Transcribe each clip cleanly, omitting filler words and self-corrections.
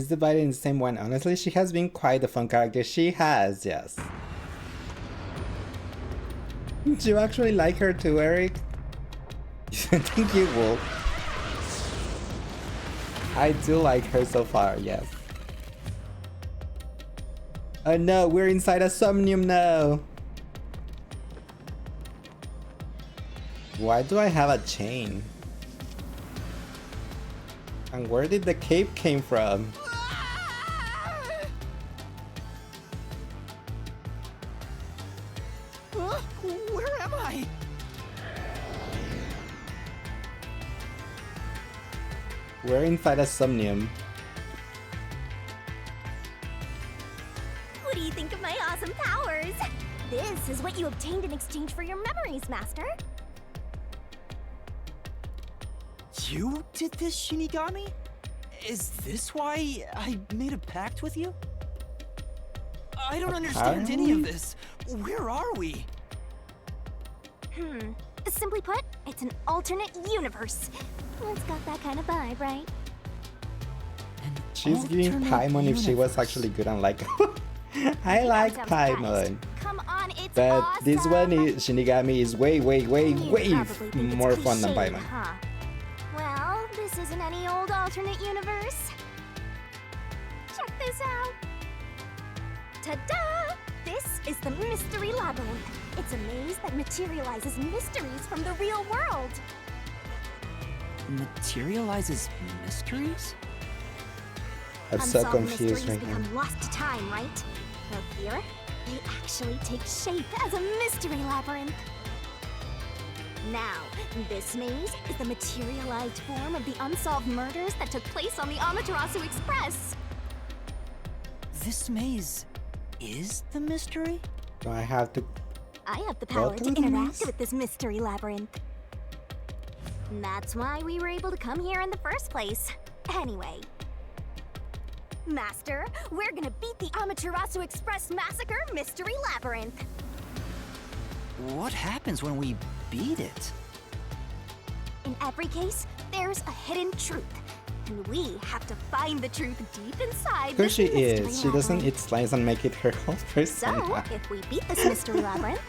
Is divided in the same one. Honestly, she has been quite a fun character. She has, yes. Do you actually like her too, Eric? I think you will. I do like her so far, yes. Oh no, we're inside a somnium now. Why do I have a chain? And where did the cape came from? Where am I? We're inside a somnium. What do you think of my awesome powers? This is what you obtained in exchange for your memories, Master. You did this, Shinigami? Is this why I made a pact with you? I don't understand any of this. Where are we? Simply put, it's an alternate universe. It's got that kind of vibe, right? She's giving Paimon if she was actually good and like I like Paimon. Come on, it's But awesome. this one is Shinigami is way You probably think it's more fun than cliched, Paimon. huh? Well, this isn't any old alternate universe. Check this out. Ta-da! This is the Mystery Labyrinth. It's a maze that materializes mysteries from the real world. Materializes mysteries? I'm so Unsolved confused mysteries right now. become lost to time, right? Well, here, they actually take shape as a mystery labyrinth. Now, this maze is the materialized form of the unsolved murders that took place on the Amaterasu Express. This maze is the mystery? Do I have to I have the Go power to through the interact maze? with this mystery labyrinth. That's why we were able to come here in the first place. Anyway, Master, we're gonna beat the Amaterasu Express Massacre Mystery Labyrinth. What happens when we beat it? In every case, there's a hidden truth. And we have to find the truth deep inside Who this she mystery is? She doesn't labyrinth. eat slice and make it her whole person. So, if we beat this mystery labyrinth,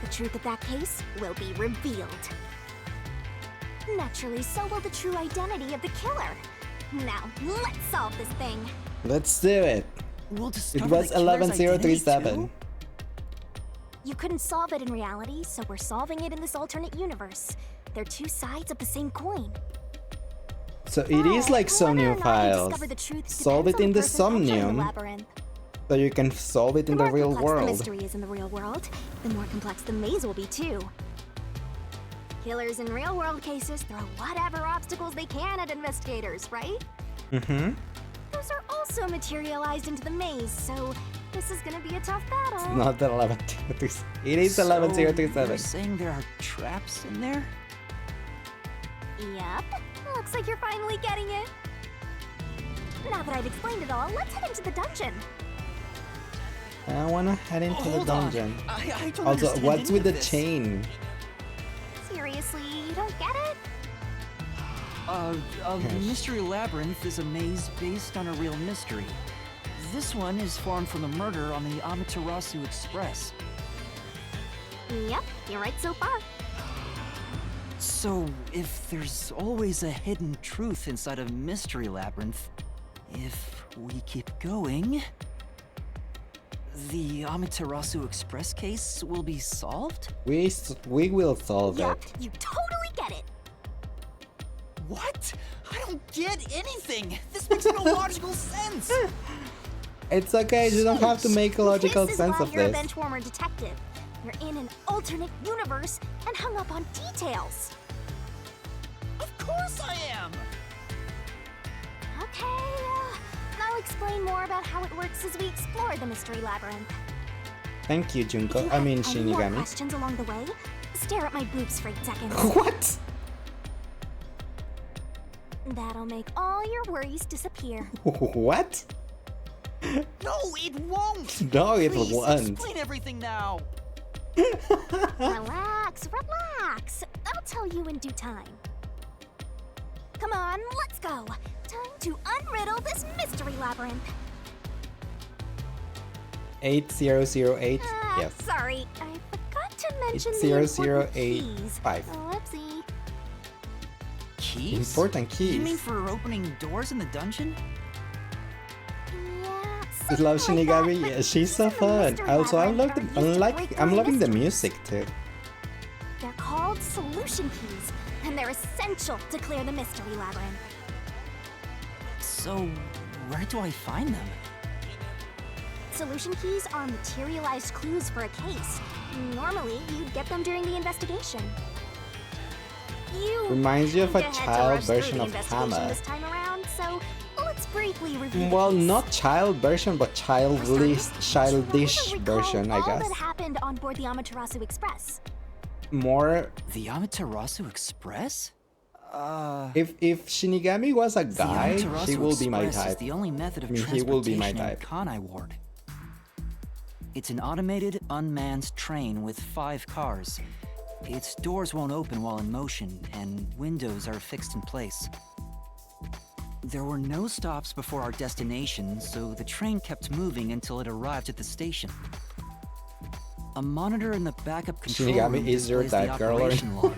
the truth of that case will be revealed. Naturally, so will the true identity of the killer. Now, let's solve this thing. Let's do it. We'll It discover was the killer's identity 11037. too? You couldn't solve it in reality, so we're solving it in this alternate universe. They're two sides of the same coin. So it is like Whether or Somnium not you files. discover the truth Solve depends it on in the person entering the Somnium, labyrinth. so you can solve it in the more real complex world. the mystery is in the real world, the more complex the maze will be too. Killers in real-world cases throw whatever obstacles they can at investigators, right? Mm-hmm. Those are also materialized into the maze, so this is gonna be a tough battle. Not the 11037. It is So 11037. you're saying there are traps in there? Yep. Looks like you're finally getting it. Now that I've explained it all, let's head into the dungeon. I wanna head into the Hold on. dungeon. I don't Also, understand what's any with of the this. chain? Seriously, you don't get it? A mystery labyrinth is a maze based on a real mystery. This one is formed from the murder on the Amaterasu Express. Yep, you're right so far. So, if there's always a hidden truth inside a mystery labyrinth, if we keep going, the Amaterasu Express case will be solved? We will solve Yep, it. you totally get it. What? I don't get anything! This makes no logical sense! It's okay, you don't have to make a logical This is sense why of you're a this. benchwarmer detective. You're in an alternate universe and hung up on details. Of course I am! Okay, I'll explain more about how it works as we explore the mystery labyrinth. Thank you, If you Junko. I have mean, any more Shinigami. questions along the way, stare at my boobs for 8 seconds. What? That'll make all your worries disappear. What? No, it won't! No, it Please, won't. explain everything now! Relax, relax. I'll tell you in due time. Come on, let's go. Time to unriddle this mystery labyrinth. 8008. Yes. Sorry, I forgot to mention the important keys. 0085. Whoopsie. Keys? Important keys. You mean for opening doors in the dungeon? Yeah, I love something like Shinigami. that, Yeah, but she's so keys in the fun. mystery Also, I love labyrinth the are used to break I'm down loving the mysteries. music too. They're called solution keys, and they're essential to clear the mystery labyrinth. So, where do I find them? Solution keys are materialized clues for a case. Normally, you'd get them during the investigation. You Reminds you of a kinda had to child rush through version the of investigation Hama. this time around, so let's briefly review Well, the case. not child version, but childish Try to recall version, I all guess. that happened on board the Amaterasu Express. More. The Amaterasu Express? If Shinigami was a The guy, Amaterasu he will be my Express is type. the only method of I mean, he will be my transportation in type. Kanai Ward. It's an automated, unmanned train with 5 cars. Its doors won't open while in motion, and windows are fixed in place. There were no stops before our destination, so the train kept moving until it arrived at the station. A monitor in the backup control Shinigami room is your displays the type, girl, or- operation log,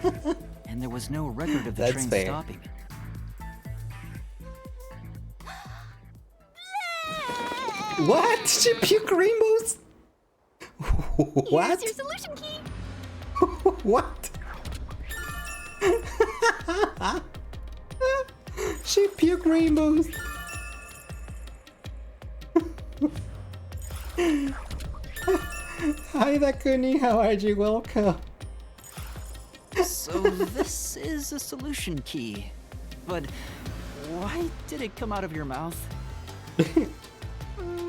and there was no record of the That's train fair. stopping. What? She puke rainbows? What? Here's your solution key. What? She puke rainbows. Hi Dakuni, how are you? Welcome. So this is a solution key. But why did it come out of your mouth?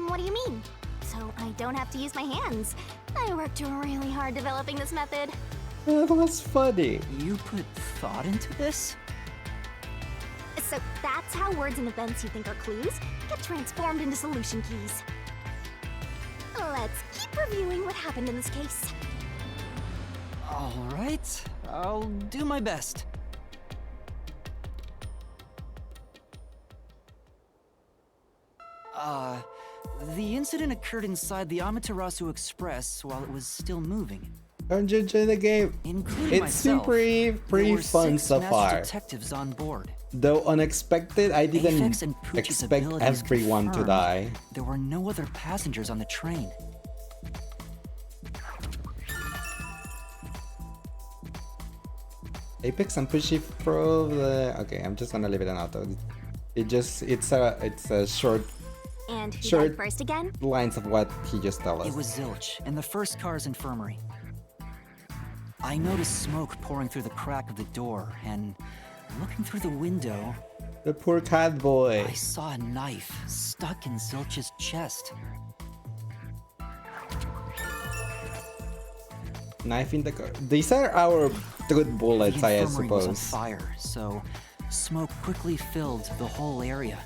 What do you mean? So I don't have to use my hands. I worked really hard developing this method. That was funny. You put thought into this? So that's how words and events you think are clues get transformed into solution keys. Let's keep reviewing what happened in this case. All right, I'll do my best. The incident occurred inside the Amaterasu Express while it was still moving. Don't you enjoy the game? Including It's been myself, pretty there were fun 6 so master far. detectives on board. Though unexpected, I didn't Aphex and Poochie's expect abilities everyone to confirmed die. There were no other passengers on the train. Apex and Pushy Pro. Okay, I'm just gonna leave it in auto. It's a short And who Sure. died first again? lines of what he just told us. It was Zilch in the first car's infirmary. I noticed smoke pouring through the crack of the door, and looking through the window, The poor cat boy. I saw a knife stuck in Zilch's chest. Knife in the car. These are our good bullets, The I infirmary was on suppose. fire, so smoke quickly filled the whole area.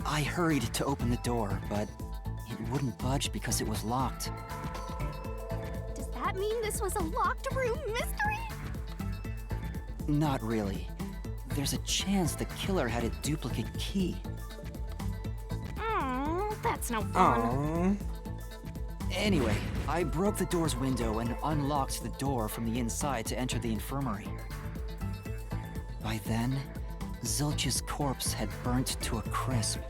I hurried to open the door, but it wouldn't budge because it was locked. Does that mean this was a locked room mystery? Not really. There's a chance the killer had a duplicate key. That's no fun. Aww. Anyway, I broke the door's window and unlocked the door from the inside to enter the infirmary. By then, Zilch's corpse had burnt to a crisp.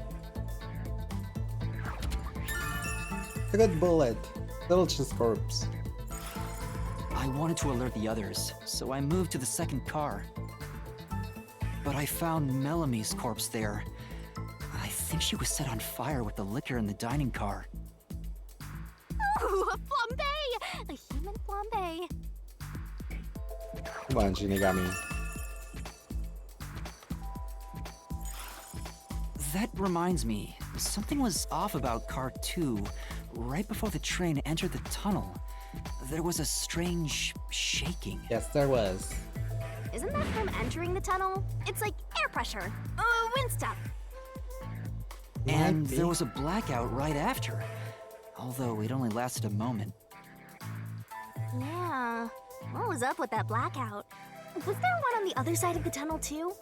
A good bullet. Zilch's corpse. I wanted to alert the others, so I moved to the second car. But I found Mellamy's corpse there. I think she was set on fire with the liquor in the dining car. Ooh, a flambe! A human flambe. Come on, Shinigami. That reminds me, something was off about car 2. Right before the train entered the tunnel, there was a strange shaking. Yes, there was. Isn't that from entering the tunnel? It's like air pressure. Wind stuff. And Might be. there was a blackout right after, although it only lasted a moment. Yeah. What was up with that blackout? Was there one on the other side of the tunnel too?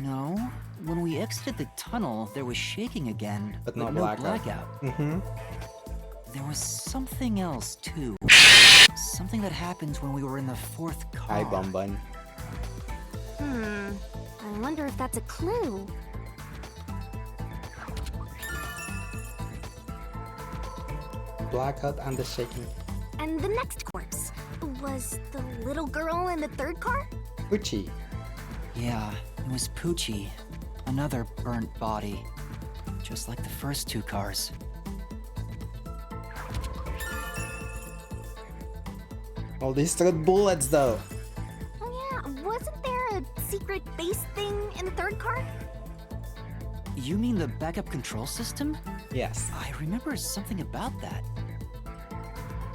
No. When we exited the tunnel, there was shaking again, But no blackout. Mm-hmm. There was something else, too. Something that happened when we were in the fourth car. Hi, Bonbon. I wonder if that's a clue. Blackout and the shaking. And the next corpse was the little girl in the third car? Uchi. Yeah, it was Poochie. Another burnt body. Just like the first two cars. All these thread bullets, though. Oh yeah, wasn't there a secret base thing in the third car? You mean the backup control system? Yes. I remember something about that.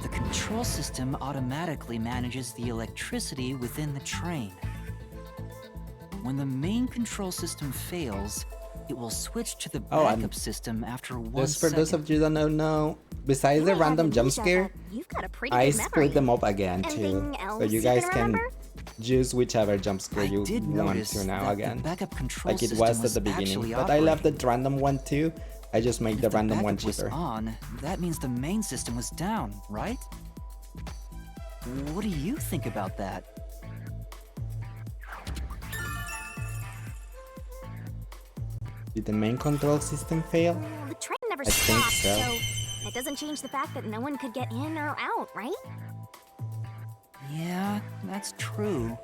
The control system automatically manages the electricity within the train. When the main control system fails, it will switch to the backup system after 1 Just for second. those of you who don't know, besides the random jump scare, You've got a pretty I good memory. split them up again too. Anything So else you you guys can can remember? choose whichever jump scare I you did want notice to now that again. the backup control Like it system was at the beginning. actually But I left operating. the random one too. I just made the If random one backup was cheaper. on, that means the main system was down, right? What do you think about that? Did the main control system fail? Well, the train never I think stopped, so. it doesn't change the fact that no one could get in or out, right? Yeah, that's true.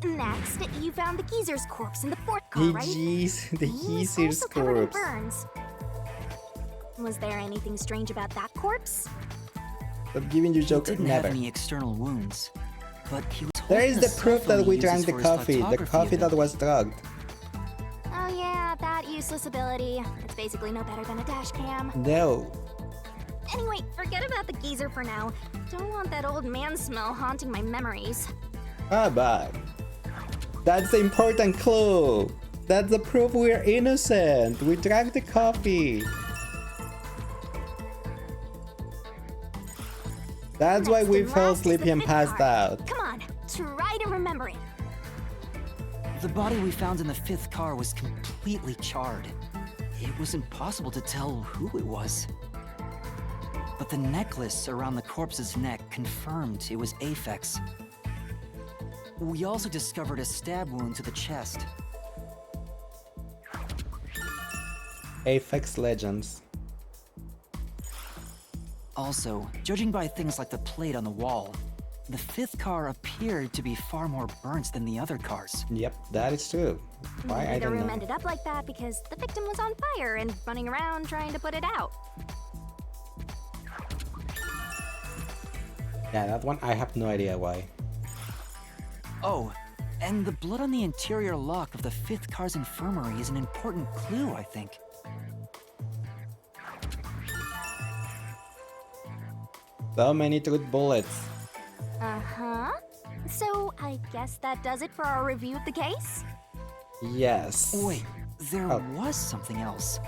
Next, you found the geezer's corpse in the fourth car, Hey right? jeez, the He's geezer's also covered in corpse. burns. Was there anything strange about that corpse? Stop giving you He Joker, didn't never. have any external wounds, but he was There holding is a the cell proof phone that he we uses drank the for his coffee. The photography coffee that event. was drugged. Oh yeah, that useless ability. It's basically no better than a dash cam. No. Anyway, forget about the geezer for now. Don't want that old man smell haunting my memories. Ah, but that's the important clue. That's the proof we're innocent. We drank the coffee. That's why Next we and fell last is sleepy the and fifth passed car. out. Come on, try to remember it. The body we found in the fifth car was completely charred. It was impossible to tell who it was. But the necklace around the corpse's neck confirmed it was Aphex. We also discovered a stab wound to the chest. Aphex Legends. Also, judging by things like the plate on the wall, the fifth car appeared to be far more burnt than the other cars. Yep, that is true. Why? Maybe I the don't room know. ended up like that because the victim was on fire and running around trying to put it out. Yeah, that one, I have no idea why. Oh, and the blood on the interior lock of the fifth car's infirmary is an important clue, I think. So many truth bullets. Uh-huh. So, I guess that does it for our review of the case? Yes. Wait, there Oh. was something else.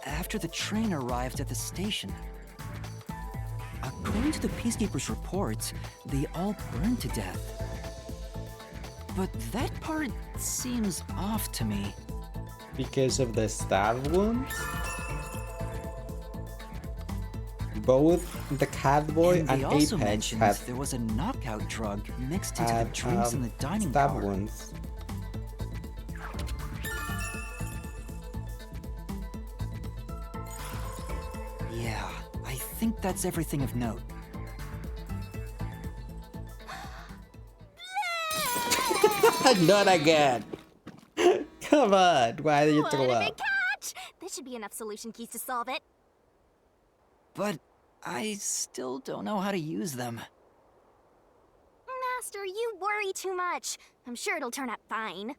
After the train arrived at the station. According to the Peacekeepers' reports, they all burned to death. But that part seems off to me. Because of the stab wounds? Both the Catboy And and they also Apex mentioned had, there was a knockout drug mixed into the had drinks in the dining stab car. wounds. Yeah, I think that's everything of note. Not again! Come on, why did you What throw a up? big catch! This should be enough solution keys to solve it. But I still don't know how to use them. Master, you worry too much. I'm sure it'll turn out fine.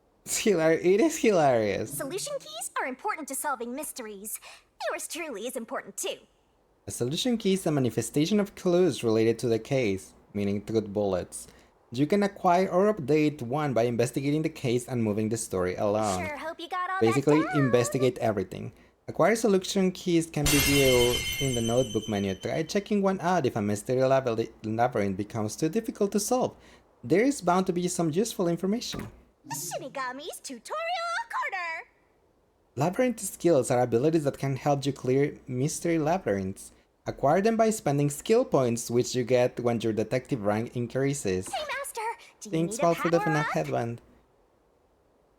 It is hilarious. Solution keys are important to solving mysteries. Yours truly is important too. A solution key is a manifestation of clues related to the case, meaning truth bullets. You can acquire or update one by investigating the case and moving the story along. Sure hope you got all Basically, that down. investigate everything. Acquire solution keys can be viewed in the notebook menu. Try checking one out if a mystery labyrinth becomes too difficult to solve. There is bound to be some useful information. Shinigami's Tutorial Corner! Labyrinth skills are abilities that can help you clear mystery labyrinths. Acquire them by spending skill points, which you get when your detective rank increases. Hey, Master! Do you Thanks, need Val, a for the FNAF power-up? headband.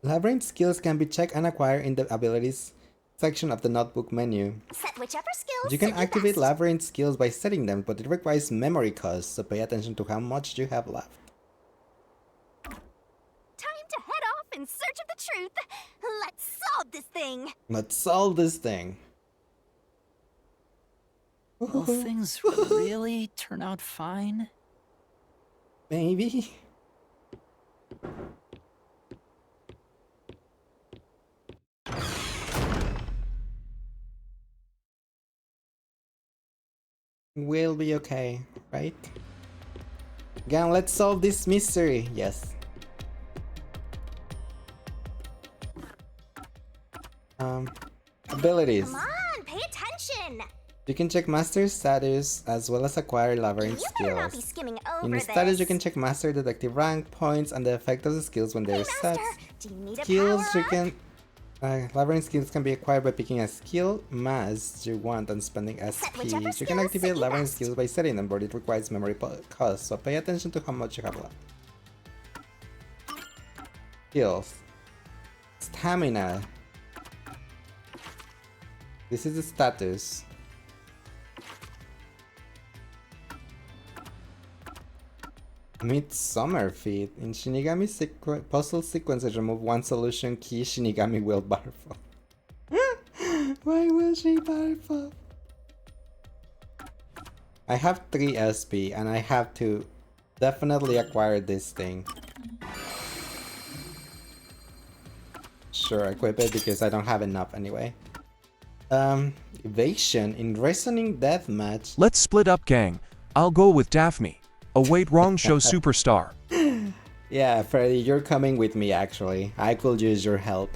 Labyrinth skills can be checked and acquired in the abilities section of the notebook menu. Set whichever skills You can suit activate best. Labyrinth skills by setting them, but it requires memory costs, so pay attention to how much you have left. Time to head off in search of the truth. Let's solve this thing. Let's solve this thing. Will things really turn out fine? Maybe. We'll be okay, right? Again, let's solve this mystery. Yes. Abilities. Come on, pay attention. You can check master status as well as acquire labyrinth You better not be skills. skimming over In the this. status, you can check master detective rank, points, and the effect of the skills when Hey, they're set. Master, do you need a Skills you power-up? can labyrinth skills can be acquired by picking a skill mass you want and spending SP. whichever You can skills activate suit you labyrinth best. skills by setting them, but it requires memory cost, so pay attention to how much you have left. Skills. Stamina. This is the status. Midsummer feat. In Shinigami puzzle sequences, remove one solution key. Shinigami will barf off. Why will she barf off? I have 3 SP and I have to definitely acquire this thing. Sure, equip it because I don't have enough anyway. Evasion in Reasoning Deathmatch. Let's split up, gang. I'll go with Daphne. Await wrong show superstar. Yeah, Freddy, you're coming with me actually. I could use your help.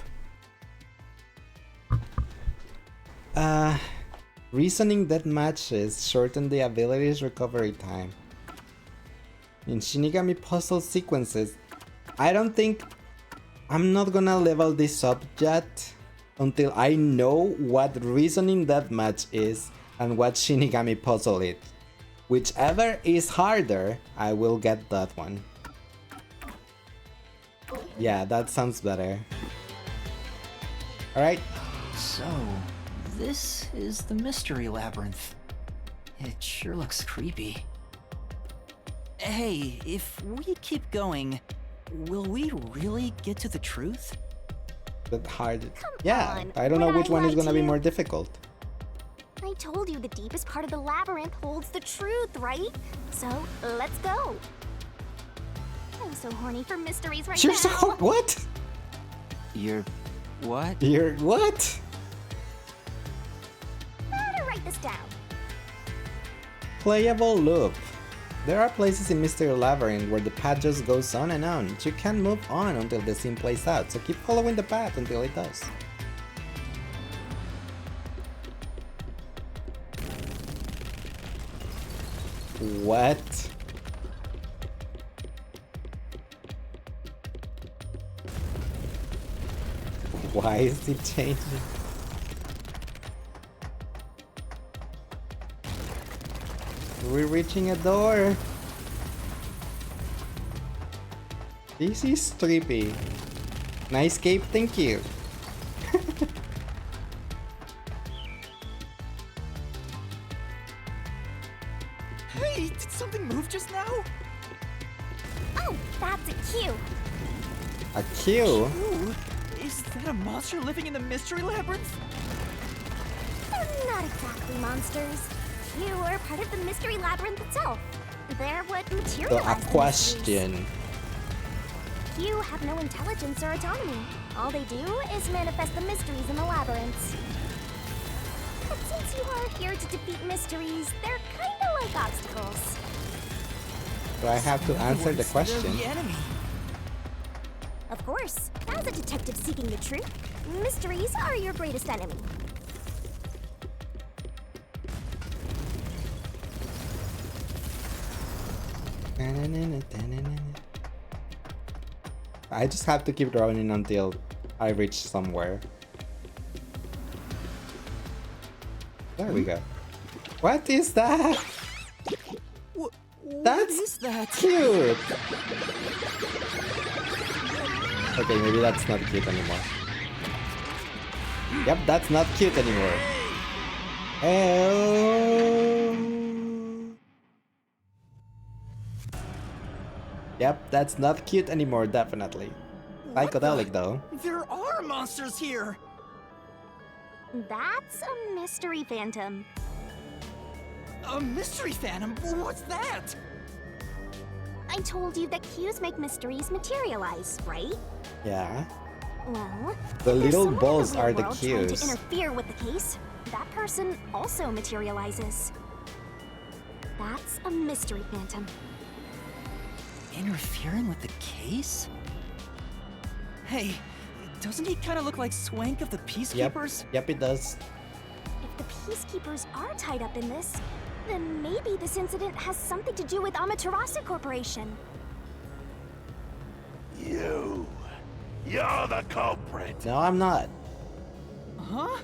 Reasoning Deathmatches shorten the ability's recovery time. In Shinigami puzzle sequences, I'm not gonna level this up yet until I know what Reasoning Deathmatch is and what Shinigami puzzle is. Whichever is harder, I will get that one. Yeah, that sounds better. Alright. So, this is the mystery labyrinth. It sure looks creepy. Hey, if we keep going, will we really get to the truth? But hard. Come Yeah, on, I don't know would which I one is lie gonna to be you? more difficult. I told you the deepest part of the labyrinth holds the truth, right? So, let's go. I'm so horny for mysteries right You're now. so what? You're... what? You're what? Better write this down. Playable loop. There are places in Mystery Labyrinth where the path just goes on and on. You can't move on until the scene plays out, so keep following the path until it does. What? Why is it changing? We're reaching a door. This is trippy. Nice cape, thank you. Hey, did something move just now? Oh, that's a cue. A queue? Ooh, is that a monster living in the mystery labyrinth? They're not exactly monsters. You are part of the mystery labyrinth itself. They're what So materialize a the mysteries. question. You have no intelligence or autonomy. All they do is manifest the mysteries in the labyrinths. But since you are here to defeat mysteries, they're kinda like obstacles. So I have to answer the They're question. the enemy. Of course, as a detective seeking the truth, mysteries are your greatest enemy. I just have to keep running until I reach somewhere. There we go. What is that? That's what is that? cute! Okay, maybe that's not cute anymore. Yep, that's not cute anymore. Oh. Yep, that's not cute anymore, definitely. Psychedelic though. There are monsters here! That's a mystery phantom. A mystery phantom? What's that? I told you that cues make mysteries materialize, right? Yeah. Well, The if there's little someone in balls real are the world trying cues. to interfere with the case, that person also materializes. That's a mystery phantom. Interfering with the case? Hey, doesn't he kind of look like Swank of the Peacekeepers? Yep, it does. If the Peacekeepers are tied up in this, then maybe this incident has something to do with Amaterasu Corporation. You're the culprit. No, I'm not. Huh?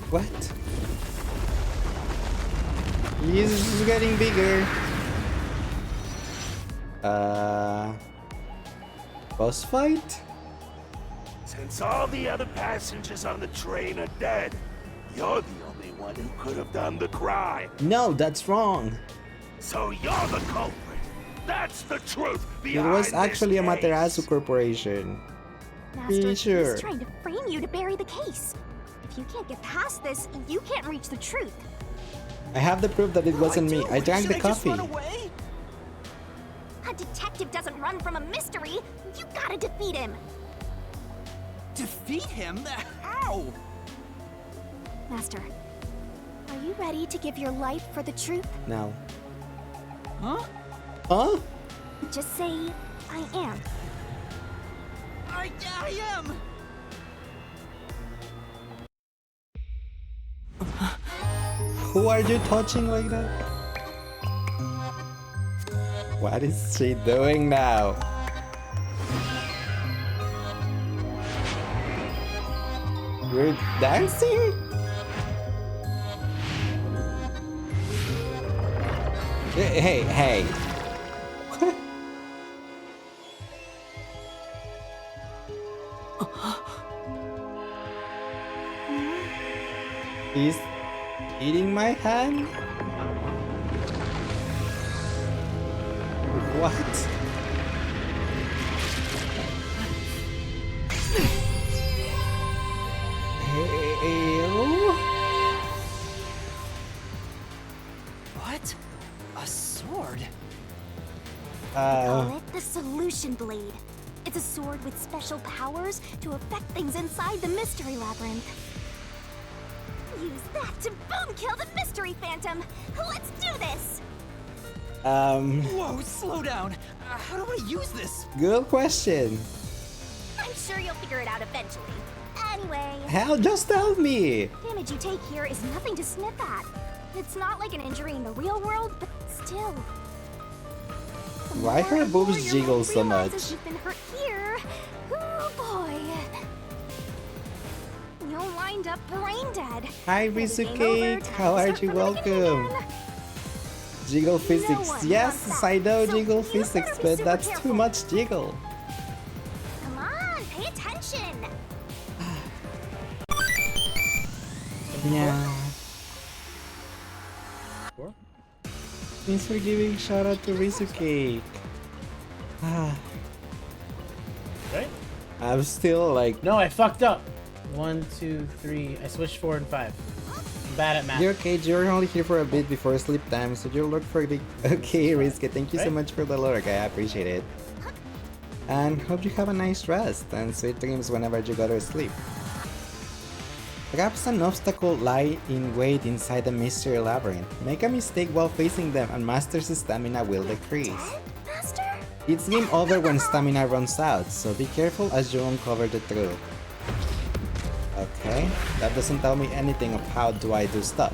What? He's getting bigger. Boss fight? Since all the other passengers on the train are dead, you're the only one who could have done the crime. No, that's wrong. So you're the culprit. That's the truth It behind was actually this Amaterasu case. Corporation. Master, Be sure. he's trying to frame you to bury the case. If you can't get past this, you can't reach the truth. I have the proof that it wasn't me. I drank the Should I just coffee. run away? A detective doesn't run from a mystery. You gotta defeat him. Defeat him? How? Master, are you ready to give your life for the truth? No. Huh? Huh? Just say, I am. I am! Who are you touching like that? What is she doing now? You're dancing? Hey. He's eating my hand? What? Ew. What? A sword? Call it the Solution Blade. It's a sword with special powers to affect things inside the Mystery Labyrinth. Use that to boom kill the Mystery Phantom. Let's do this! Whoa, slow down. How do I use this? Good question. I'm sure you'll figure it out eventually. Anyway, Hell, just tell me. damage you take here is nothing to sniff at. It's not like an injury in the real world, but still. The Why more her and more boobs your jiggle mind so much? realizes You've been hurt here. Oh boy. You'll wind up brain dead. Hi, It'll be game Rizuki. over, time How to are start you? from the beginning Welcome. again. Jiggle No physics. one Yes, wants I that. know So jiggle you physics, better be but super that's too careful. much jiggle. Come on, pay attention. Yeah. Thanks for giving shout out to Rizuki. Ah, Right? I'm still like, No, I fucked up. 1, 2, 3. I switched 4 and 5. I'm bad at math. you're okay, you're only here for a bit before sleep time, so you'll look for the... Okay, Rizuki, thank you so Right? much for the lurk, I appreciate it. And hope you have a nice rest and sweet dreams whenever you go to sleep. Perhaps an obstacle lie in wait inside the mystery labyrinth. Make a mistake while facing them and Master's stamina will decrease. Dead, Master? It's game over when stamina runs out, so be careful as you uncover the truth. Okay, that doesn't tell me anything of how do I do stuff.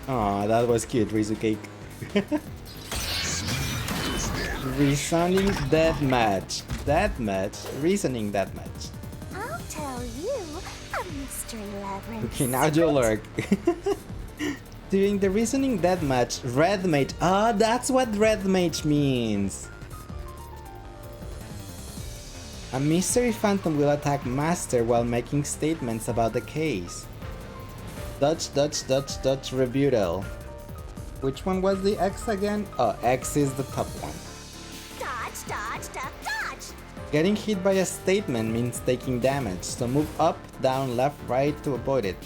Aw, that was cute, Rizu Cake. Reasoning deathmatch. Deathmatch. Reasoning deathmatch. I'll tell you a mystery labyrinth. Okay, now you lurk. During the reasoning deathmatch, red mage. Ah, that's what red mage means. A mystery phantom will attack master while making statements about the case. Dodge, dodge, dodge, dodge, rebuttal. Which one was the X again? Oh, X is the top one. Dodge, dodge, duck, dodge. Getting hit by a statement means taking damage, so move up, down, left, right to avoid it.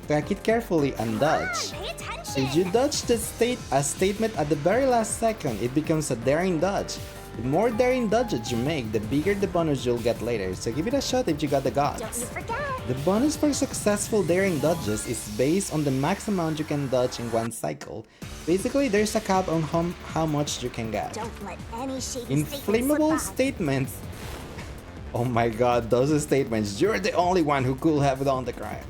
Track it carefully and dodge. Pay attention. If you dodge a statement at the very last second, it becomes a daring dodge. The more daring dodges you make, the bigger the bonus you'll get later, so give it a shot if you got the Don't guts. you forget. The bonus for successful daring dodges is based on the max amount you can dodge in one cycle. Basically, there's a cap on how much you can get. Don't let any shady Inflammable statements slip statements. Oh my god, those statements. You're the only one who could have done the crime.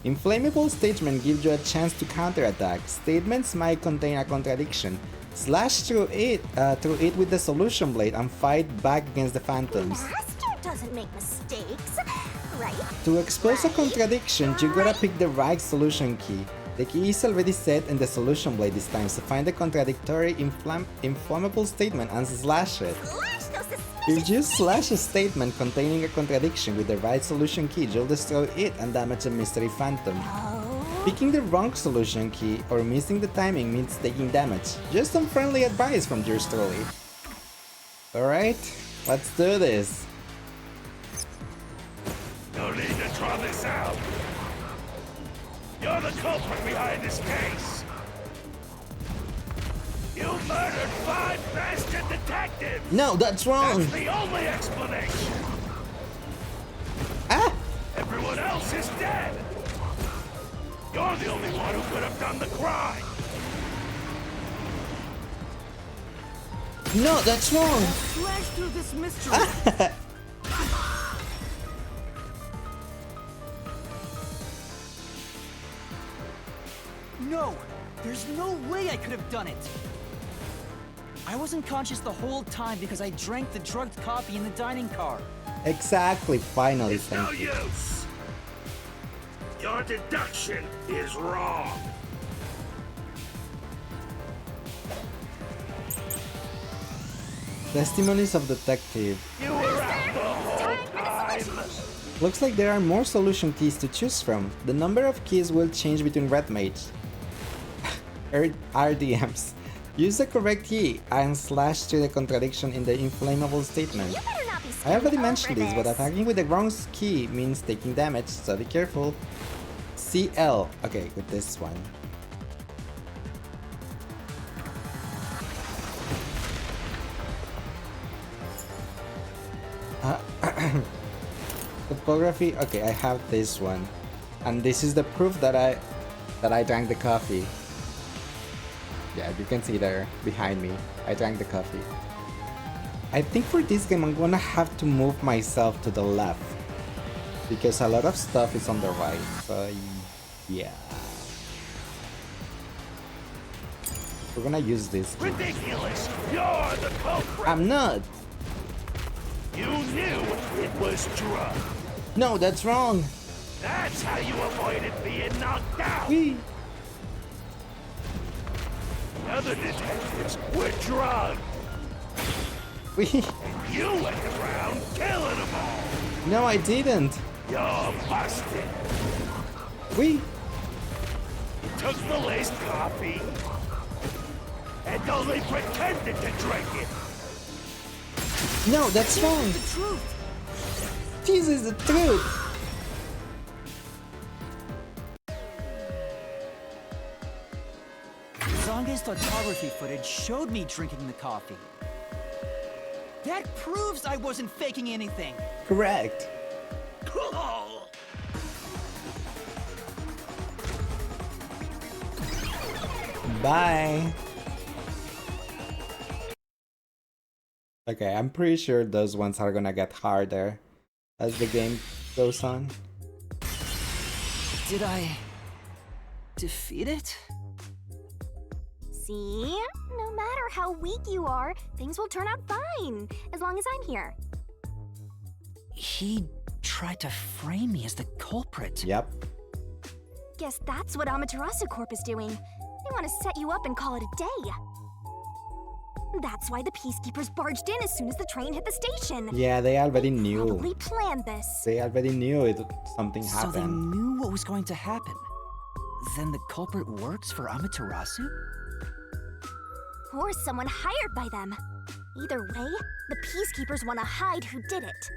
Inflammable statement gives you a chance to counterattack. Statements might contain a contradiction. Slash through it with the solution blade and fight back against the phantoms. Master doesn't make mistakes, right? To expose a contradiction, you gotta pick the right solution key. The key is already set in the solution blade this time, so find the contradictory inflammable statement and slash it. Slash those suspicious If you slash a statement containing a contradiction with the right solution key, you'll destroy it and damage a mystery phantom. Oh. Picking the wrong solution key or missing the timing means taking damage. Just some friendly advice from yours truly. Alright, let's do this. No need to draw this out. You're the culprit behind this case. You murdered 5 bastard detectives. No, that's wrong! That's the only explanation. Ah! Everyone else is dead. You're the only one who could have done the crime. No, that's wrong! Slash through this mystery. No! There's no way I could have done it! I wasn't conscious the whole time because I drank the drugged coffee in the dining car. Exactly, finally, It's no thank you. use. Your deduction is wrong. Testimonies of detective. You were out the whole time. Looks like there are more solution keys to choose from. The number of keys will change between red mates. RDMs. Use the correct key and slash through the contradiction in the inflammable statement. You better not be I already skipping mentioned over this, but attacking with the wrong key means taking damage, so be careful. CL. Okay, with this one. Topography. Okay, I have this one, and this is the proof that I drank the coffee. Yeah, you can see there behind me. I drank the coffee. I think for this game I'm gonna have to move myself to the left because a lot of stuff is on the right. So yeah, we're gonna use this key. Ridiculous. You're the culprit. I'm not. You knew it was drugged. No, that's wrong. That's how you avoided being knocked out. Wee. The other detectives were drugged. Wee. You went around killing them all. No, I didn't. You're busted. Wee. You took the Leiss coffee and only pretended to drink it. No, that's wrong. The truth! This is the truth. Zange's photography footage showed me drinking the coffee. That proves I wasn't faking anything. Correct. Bye. Okay, I'm pretty sure those ones are gonna get harder as the game goes on. Did I defeat it? See? No matter how weak you are, things will turn out fine, as long as I'm here. He tried to frame me as the culprit. Yep. Guess that's what Amaterasu Corp is doing. They want to set you up and call it a day. That's why the Peacekeepers barged in as soon as the train hit the station. Yeah, they already knew. Probably planned this. They already knew something So happened. they knew what was going to happen. Then the culprit works for Amaterasu? Or someone hired by them. Either way, the Peacekeepers want to hide who did it.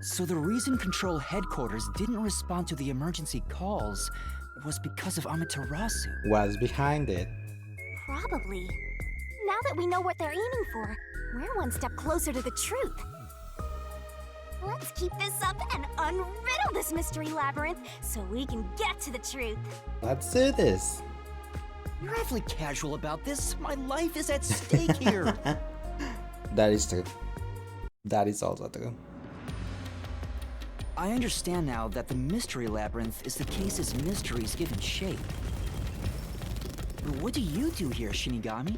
So the reason Control Headquarters didn't respond to the emergency calls was because of Amaterasu. Was behind it. Probably. Now that we know what they're aiming for, we're one step closer to the truth. Let's keep this up and unriddle this mystery labyrinth so we can get to the truth. Let's do this. You're awfully casual about this. My life is at stake here. That is true. That is also true. I understand now that the mystery labyrinth is the case's mysteries given shape. But what do you do here, Shinigami?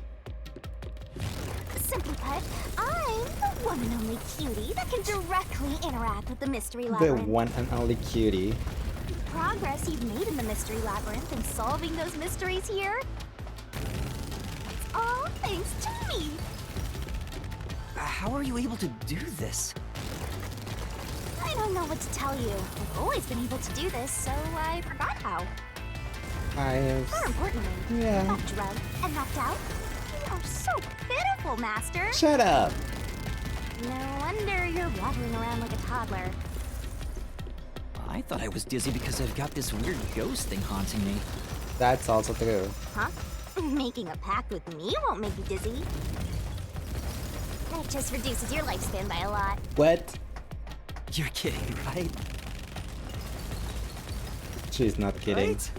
Simply put, I'm the one and only cutie that can directly interact with the mystery The labyrinth. one and only cutie. The progress you've made in the mystery labyrinth and solving those mysteries here, it's all thanks to me. How are you able to do this? I don't know what to tell you. I've always been able to do this, so I forgot how. More importantly, Yeah. not drugged and knocked out. You are so pitiful, Master. Shut up. No wonder you're wandering around like a toddler. I thought I was dizzy because I've got this weird ghost thing haunting me. That's also true. Huh? Making a pact with me won't make you dizzy. That just reduces your lifespan by a lot. What? You're kidding, right? She's not kidding. Right?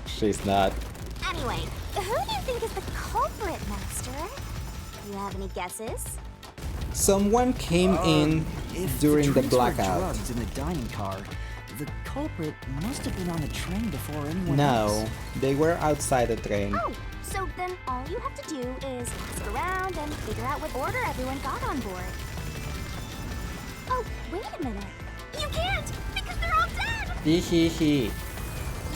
She's not. Anyway, who do you think is the culprit, Master? You have any guesses? Someone came in If during the drinks were blackout. drugs in the dining car, the culprit must have been on the train before anyone No, else. they were outside the train. Oh, so then all you have to do is ask around and figure out what order everyone got on board. Oh, wait a minute. You can't, because they're all dead! Hee hee hee.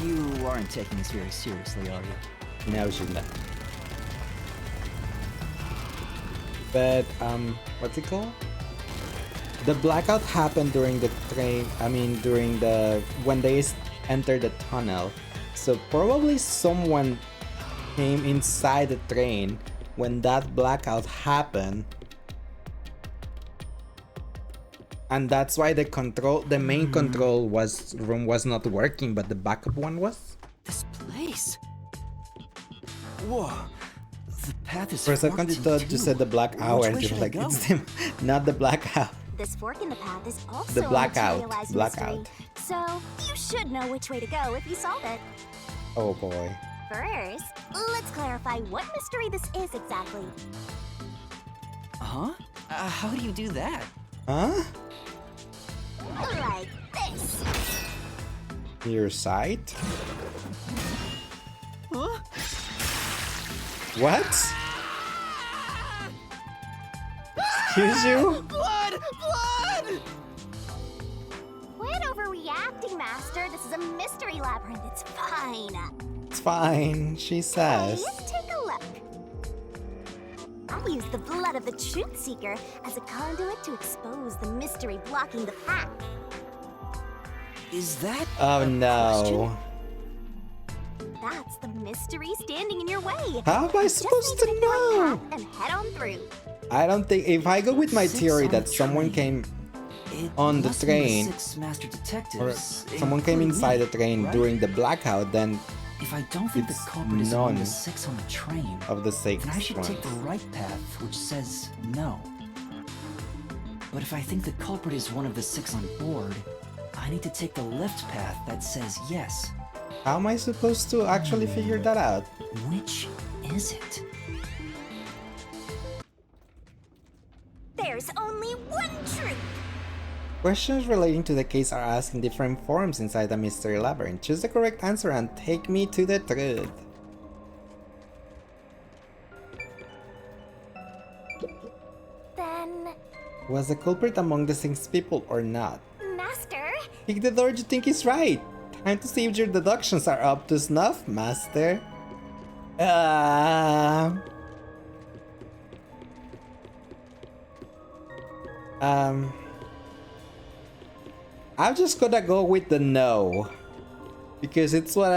You aren't taking this very seriously, are you? No, she's not. But, what's it called? The blackout happened during the train, when they entered the tunnel. So probably someone came inside the train when that blackout happened. And that's why the main control room was not working, but the backup one was? This place. Whoa. The path is For a second, forked you in thought you two. said the black hour, Which and way you're should I like, go? it's them, not the blackout. This fork in the path is also The blackout. a materialized Blackout. mystery, so you should know which way to go if you solve it. Oh boy. First, let's clarify what mystery this is exactly. Huh? How do you do that? Huh? Like this. Your sight? Huh? What? Excuse you? Blood! Blood! Quit overreacting, Master. This is a mystery labyrinth. It's fine. It's fine, she says. Please take a look. I use the blood of the Truth Seeker as a conduit to expose the mystery blocking the path. Is that Oh a no. That's the mystery standing in your way. How am I Just supposed need to pick the right know? path and head on through. I don't think, if I go with my Six theory on that the someone train. came, It on the must be train, six master or detectives, someone came including inside me, the train right? during the blackout, then If I don't think the it's culprit is among none the six on the train, of the six then I should take the ones. right path, which says no. But if I think the culprit is one of the six on board, I need to take the left path that says yes. How am I supposed to actually figure that out? Which is it? There's only one truth. Questions relating to the case are asked in different forms inside the mystery labyrinth. Choose the correct answer and take me to the truth. Was the culprit among the 6 people or not? Master? Pick the door you think is right. Time to see if your deductions are up to snuff, Master. Um, I'm just gonna go with the no. Because it's what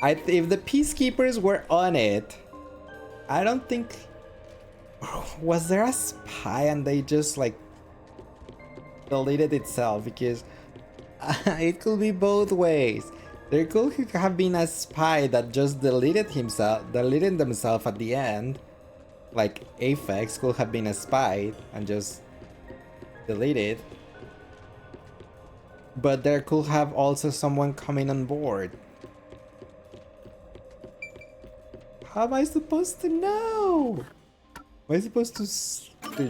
if the peacekeepers were on it, I don't think... Was there a spy and they just like deleted itself? Because it could be both ways. There could have been a spy that just deleted themselves at the end. Like Aphex could have been a spy and just deleted. But there could have also someone coming on board. How am I supposed to know? Am I supposed to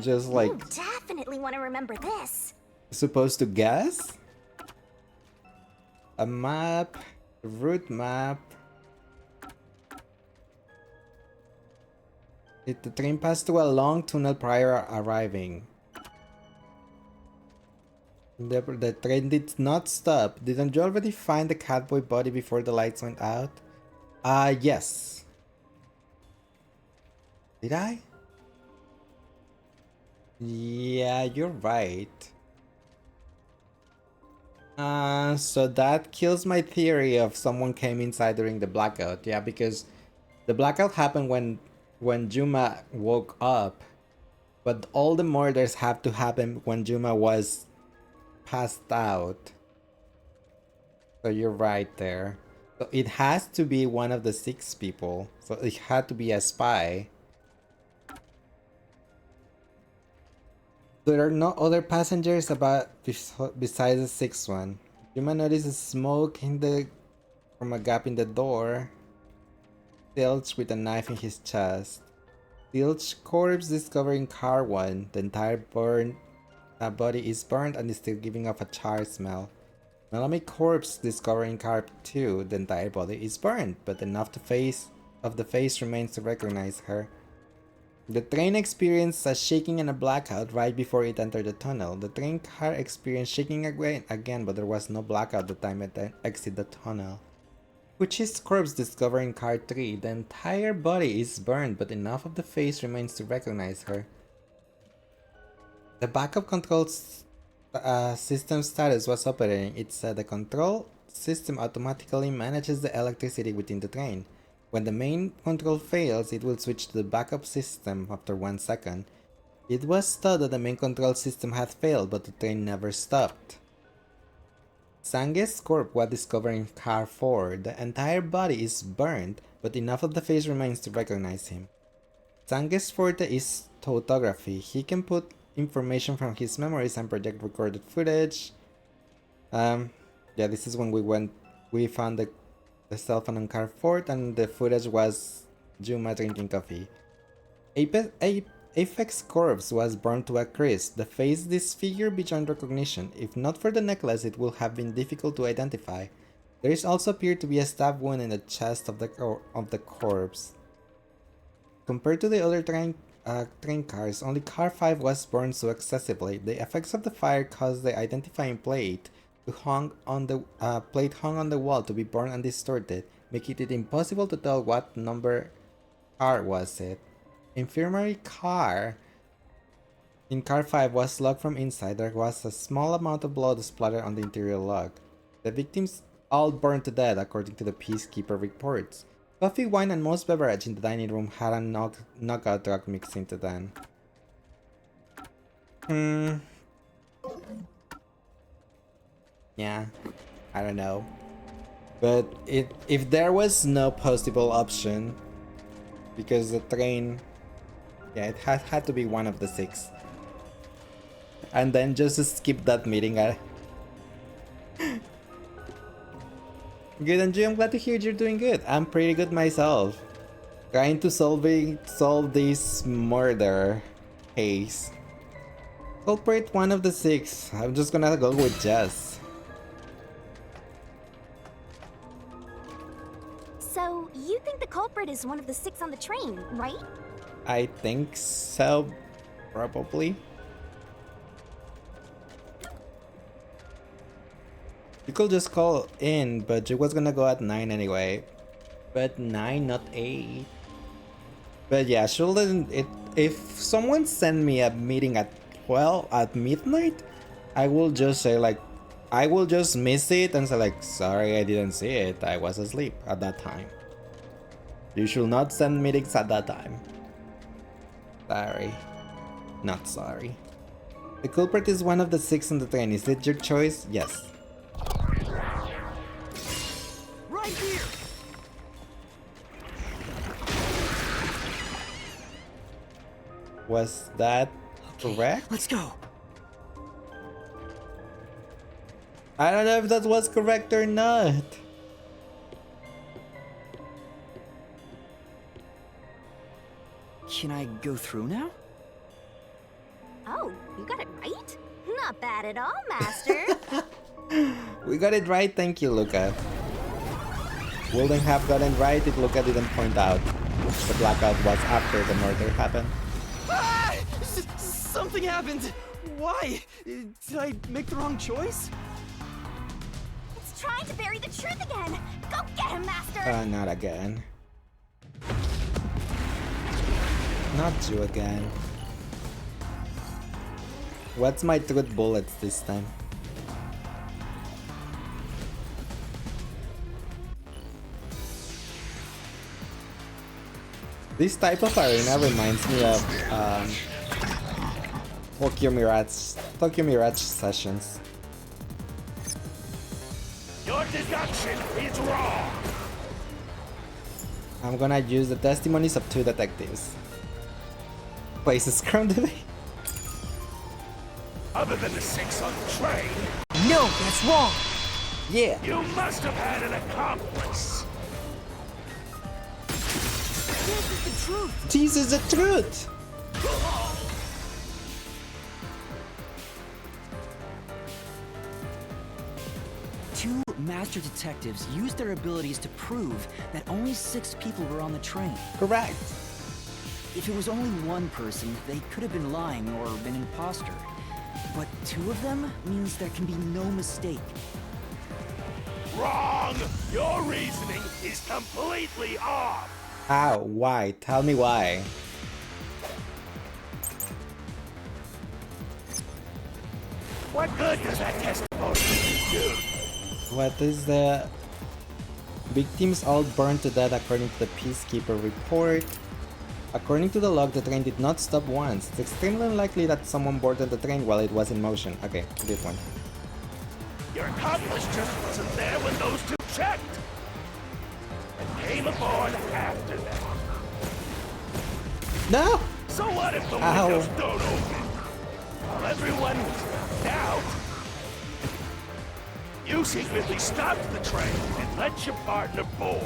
just like... You definitely want to remember this. Supposed to guess? A map, a route map. The train passed through a long tunnel prior arriving. The train did not stop. Didn't you already find the catboy body before the lights went out? Yes. Did I? Yeah, you're right. So that kills my theory of someone came inside during the blackout. Yeah, because the blackout happened when Juma woke up, but all the murders have to happen when Juma was passed out. So you're right there. So it has to be one of the 6 people. So it had to be a spy. There are no other passengers about besides the 6th one. Juma notices smoke from a gap in the door. Filch with a knife in his chest. Filch corpse discovered in car 1. The entire body is burned and is still giving off a charred smell. Melanie corpse discovered in car 2. The entire body is burned, but enough of the face remains to recognize her. The train experienced a shaking and a blackout right before it entered the tunnel. The train car experienced shaking again, but there was no blackout the time it exited the tunnel. Puchi's corpse discovered in car 3. The entire body is burned, but enough of the face remains to recognize her. The backup control system status was operating. It said the control system automatically manages the electricity within the train. When the main control fails, it will switch to the backup system after 1 second. It was thought that the main control system had failed, but the train never stopped. Sange's corpse was discovered in car 4. The entire body is burned, but enough of the face remains to recognize him. Sange's forte is photography. He can put information from his memories and project recorded footage. Yeah, this is when we found the cell phone on car 4, and the footage was Juma drinking coffee. Aphex corpse was burned to a crisp. The face disfigured beyond recognition. If not for the necklace, it would have been difficult to identify. There is also appeared to be a stab wound in the chest of the corpse. Compared to the other train cars, only car 5 was burned so excessively. The effects of the fire caused the identifying plate hung on the wall to be burned and distorted, making it impossible to tell what number car was it. Infirmary car in car 5 was locked from inside. There was a small amount of blood splattered on the interior log. The victims all burned to death according to the peacekeeper reports. Coffee, wine, and most beverage in the dining room had a knockout drug mixed into them. Yeah, I don't know. But if there was no possible option, because the train, yeah, it had to be one of the 6. And then just skip that meeting. Good, Anju, I'm glad to hear you're doing good. I'm pretty good myself. Trying to solve this murder case. Culprit one of the 6. I'm just gonna go with Jess. So, you think the culprit is one of the 6 on the train, right? I think so. Probably. You could just call in, but it was gonna go at 9 anyway. But 9, not 8. But yeah, shouldn't it? If someone sent me a meeting at 12 at midnight, I will just say like, I will just miss it and say like, sorry, I didn't see it. I was asleep at that time. You should not send meetings at that time. Sorry. Not sorry. The culprit is one of the 6 on the train. Is it your choice? Yes. Right here. Was that correct? Let's go. I don't know if that was correct or not. Can I go through now? Oh, you got it right? Not bad at all, Master. We got it right, thank you, Luca. Wouldn't have gotten right if Luca didn't point out the blackout was after the murder happened. Ah! Something happened. Why? Did I make the wrong choice? It's trying to bury the truth again. Go get him, Master. Not again. Not you again. What's my truth bullets this time? This type of arena reminds me of Tokyo Mirage sessions. Your deduction is wrong. I'm gonna use the testimonies of 2 detectives. Places crown debate. Other than the 6 on the train, No, that's wrong. Yeah. you must have had an accomplice. This is the truth. This is the truth. Two master detectives used their abilities to prove that only 6 people were on the train. Correct. If it was only one person, they could have been lying or been an imposter. But 2 of them means there can be no mistake. Wrong! Your reasoning is completely off. How? Why? Tell me why. What good does that testimony do? What is the... Victims all burned to death according to the Peacekeeper report. According to the log, the train did not stop once. It's extremely unlikely that someone boarded the train while it was in motion. Okay, this one. Your accomplice just wasn't there when those 2 checked. And came aboard after that. No! So what if the Ow. windows don't open? While everyone was knocked out, you secretly stopped the train and let your partner board.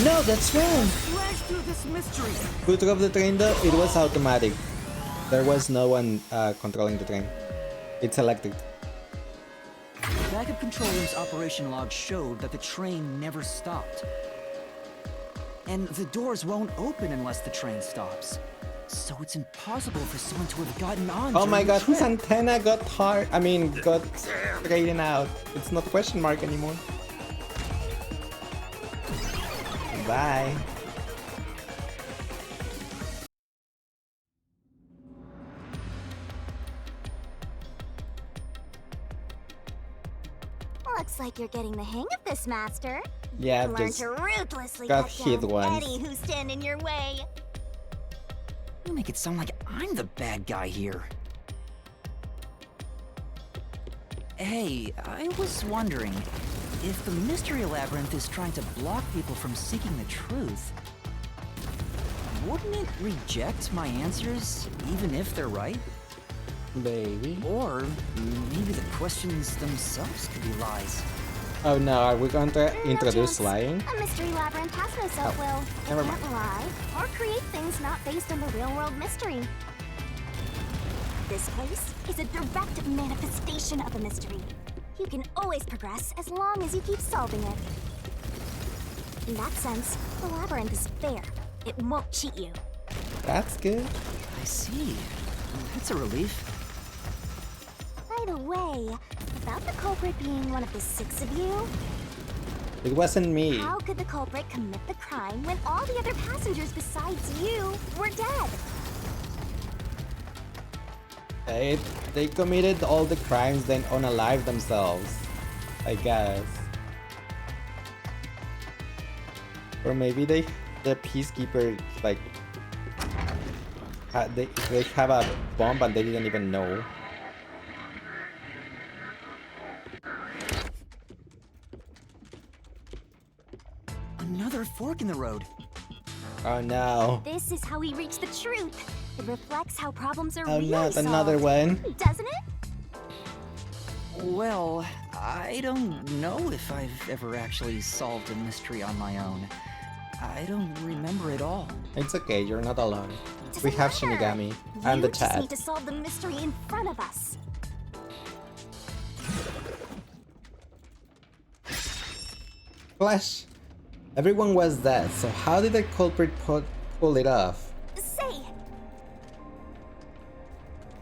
No, that's wrong! Slash through this mystery. Who drove the train though? It was automatic. There was no one controlling the train. It's electric. Backup control room's operation log showed that the train never stopped. And the doors won't open unless the train stops. So it's impossible for someone to have gotten on. Oh my during the god, his trip. antenna got got straightened out. It's not question mark anymore. Bye. Looks like you're getting the hang of this, Master. Yeah, Learn just to ruthlessly got cut hit down once. any who stand in your way. You make it sound like I'm the bad guy here. Hey, I was wondering, if the Mystery Labyrinth is trying to block people from seeking the truth, wouldn't it reject my answers, even if they're right? Baby. Or maybe the questions themselves could be lies. Oh no, are we going to No introduce chance. lying? A mystery labyrinth has no self-will. never It can't lie or create things not based on the real-world mystery. This place is a direct manifestation of a mystery. You can always progress as long as you keep solving it. In that sense, the labyrinth is fair. It won't cheat you. That's good. I see. That's a relief. By the way, about the culprit being one of the 6 of you, It wasn't me. how could the culprit commit the crime when all the other passengers besides you were dead? They committed all the crimes, then unalive themselves, I guess. Or maybe the peacekeeper, like, they have a bomb and they didn't even know. Another fork in the road. Oh no. This is how we reach the truth. It reflects how problems are Oh really no, solved. another one. Doesn't it? Well, I don't know if I've ever actually solved a mystery on my own. I don't remember it all. It's okay, you're not alone. We Doesn't have matter. Shinigami and the You just chat. need to solve the mystery in front of us. Flash. Everyone was dead, so how did the culprit pull it off? Say,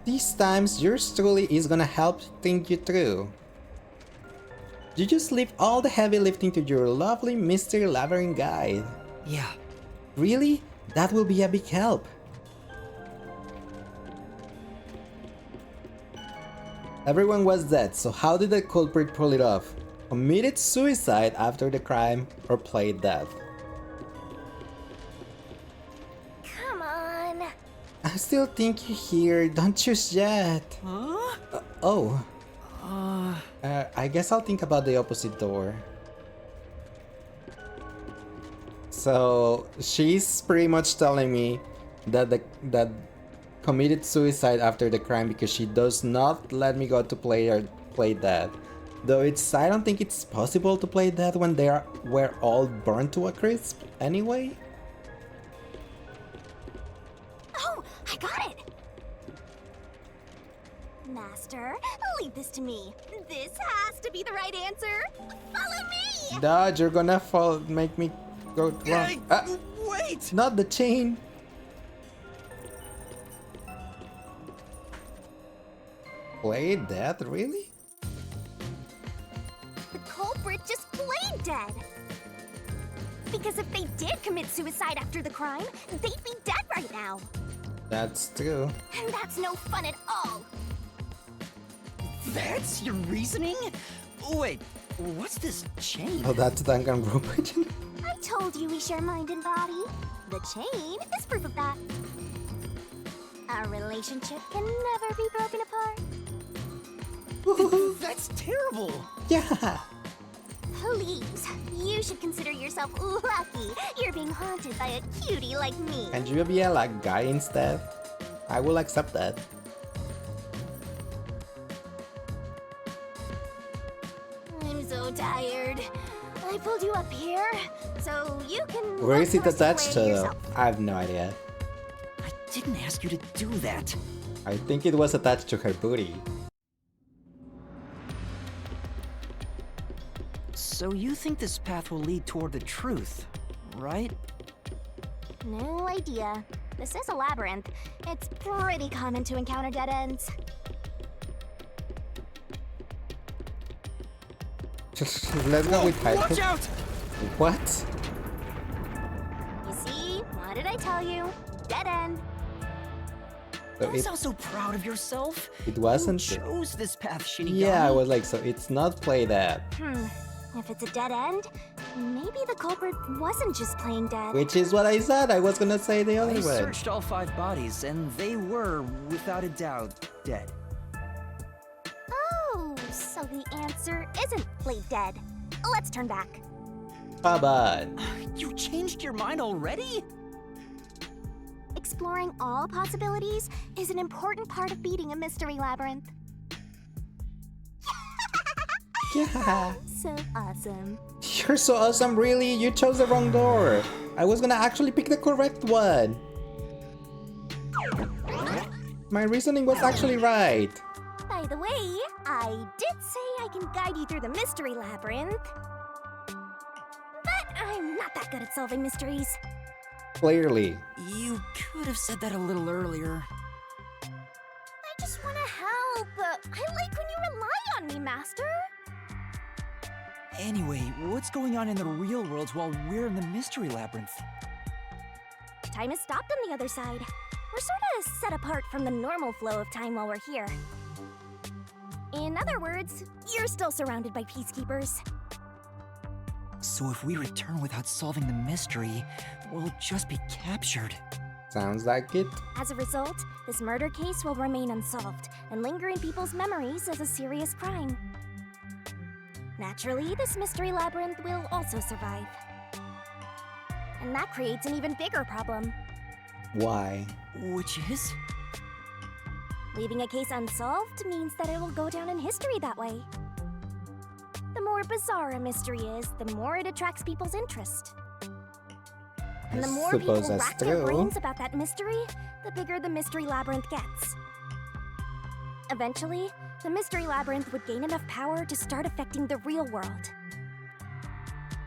These times, yours truly is gonna help think you through. You just leave all the heavy lifting to your lovely Mystery Labyrinth guide. Yeah. Really? That will be a big help. Everyone was dead, so how did the culprit pull it off? Committed suicide after the crime or played dead? come on. I still think you're here, don't choose yet. Huh? Oh. I guess I'll think about the opposite door. So she's pretty much telling me that that committed suicide after the crime because she does not let me go to play dead. Though I don't think it's possible to play dead when we're all burned to a crisp anyway. Oh, I got it. Master, leave this to me. This has to be the right answer. Follow me. Dodge, you're gonna make me go wrong. Wait! Not the chain. Play dead, really? The culprit just played dead. Because if they did commit suicide after the crime, they'd be dead right now. That's true. And that's no fun at all. That's your reasoning? Wait, what's this chain? Oh, that's Danganronpa. I told you we share mind and body. The chain is proof of that. Our relationship can never be broken apart. That's terrible! Yeah. Please, you should consider yourself lucky you're being haunted by a cutie like me. Can you be a like guy instead? I will accept that. I'm so tired. I pulled you up here so you can. Where is it rest attached to away though? yourself. I have no idea. I didn't ask you to do that. I think it was attached to her booty. So you think this path will lead toward the truth, right? No idea. This is a labyrinth. It's pretty common to encounter dead ends. Let's go with Watch Hyper. out! What? You see? What did I tell you? Dead end. So Don't sound so proud of yourself. it wasn't. You chose this path, Shinigami. Yeah, I was like, so it's not play dead. If it's a dead end, maybe the culprit wasn't just playing dead. Which is what I said. I was gonna say the I other one. searched all 5 bodies, and they were, without a doubt, dead. Oh, so the answer isn't play dead. Let's turn back. How about? You changed your mind already? Exploring all possibilities is an important part of beating a mystery labyrinth. Yeah. So awesome. You're so awesome, really. You chose the wrong door. I was gonna actually pick the correct one. My reasoning was actually right. By the way, I did say I can guide you through the mystery labyrinth. But I'm not that good at solving mysteries. Clearly. You could have said that a little earlier. just want to help. I like when you rely on me, Master. Anyway, what's going on in the real world while we're in the Mystery Labyrinth? Time is stopped on the other side. We're sort of set apart from the normal flow of time while we're here. In other words, you're still surrounded by peacekeepers. So if we return without solving the mystery, we'll just be captured. Sounds like it. As a result, this murder case will remain unsolved and linger in people's memories as a serious crime. Naturally, this mystery labyrinth will also survive. And that creates an even bigger problem. Why? Which is? Leaving a case unsolved means that it will go down in history that way. The more bizarre a mystery is, the more it attracts people's interest. And the more people Suppose that's rack their true. brains about that mystery, the bigger the mystery labyrinth gets. Eventually, the mystery labyrinth would gain enough power to start affecting the real world.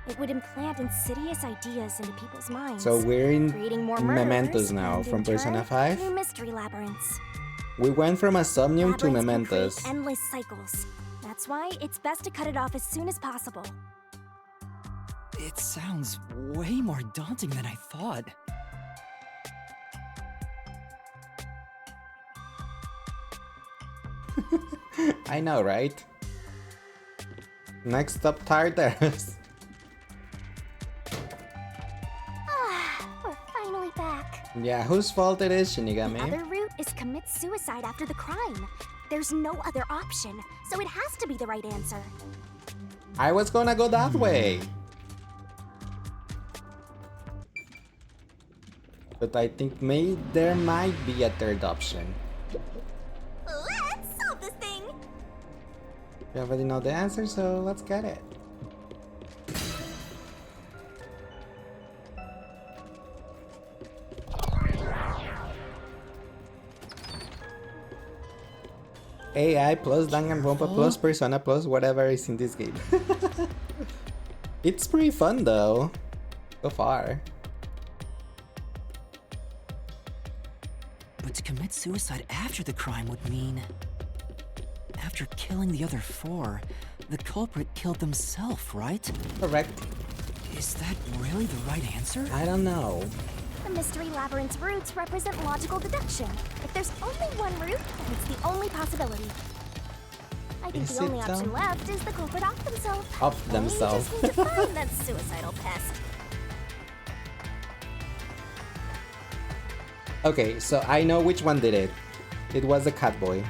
It would implant insidious ideas into people's minds, So we're in creating more murderers, Mementos now and from in turn, Persona 5. new mystery labyrinths. We went from a Somnium to Labyrinths can Mementos. create endless cycles. That's why it's best to cut it off as soon as possible. It sounds way more daunting than I thought. I know, right? Next up, Tartarus. We're finally back. Yeah, whose fault it is, The Shinigami? other route is commit suicide after the crime. There's no other option, so it has to be the right answer. I was gonna go that way. But I think there might be a third option. Let's solve this thing! We already know the answer, so let's get it. AI plus Danganronpa plus Persona plus whatever is in this game. It's pretty fun though, so far. But to commit suicide after the crime would mean... After killing the other four, the culprit killed themselves, right? Correct. Is that really the right answer? I don't know. The mystery labyrinth's roots represent logical deduction. If there's only one route, then it's the only possibility. I think Is the only it, option left is the culprit off themselves. Off We themselves. just need to find that suicidal pest. Okay, so I know which one did it. It was the Catboy.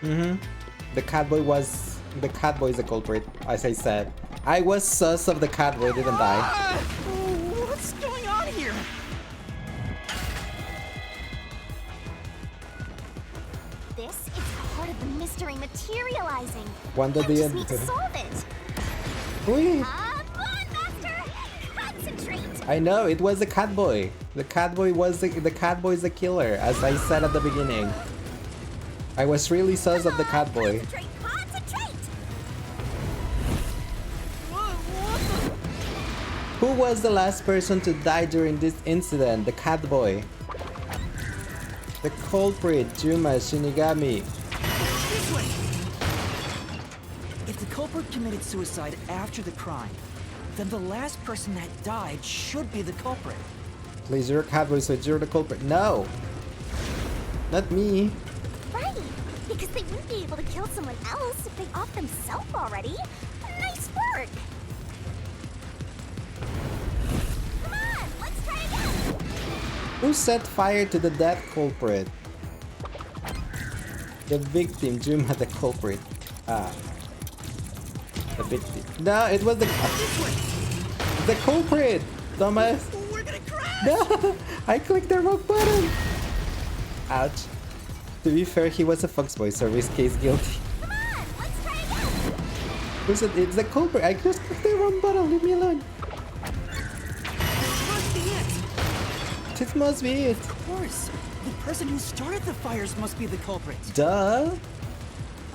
The Catboy is the culprit, as I said. I was sus of the Catboy, didn't I? What's going on here? This is part of the mystery materializing. Cuando I the just need to solve it. Uy, Come on, Master! Concentrate! I know, it was the Catboy. The Catboy is the killer, as I said at the beginning. I was really sus of the Catboy. Concentrate! Concentrate! Who was the last person to die during this incident? The Catboy. The culprit, Juma Shinigami. This way! If the culprit committed suicide after the crime, then the last person that died should be the culprit. Please, you're a Catboy, so you're the culprit. No! Not me. Right! Because they wouldn't be able to kill someone else if they off themselves already. Nice work! Come on, let's try again! Who set fire to the death culprit? The victim, Juma the culprit. Ah. The victim. No, it was the culprit! Dumbass! We're gonna crash! No! I clicked the wrong button! Ouch. To be fair, he was a fucksboy, so Risky is guilty. Come on, let's try again! Who said it's the culprit? I just clicked the wrong button, leave me alone. Must be it! This must be it. Of course! The person who started the fires must be the culprit. Duh!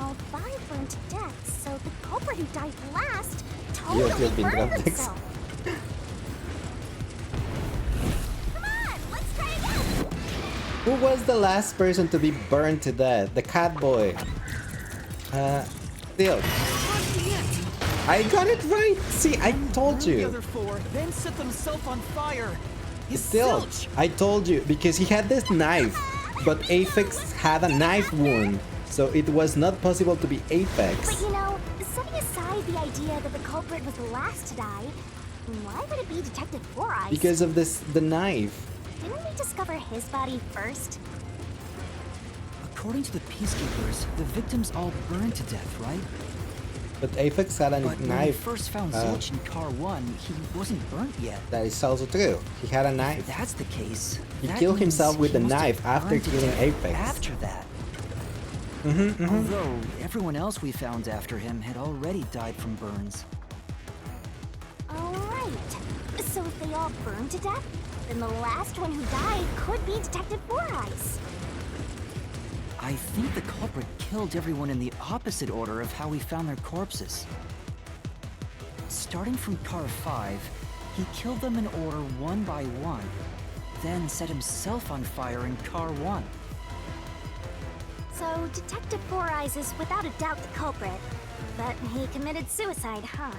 All 5 burned to death, so the culprit who died last You've totally been burned drunk. himself. Come on, let's try again! Who was the last person to be burned to death? The cat boy. Still. I got it right! See, I told The you. other four, then set themselves on fire. His Still, zilch. I told you, because he had this knife, but Aphex had a knife wound, so it was not possible to be But Aphex. you know, setting aside the idea that the culprit was the last to die, why would it be Detective Four Eyes? Because of the knife. Didn't we discover his body first? According to the peacekeepers, the victims all burned to death, right? But Aphex had a But when we knife. first found Zilch in Car 1, he wasn't burnt yet. That is also true. He had a If knife. that's the case, He that killed means himself with he the must have knife after burned to killing death Aphex. After that. Although everyone else we found after him had already died from burns. Alright. So if they all burned to death, then the last one who died could be Detective Four Eyes. I think the culprit killed everyone in the opposite order of how we found their corpses. Starting from Car 5, he killed them in order one by one, then set himself on fire in Car 1. So Detective Four Eyes is without a doubt the culprit. But he committed suicide, huh?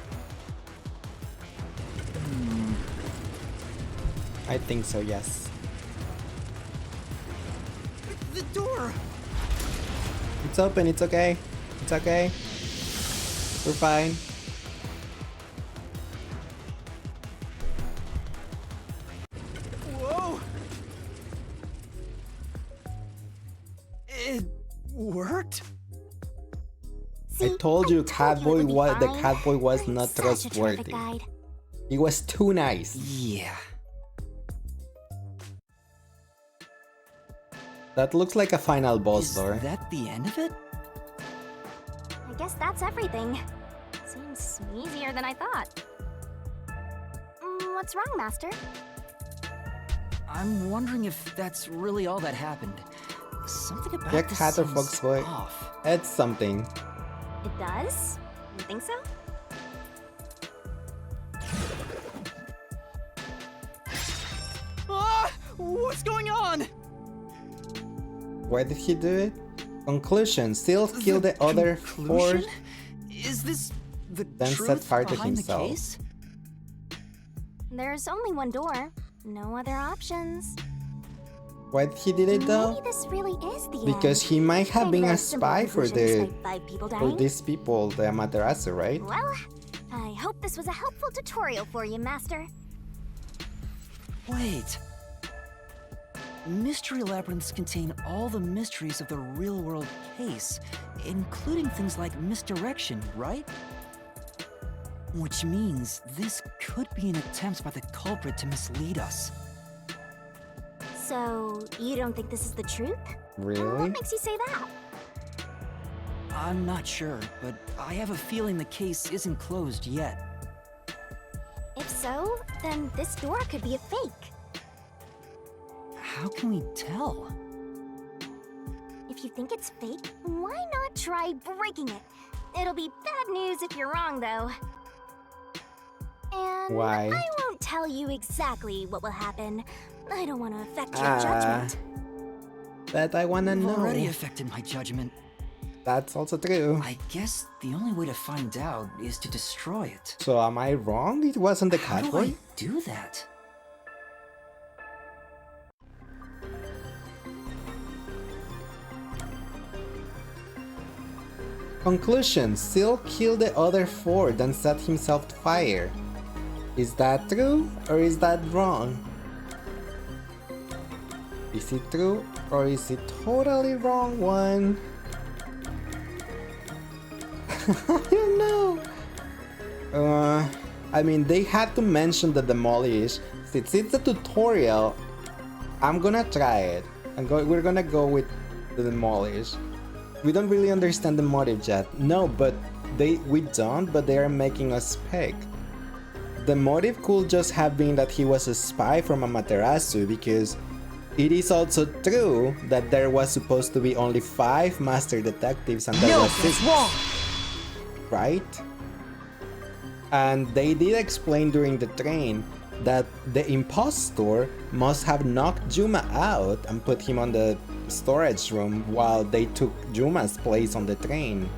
I think so, yes. The door! It's open, it's okay. It's okay. We're fine. Whoa! It worked? See, I told you it Catboy would be was the fine. Catboy was I'm not such a terrific trustworthy. guide. He was too nice. Yeah. That looks like a final boss Is door. that the end of it? I guess that's everything. Seems easier than I thought. What's wrong, Master? I'm wondering if that's really all that happened. Something about Yeah, this Cat or seems Fox Boy. off. It's something. It does? You think so? Ah! What's going on? Why did he do it? Conclusion: still kill the other four. conclusion? Is this the Then set truth fire to behind himself. the case? There's only one door. No other options. Why did he did it though? Maybe this really is the Because end. he might have Kind been of a simple spy for conclusion, the despite 5 people for dying. these people, the Amaterasu, right? Well, I hope this was a helpful tutorial for you, Master. Wait. Mystery labyrinths contain all the mysteries of the real-world case, including things like misdirection, right? Which means this could be an attempt by the culprit to mislead us. So, you don't think this is the truth? Really? What makes you say that? I'm not sure, but I have a feeling the case isn't closed yet. If so, then this door could be a fake. How can we tell? If you think it's fake, why not try breaking it? It'll be bad news if you're wrong, though. And Why? I won't tell you exactly what will happen. I don't want to affect your Ah. judgment. That I wanna You've know. already affected my judgment. That's also true. I guess the only way to find out is to destroy it. So am I wrong? It wasn't the How do Catboy? I do that? Conclusion: still kill the other four, then set himself to fire. Is that true or is that wrong? Is it true or is it totally wrong one? I don't know. I mean, they had to mention the demolish. Since it's a tutorial, I'm gonna try it. We're gonna go with the demolish. We don't really understand the motive yet. No, but we don't, but they are making us pick. The motive could just have been that he was a spy from Amaterasu, because it is also true that there was supposed to be only 5 master detectives and there was 6. wrong! Right? And they did explain during the train that the impostor must have knocked Juma out and put him on the storage room while they took Juma's place on the train.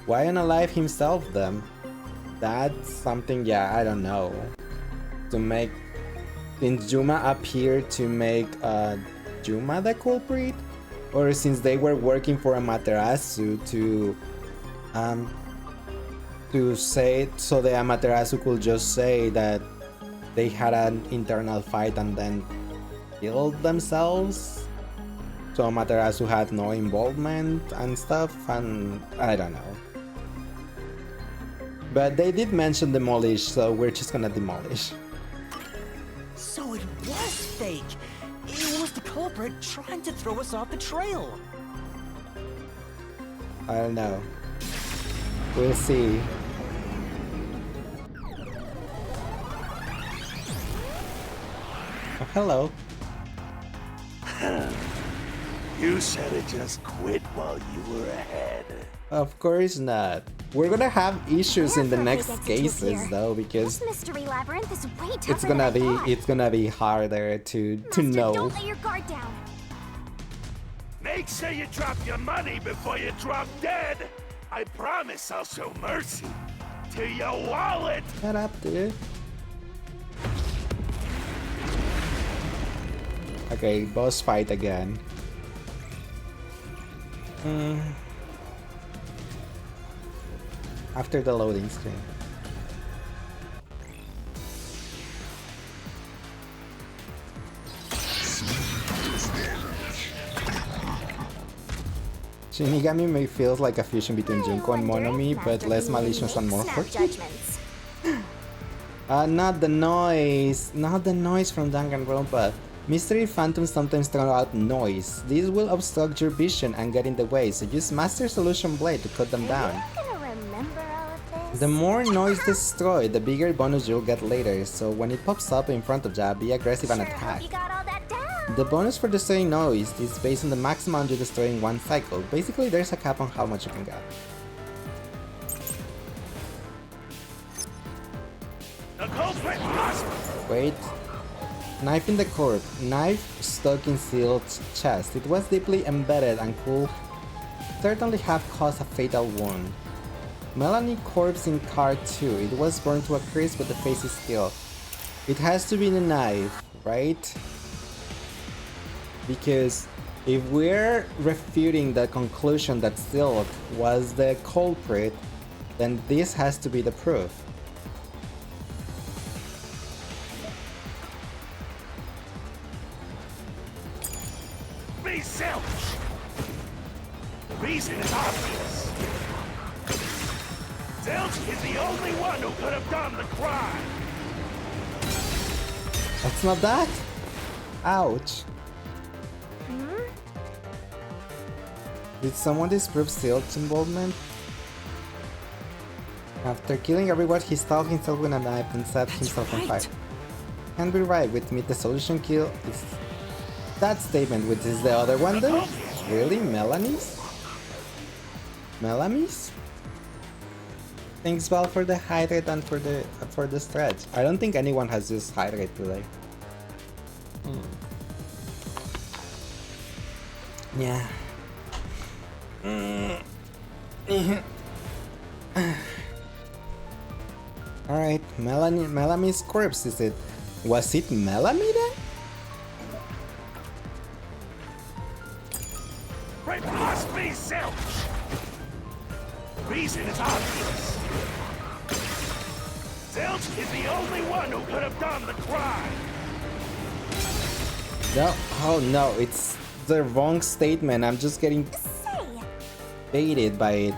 Why unalive himself then? That's something, yeah, I don't know. To make... Since Juma appeared to make Juma the culprit? Or since they were working for Amaterasu to say, so the Amaterasu could just say that they had an internal fight and then killed themselves? So Amaterasu had no involvement and stuff, and I don't know. But they did mention demolish, so we're just gonna demolish. So it was fake. It was the culprit trying to throw us off the trail. I don't know. We'll see. Oh, hello. You should have just quit while you were ahead. Of course not. We're gonna have issues in the Therefore, they next get to cases appear. though, because This mystery labyrinth is way tougher it's gonna than I be thought. harder to Master, know. don't let your guard down. Make sure you drop your money before you drop dead. I promise I'll show mercy to your wallet. Shut up, dude. Okay, boss fight again. After the loading screen. Shinigami may feels like a fusion between Junko and Monomi, but less malicious and more Snap forceful. judgments. Not the noise! Not the noise from Danganronpa. Mystery phantoms sometimes throw out noise. These will obstruct your vision and get in the way, so use Master Solution Blade to cut them down. Are you gonna remember all of this? The more noise destroyed, the bigger bonus you'll get later, so when it pops up in front of you, be aggressive and Sure hope attack. you got all that down. The bonus for destroying noise is based on the maximum you destroy in one cycle. Basically, there's a cap on how much you can get. The culprit must. Wait. Knife in the corpse. Knife stuck in Seal's chest. It was deeply embedded and could certainly have caused a fatal wound. Melanie corpse in card 2. It was burned to a crisp, but the face is still. It has to be the knife, right? Because if we're refuting the conclusion that Silk was the culprit, then this has to be the proof. Be selfish. The reason is obvious. Zilch is the only one who could have done the crime. That's not that? Ouch. Did someone disprove Silk's involvement? After killing everyone, he stabbed himself with a knife and set himself on fire. Can't be right with me, the solution kill is that statement, which is the other one though? Really? Melanie's? Melanie's? Thanks Val for the hydrate and for the stretch. I don't think anyone has used hydrate today. Yeah. Alright, Melanie's corpse, is it? Was it Melanie then? It must be Zilch. The reason is obvious. Zilch is the only one who could have done the crime. No, oh no, it's the wrong statement. I'm just getting Say, baited by it.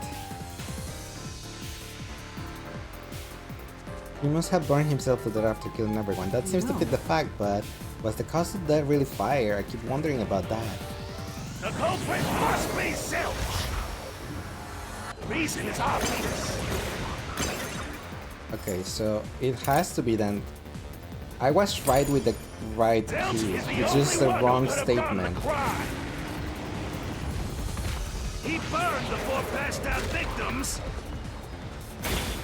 He must have burned himself to death after killing everyone. That seems to fit the fact, but was the cause of death really fire? I keep wondering about that. The culprit must be Zilch. The reason is obvious. Okay, so it has to be then. I was right with the right Zilch key. is the It's only just a one wrong who could have done the statement. crime. He burned the 4 passed out victims,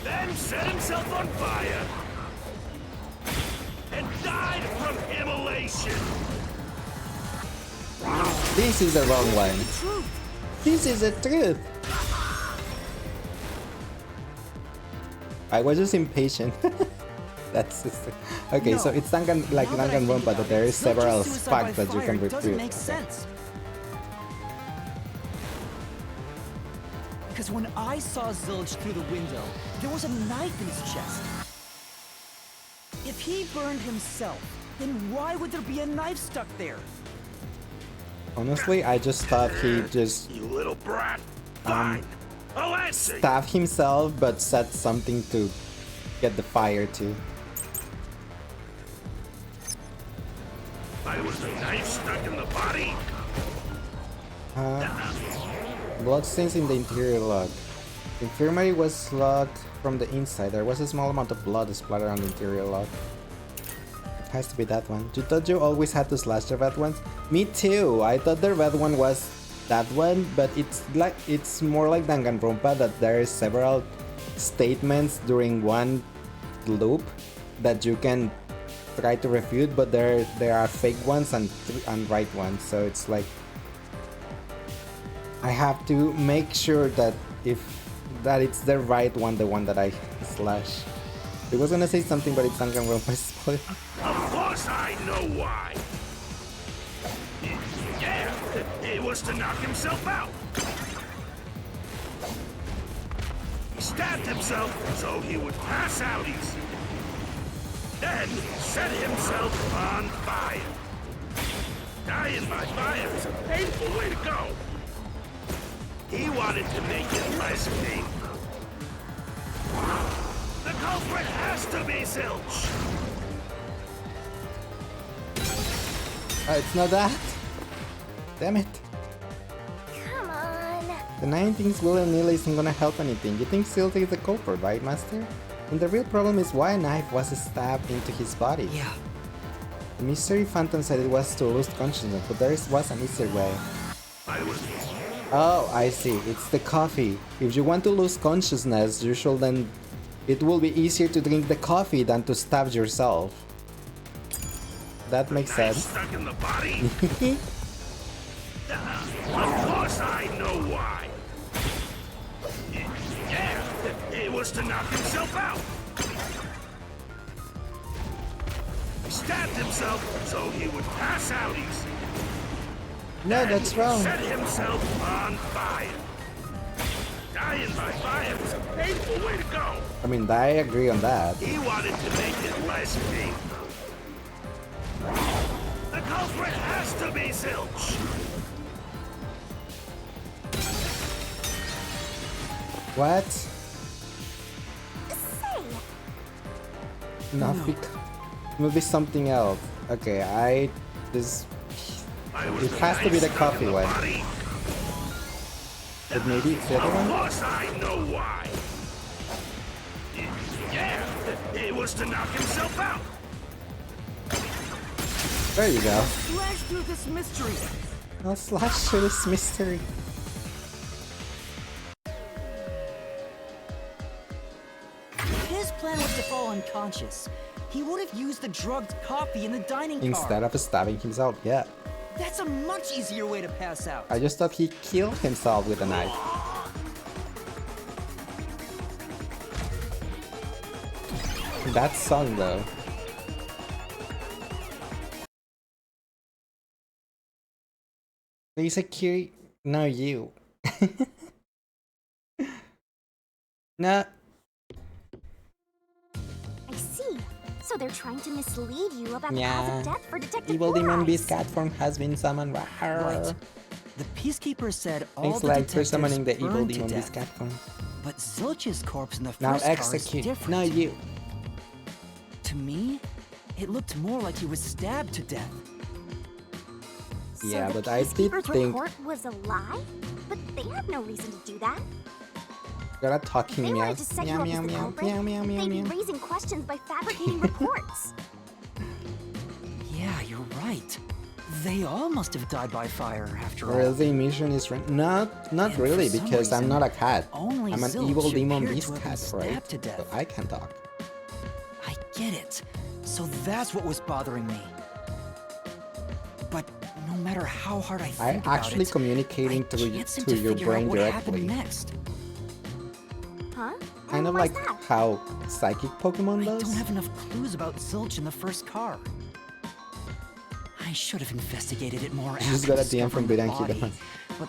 then set himself on fire. and died from immolation. This is the wrong one. This is the truth. I was just impatient. That's just, okay. No. So it's Dangan like Now that I think Danganronpa, about but it, there is Zilch's several suicide sparks by that you fire can doesn't recruit. make sense. Because when I saw Zilch through the window, there was a knife in his chest. If he burned himself, then why would there be a knife stuck there? Honestly, I just thought he just You little brat. Fine. Oh, I see. stabbed himself, but said something to get the fire too. Why was the knife stuck in the body? Bloodstains in the interior log. The infirmary was locked from the inside. There was a small amount of blood splattered on the interior log. It has to be that one. You thought you always had to slash the red ones? Me too. I thought the red one was that one, but it's more like Danganronpa that there is several statements during one loop that you can try to refute, but there are fake ones and right ones. So it's like I have to make sure that it's the right one, the one that I slash. I was gonna say something, but it's Danganronpa spoiler. Of course I know why. Yeah, it was to knock himself out. He stabbed himself so he would pass out easy. Then set himself on fire. Dying by fire is a painful way to go. He wanted to make it less painful. The culprit has to be Zilch. It's not that. Damn it. Come on. The 19th willy-nilly isn't gonna help anything. You think Silty is the culprit, right, Master? And the real problem is why a knife was stabbed into his body. Yeah. The mystery phantom said it was to lose consciousness, but there was an easier way. I was... Oh, I see. It's the coffee. If you want to lose consciousness, you should then... It will be easier to drink the coffee than to stab yourself. That makes knife sense. stuck in the body? Of course I know why. Yeah, it was to knock himself out. He stabbed himself so he would pass out easy. No, that's wrong. Set himself on fire. Dying by fire is a painful way to go. I mean, I agree on that. He wanted to make it less painful. The culprit has to be Zilch. What? Say, Nothing. Maybe something else. Okay, this... It has to be the coffee one. But maybe it's the other Of one? course I know why. Yeah, it was to knock himself out. There you go. Slash through this mystery. I'll slash through this mystery. If his plan was to fall unconscious, he would have used the drugged coffee in the dining car. Instead of stabbing himself, yeah. That's a much easier way to pass out. I just thought he killed himself with a knife. That song though. Lisa Curie, no you. No. I see. So they're trying to mislead you about the Yeah. cause of death for Detective Evil Demon Boris. Beast cat form has been summoned. Right. The Peacekeeper said all Thanks the like for detectives summoning the Evil burned to Demon death. Beast cat form. But Zilch's corpse in the Now first car is execute. different. No you. To me, it looked more like he was stabbed to death. So Yeah, the but I did Peacekeeper's think- report was a lie? But they have no reason to do that. Got a If talking they meow. wanted to set Meow you up meow as the meow culprit, meow meow meow they'd be meow. raising questions by fabricating reports. Yeah, you're right. They all must have died by fire after Or all. else the emission is not And really, for some because I'm reason, not a cat. only I'm an Zilch evil demon appeared beast to have cat, been right? stabbed to death. So I can talk. I get it. So that's what was bothering me. But no matter how hard I I'm think about actually it, communicating I can't seem to to your figure brain out what directly. happened next. Huh? Kind of Why's like that? how psychic Pokemon I does. don't have enough clues about Zilch in the first car. I should have investigated it more. You just after got a DM from discovering the Biranki body,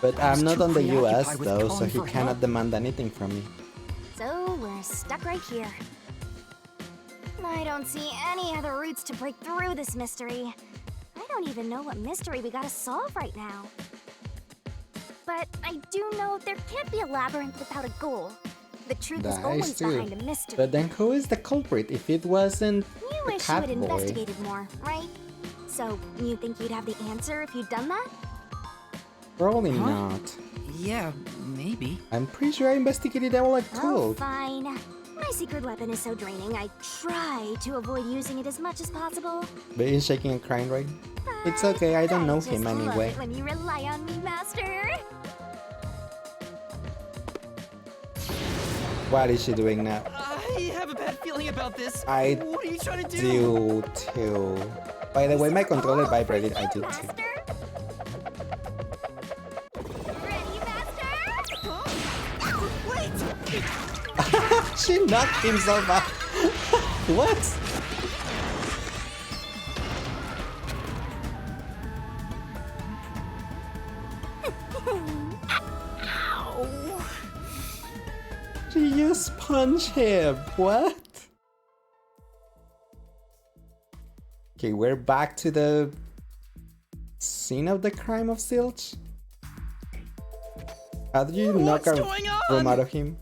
But I was I'm not too on the preoccupied US with though, so calling he for cannot help. demand anything from me. So we're stuck right here. I don't see any other routes to break through this mystery. I don't even know what mystery we gotta solve right now. But I do know there can't be a labyrinth without a goal. The truth is That always is true. behind a mystery. But then who is the culprit if it wasn't You the wish you cat had boy? investigated more, right? So, you think you'd have the answer if you'd done that? Probably Huh? not. Yeah, maybe. I'm pretty sure I investigated all I Oh, could. fine. My secret weapon is so draining, I try to avoid using it as much as possible. But he's shaking and crying, right? It's But okay, I don't know just him love anyway. it when you rely on me, Master. What is she doing now? I have a bad feeling about this. I What are you trying to do? do too. By the way, my controller vibrated. I do too. Master. Ready, Master? Oh, wait! She knocked himself out. What? Ow. She just punched him. What? Okay, we're back to the scene of the crime of Zilch. How did you knock What's a going on? room out of him?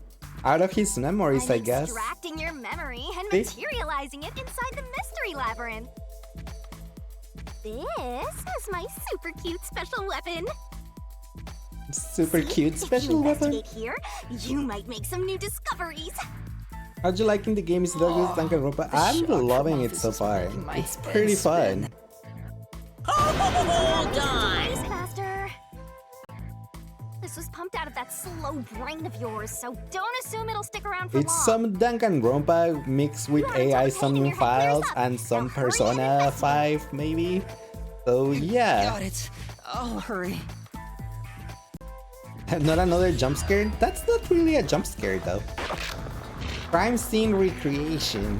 Out of his memories, I I'm guess. extracting your memory and See? materializing it inside the mystery labyrinth. This is my super cute special weapon. Super See? cute If special you weapon. investigate here, you might make some new discoveries. How'd you liking the game? Is Douglas Danganronpa? the I'm shock from loving all it this so is far. making my It's head pretty spin. fun. Hold on, Master. This was pumped out of that slow brain of yours, so don't assume it'll stick around for It's long. some Danganronpa mixed with You haven't AI, told some me new your head clears files, up. and some Now hurry and Persona investigate. 5 maybe. So yeah, Got it. I'll hurry. not another jump scare. That's not really a jump scare though. Crime scene recreation.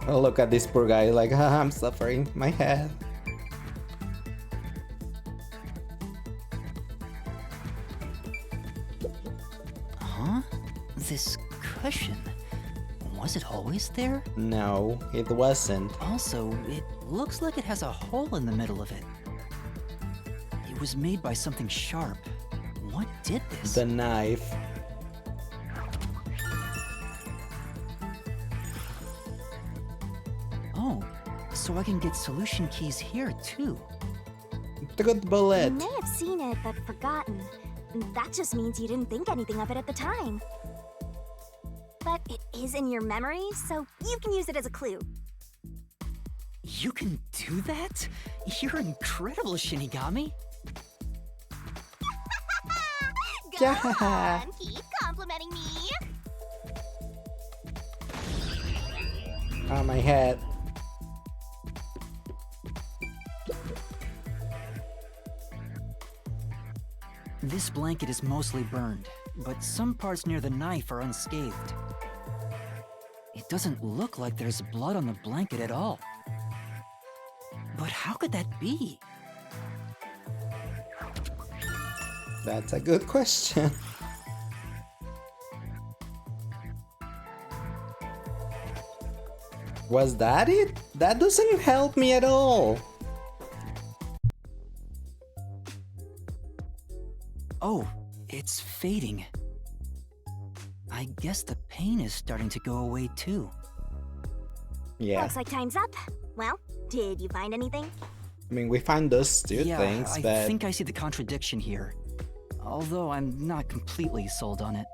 Oh, look at this poor guy, like, haha, I'm suffering, my head. Huh? This cushion. Was it always there? No, it wasn't. Also, it looks like it has a hole in the middle of it. It was made by something sharp. What did this? The knife. Oh, so I can get solution keys here too. The good You bullet. may have seen it, but forgotten. That just means you didn't think anything of it at the time. But it is in your memory, so you can use it as a clue. You can do that? You're incredible, Shinigami. Go Yeah. on, keep complimenting me. Oh, my head. This blanket is mostly burned, but some parts near the knife are unscathed. It doesn't look like there's blood on the blanket at all. But how could that be? That's a good question. Was that it? That doesn't help me at all. Oh, it's fading. I guess the pain is starting to go away too. Yeah, Looks like time's up. Well, did you find anything? I mean, we find those two Yeah, things, I but think I see the contradiction here. Although I'm not completely sold on it.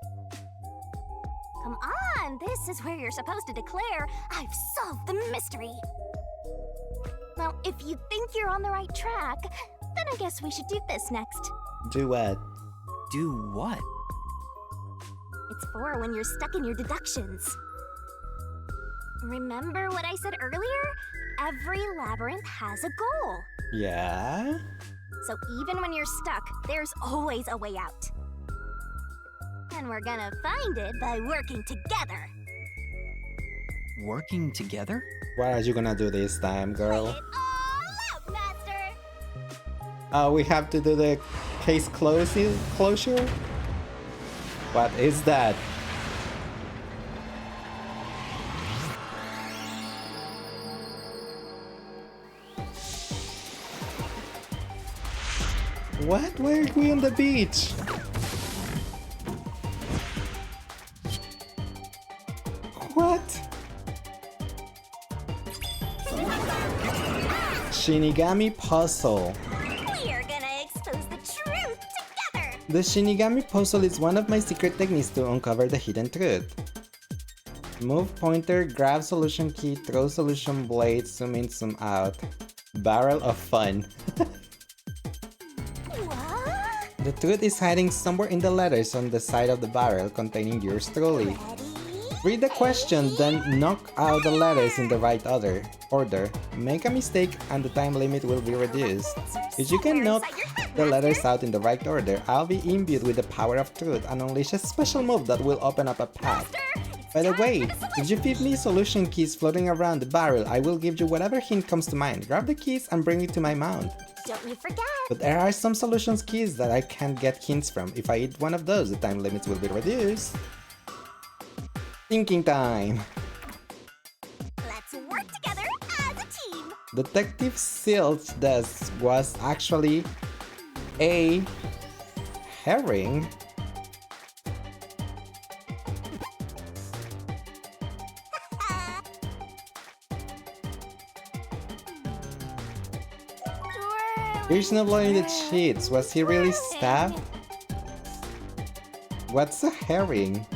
Come on, this is where you're supposed to declare, I've solved the mystery. Well, if you think you're on the right track, then I guess we should do this next. do what? Do what? It's for when you're stuck in your deductions. Remember what I said earlier? Every labyrinth has a goal. Yeah? So even when you're stuck, there's always a way out. And we're gonna find it by working together. Working together? What are you gonna do this time, Play girl? it all out, Master! Oh, we have to do the case closure? What is that? What? Why are we on the beach? What? Shinigami puzzle. We're gonna expose the truth together! The Shinigami puzzle is one of my secret techniques to uncover the hidden truth. Move pointer, grab solution key, throw solution blade, zoom in, zoom out. Barrel of fun. What? The truth is hiding somewhere in the letters on the side of the barrel containing yours truly. Ready? Read the question, then knock out the letters in the right order. Make a mistake and the time limit will be reduced. If you can knock the letters out in the right order, I'll be imbued with the power of truth and unleash a special move that will open up a path. By the way, if you feed me solution keys floating around the barrel, I will give you whatever hint comes to mind. Grab the keys and bring it to my mount. Don't you forget! But there are some solutions keys that I can't get hints from. If I eat one of those, the time limits will be reduced. Thinking time! Let's work together as a team! Detective Silt's desk was actually a herring. There's no blood in the sheets. Was he really stabbed? What's a herring?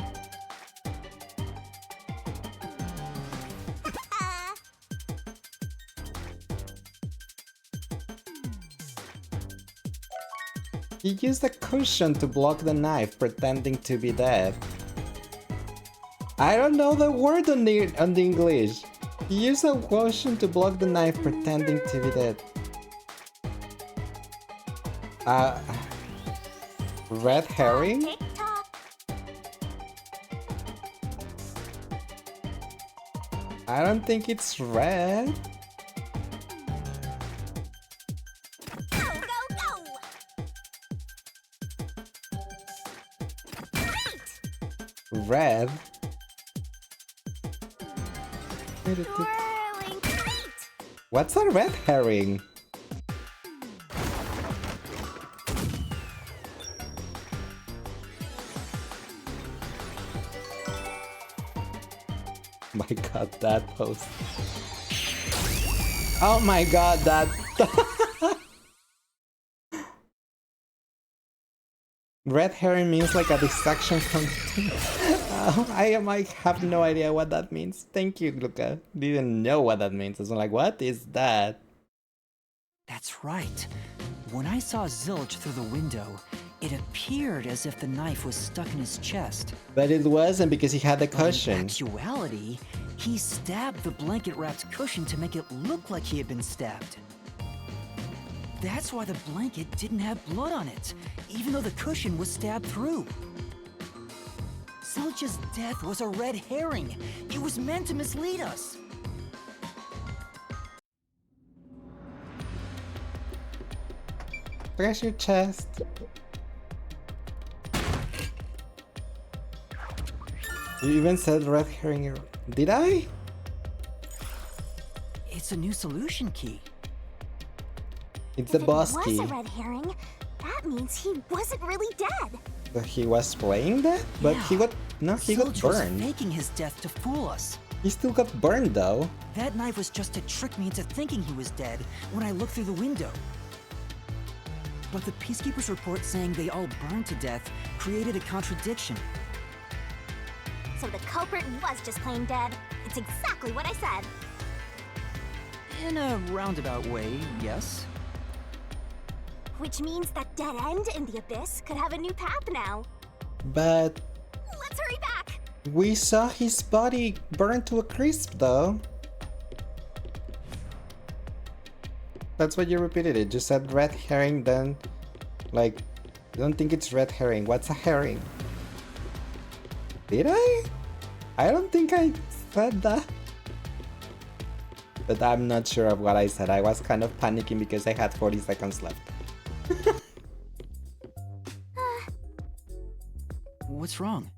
He used a cushion to block the knife, pretending to be dead. I don't know the word on the English. He used a cushion to block the knife, pretending to be dead. Red herring? Tick-tock. I don't think it's red. Go, go, go! Great! Red? Swirling great! What's a red herring? My god, that post. Oh my god, that. Red herring means like a distraction from. I have no idea what that means. Thank you, Luca. Didn't know what that means. I was like, what is that? That's right. When I saw Zilch through the window, it appeared as if the knife was stuck in his chest. But it wasn't because he had the But in cushion. actuality, he stabbed the blanket-wrapped cushion to make it look like he had been stabbed. That's why the blanket didn't have blood on it, even though the cushion was stabbed through. Zilch's death was a red herring. It was meant to mislead us. Press your chest. You even said red herring. Did I? It's a new solution key. It's the If boss it was key. a red herring, that means he wasn't really dead. So he was playing that? But he Yeah. got. No, he got Zilch was burned. faking his death to fool us. He still got burned though. That knife was just to trick me into thinking he was dead when I looked through the window. But the Peacekeeper's report saying they all burned to death created a contradiction. So the culprit was just plain dead. It's exactly what I said. In a roundabout way, yes. Which means that dead end in the abyss could have a new path now. But Let's hurry back. We saw his body burn to a crisp, though. That's why you repeated it. You said red herring, then, like, I don't think it's red herring. What's a herring? Did I? I don't think I said that. But I'm not sure of what I said. I was kind of panicking because I had 40 seconds left. What's wrong?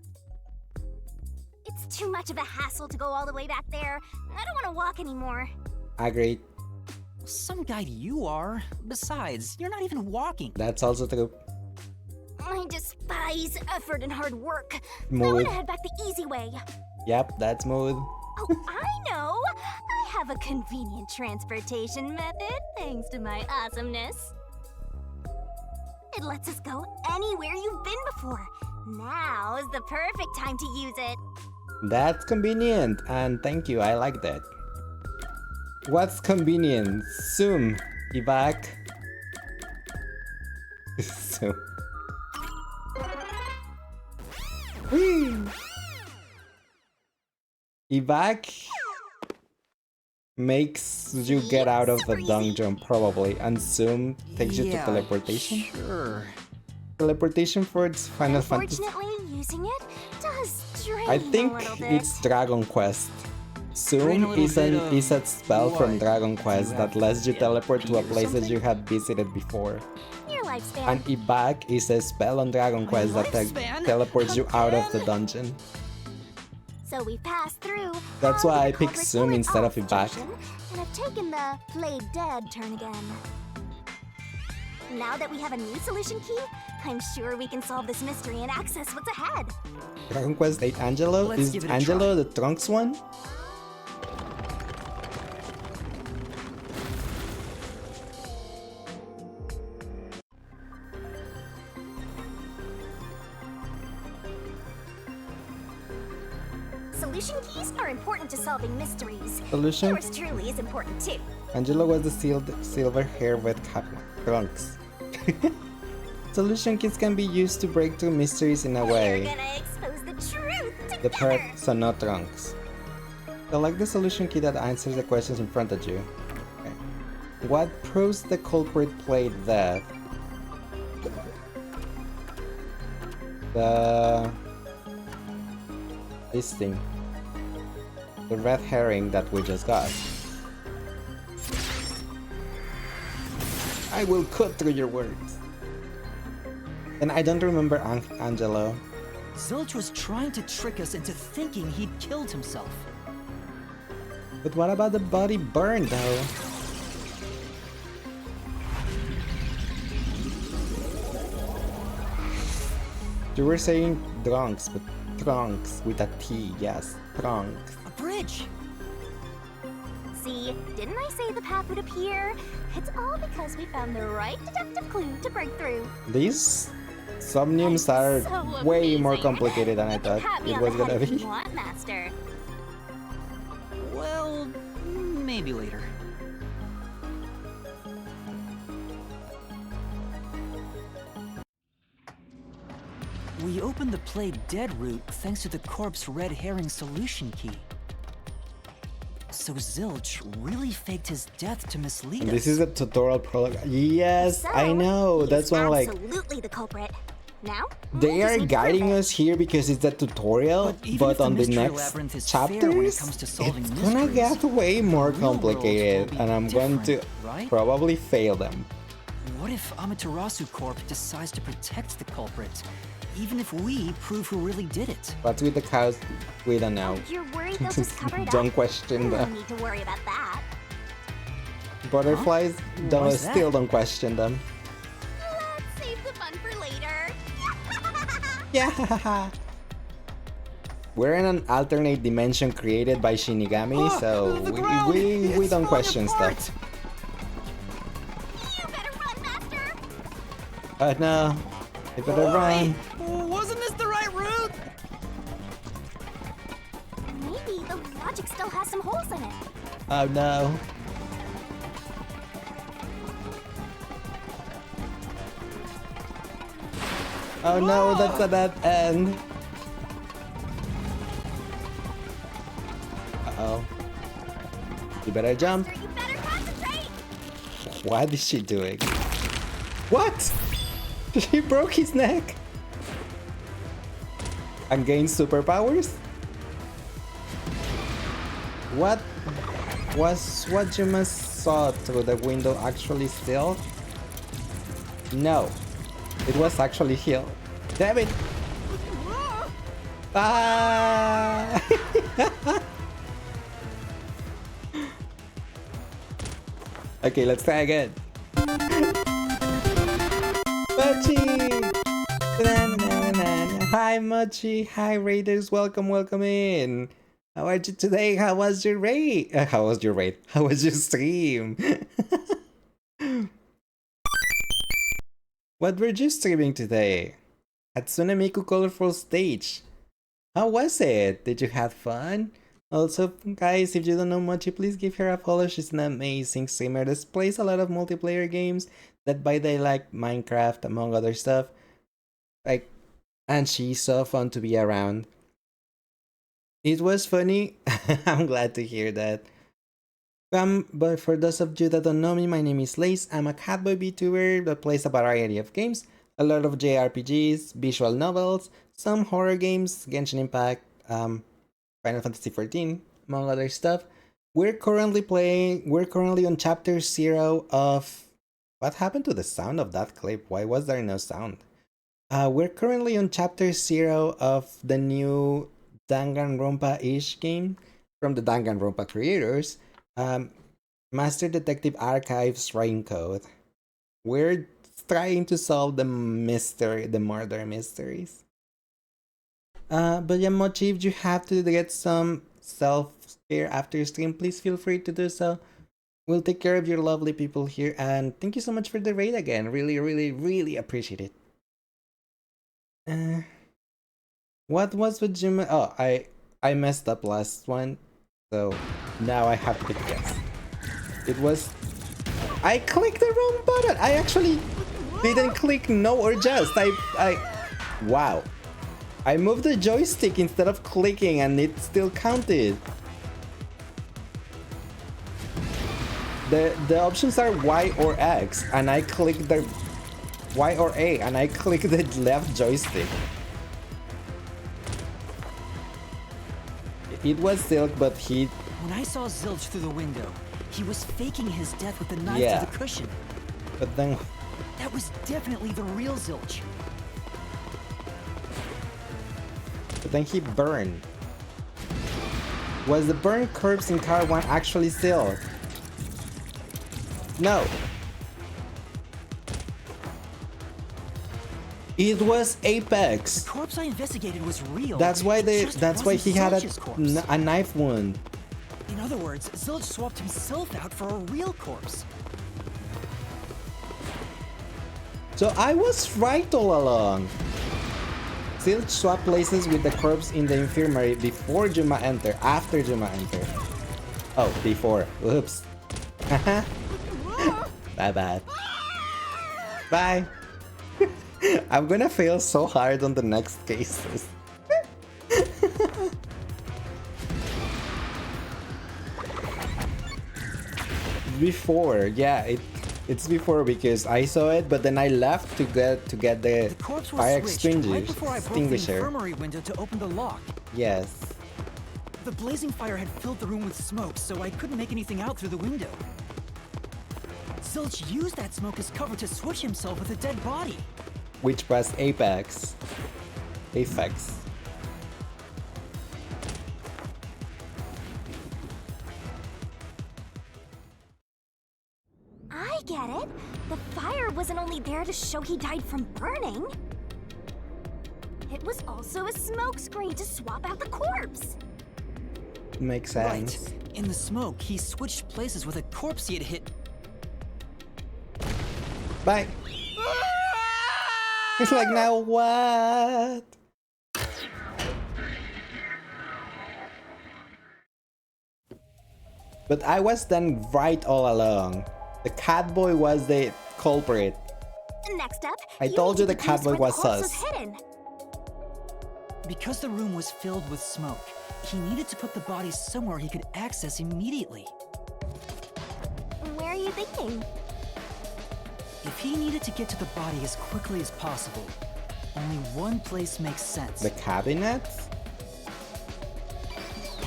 It's too much of a hassle to go all the way back there. I don't want to walk anymore. Agreed. Some guide you are. Besides, you're not even walking. That's also true. I despise effort and hard work. I Smooth. want to head back the easy way. Yep, that's smooth. Oh, I know! I have a convenient transportation method, thanks to my awesomeness. It lets us go anywhere you've been before. Now is the perfect time to use it. That's convenient, and thank you, I like that. What's convenient? Zoom. Evac. Zoom. Whee! Evac makes you get out of the dungeon, probably, and Zoom takes you to teleportation. Sure. Teleportation for its Final Fantasy. Unfortunately, using it does drain I think a little bit. it's Dragon Quest. Drain a Zoom little bit of is a spell from what? Dragon Do Quest you that have lets you teleport to a diabetes or place that something? you have visited before. Your lifespan. And Evac is a spell on Dragon Quest that lifespan? teleports you out of the Again? dungeon. So we passed through. That's all why the I picked culprits Zoom went instead of off Evac. junction, and I've taken the play dead turn again. Now that we have a new solution key, I'm sure we can solve this mystery and access what's ahead. Dragon Quest 8 Angelo? Let's Is give it a Angelo try. the Trunks one? Solution keys are important to solving mysteries. Solution? Yours truly is important too. Angelo was the silver hair with Trunks. Solution keys can be used to break through mysteries in a We're way. gonna expose the truth The together. part, so no Trunks. Select the solution key that answers the questions in front of you. Okay. What proves the culprit played dead? This thing. The red herring that we just got. I will cut through your words. And I don't remember Angelo. Zilch was trying to trick us into thinking he'd killed himself. But what about the body burned though? You were saying drunks, but trunks with a T, yes, trunks. A bridge! See, didn't I say the path would appear? It's all because we found the right deductive clue to break through. These somniums are So way more amazing. complicated than I You can thought pat me it on was the gonna head if be. you want, Master. Well, maybe later. We opened the play dead route thanks to the corpse red herring solution key. So Zilch really faked his death to mislead And us. this is a tutorial prologue. Yes, So, I know. he's That's why I'm like, absolutely the culprit. Now, they we just are need to guiding prove it. us here because it's a tutorial, But even but if the on the mystery next labyrinth is fair when it chapters, comes to solving it's gonna mysteries, get way more the real world complicated, will be and I'm going to different, right? probably fail them. What if Amaterasu Corp decides to protect the culprit, even if we prove who really did it? What's with the cows? We don't know. You're worried they'll just cover it Don't up? question No them. need to worry about that. Butterflies, don't Why's that? still don't question them. Let's save the fun for later. Yeah. We're in an alternate dimension created by Shinigami, Ah, so the ground! we It's don't falling question apart! stuff. You better run, Master. Oh no, I better run. Wasn't this the right route? Maybe the logic still has some holes in it. Oh no. Oh no, that's a dead end. Uh-oh. You better jump. You better concentrate! What is she doing? What? She broke his neck and gained superpowers? What was what you must saw through the window actually still? No, it was actually healed. Damn it! Ah! Okay, let's try again. Mochi! Hi Mochi! Hi Raiders! Welcome, welcome in! How are you today? How was your raid? How was your raid? How was your stream? What were you streaming today? Hatsune Miku Colorful Stage. How was it? Did you have fun? Also, guys, if you don't know Mochi, please give her a follow. She's an amazing streamer that plays a lot of multiplayer games. That by they like Minecraft, among other stuff. Like, and she's so fun to be around. It was funny. I'm glad to hear that. But for those of you that don't know me, my name is Leiss. I'm a catboy VTuber that plays a variety of games. A lot of JRPGs, visual novels, some horror games, Genshin Impact, Final Fantasy XIV, among other stuff. We're currently on chapter 0 of... What happened to the sound of that clip? Why was there no sound? We're currently on chapter 0 of the new Danganronpa-ish game from the Danganronpa creators, Master Detective Archives Raincode. We're trying to solve the murder mysteries. But yeah, Mochi, if you have to get some self-care after stream, please feel free to do so. We'll take care of your lovely people here, and thank you so much for the raid again. Really, really, really appreciate it. What was with Jim? Oh, I messed up last one, so now I have to guess. It was... I clicked the wrong button! I actually didn't click no or just. Wow. I moved the joystick instead of clicking and it still counted. The options are Y or X, and I clicked the Y or A, and I clicked the left joystick. It was Silk, but he... When I saw Zilch through the window, he was faking his death with the knife to the cushion. But then... That was definitely the real Zilch. But then he burned. Was the burned corpse in car 1 actually Silk? No. It was Apex. The corpse I investigated was real. That's why he had a knife wound. In other words, Zilch swapped himself out for a real corpse. So I was right all along. Zilch swapped places with the corpse in the infirmary before Juma entered. After Juma entered. Oh, before. Oops. My bad. Bye. I'm gonna fail so hard on the next cases. Before, yeah, it's before because I saw it, but then I left to get the fire extinguisher. Right before I broke the infirmary window to open the lock. Yes. The blazing fire had filled the room with smoke, so I couldn't make anything out through the window. Zilch used that smoke as cover to switch himself with a dead body. Which was Apex. Apex. I get it. The fire wasn't only there to show he died from burning. It was also a smokescreen to swap out the corpse. Makes sense. Right. In the smoke, he switched places with a corpse he had hit. Bye. It's like, now what? But I was then right all along. The Catboy was the culprit. Next up, I told you the Catboy was sus. sus. Because the room was filled with smoke, he needed to put the bodies somewhere he could access immediately. Where are you thinking? If he needed to get to the body as quickly as possible, only one place makes sense. The cabinet?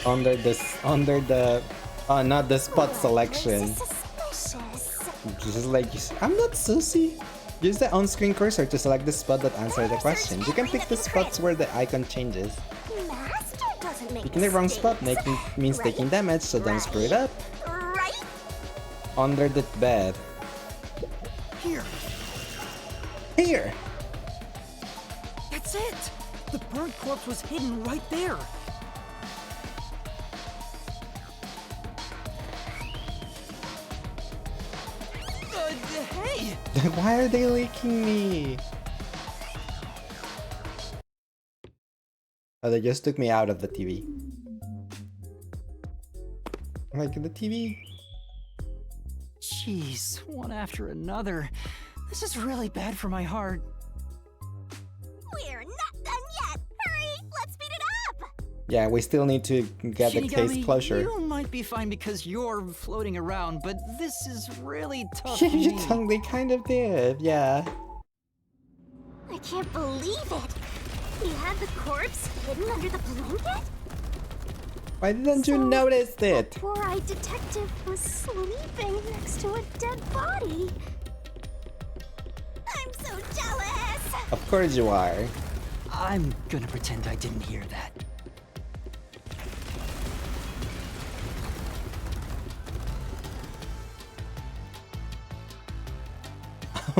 Under the not the spot selection. Suspicious. Just like, I'm not Susie. Use the on-screen cursor to select the spot that answers the question. You can pick the spots where the icon changes. Master doesn't make Picking the wrong spot means taking damage, so don't screw it up. Right? Under the bed. Here, Here! that's it! The burnt corpse was hidden right there. Hey! Why are they leaking me? Oh, they just took me out of the TV. Like the TV. Jeez, one after another. This is really bad for my heart. We're not done yet. Hurry, let's speed it up. Yeah, we still need to get the case Shinigami, closure. you might be fine because you're floating around, but this is really tough for You me. tongue, they kind of did, yeah. I can't believe it. He had the corpse hidden under the blanket? Why didn't you So, notice it? The four-eyed detective was sleeping next to a dead body. I'm so jealous! Of course you are. I'm gonna pretend I didn't hear that.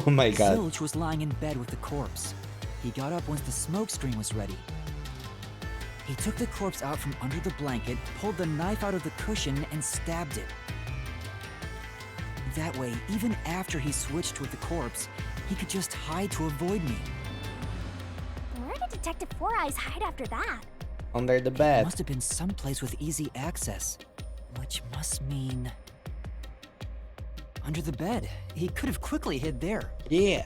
Oh my god. Zilch was lying in bed with the corpse. He got up once the smoke screen was ready. He took the corpse out from under the blanket, pulled the knife out of the cushion, and stabbed it. That way, even after he switched with the corpse, he could just hide to avoid me. Where did Detective Four Eyes hide after that? Under the It bed. must have been someplace with easy access, which must mean... under the bed. He could have quickly hid there. Yeah.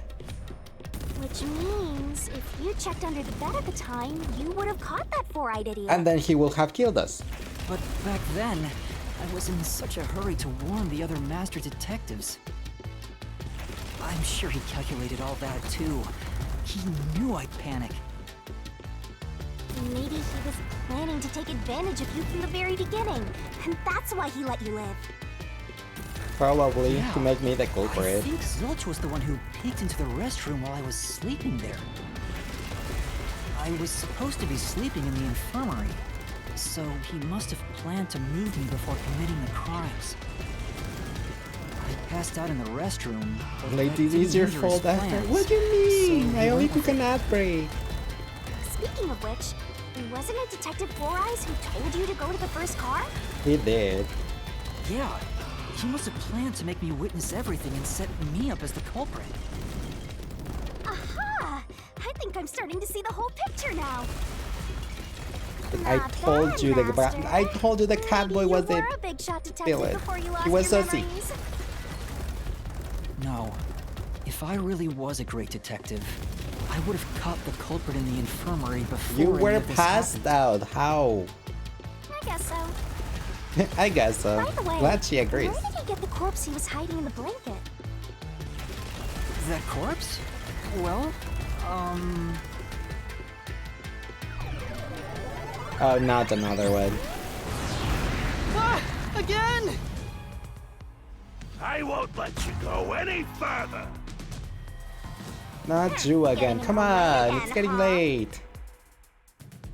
Which means if you checked under the bed at the time, you would have caught that four-eyed idiot. And then he will have killed us. But back then, I was in such a hurry to warn the other master detectives. I'm sure he calculated all that too. He knew I'd panic. Maybe he was planning to take advantage of you from the very beginning, and that's why he let you live. Probably Yeah. to make me the I culprit. think Zilch was the one who peeked into the restroom while I was sleeping there. I was supposed to be sleeping in the infirmary, so he must have planned to move me before committing the crimes. I passed out in the restroom. But Like, that this didn't is your hinder his fault after. plans. What do you mean? So I he only went took with an ad break. Speaking of which, wasn't it Detective Four Eyes who told you to go to the first car? He did. Yeah, he must have planned to make me witness everything and set me up as the culprit. Aha! I think I'm starting to see the whole picture now. I Not told bad, you Master. I told you the catboy Maybe was you it. were a big shot detective Feel it. before you lost He was your Susie. memories. No, if I really was a great detective, I would have caught the culprit in the infirmary before You any were of this passed happened. out. How? I guess so. I guess so. By the way, Glad she agrees. where did he get the corpse he was hiding in the blanket? That corpse? Well, Oh, not another one. again! I won't let you go any further. Not you again. Come on, it's getting late.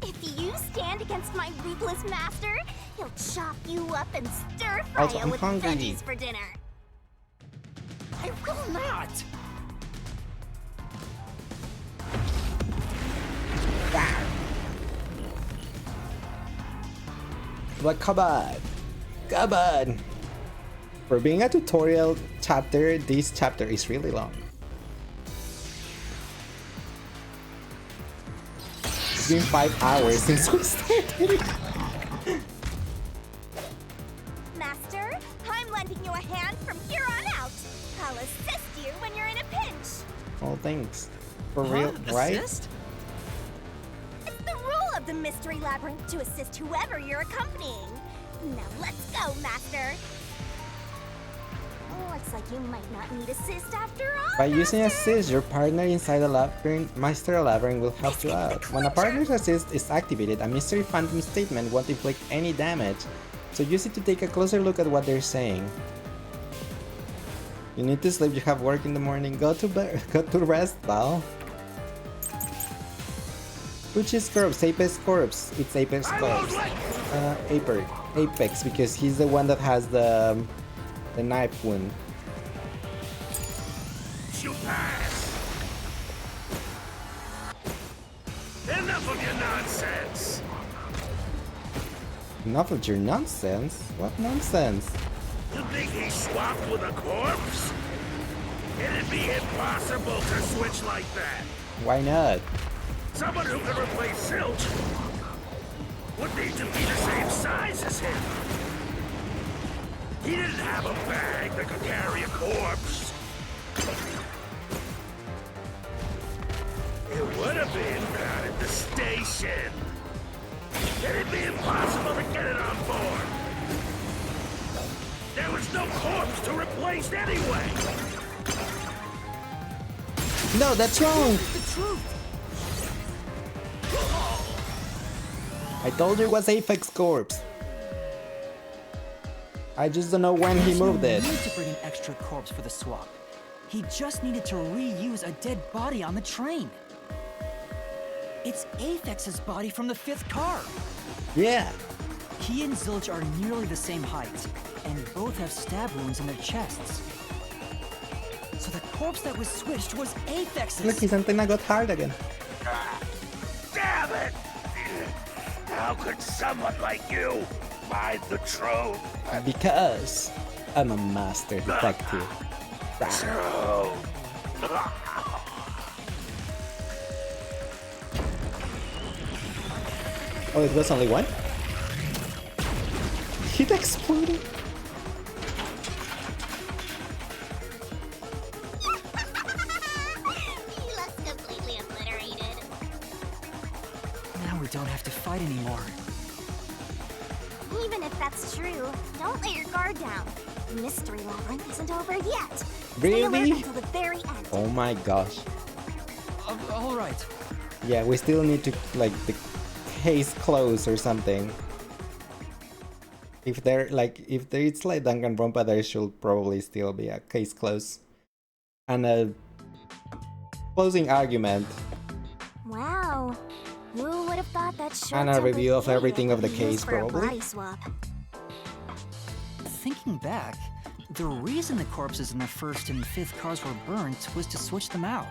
If you stand against my ruthless master, he'll chop you up and stir fry Also, you I'm with hungry. veggies for dinner. I will not! But come on. Come on. For being a tutorial chapter, this chapter is really long. It's been 5 hours since we started. Master, I'm lending you a hand from here on out. I'll assist you when you're in a pinch. Oh, thanks. For real, right? Assist? It's the rule the Mystery Labyrinth to assist whoever you're accompanying. Now let's go, Master. Looks like you might not need assist after all. By using Master. assist, your partner inside the labyrinth, Master Labyrinth will help you out. When a partner's assist is activated, a mystery phantom statement won't inflict any damage, so use it to take a closer look at what they're saying. You need to sleep, you have work in the morning, go to rest, pal. Which is Corpse? Apex Corpse. It's Apex Corpse. Apex, because he's the one that has the knife wound. You pass. Enough of your nonsense. Enough of your nonsense? What nonsense? You think he swapped with a corpse? It'd be impossible to switch like that. Why not? Someone who could replace Zilch would need to be the same size as him. He didn't have a bag that could carry a corpse. It would have been down at the station. It'd be impossible to get it on board. There was no corpse to replace anyway. No, that's wrong! The truth. I told you it was Apex Corpse. I just don't know when he moved it. He didn't need to bring an extra corpse for the swap. He just needed to reuse a dead body on the train. It's Aphex's body from the 5th car. Yeah. He and Zilch are nearly the same height, and both have stab wounds in their chests. So the corpse that was switched was Aphex's. Look, his antenna got hard again. Damn it! How could someone like you find the truth? Because I'm a master detective. Truth. Oh, it was only one? It exploded. He looks completely obliterated. Now we don't have to fight anymore. Even if that's true, don't let your guard down. The Mystery Labyrinth isn't over yet. Stay alert Really? until the very end. Oh my gosh. All right. Yeah, we still need to, like, the case close or something. If there it's like Danganronpa, there should probably still be a case close. And a closing argument. Wow. Who would have thought that short And a review of tempered everything of the idiot could be case, used for a probably. body swap. Thinking back, the reason the corpses in the 1st and 5th cars were burnt was to switch them out.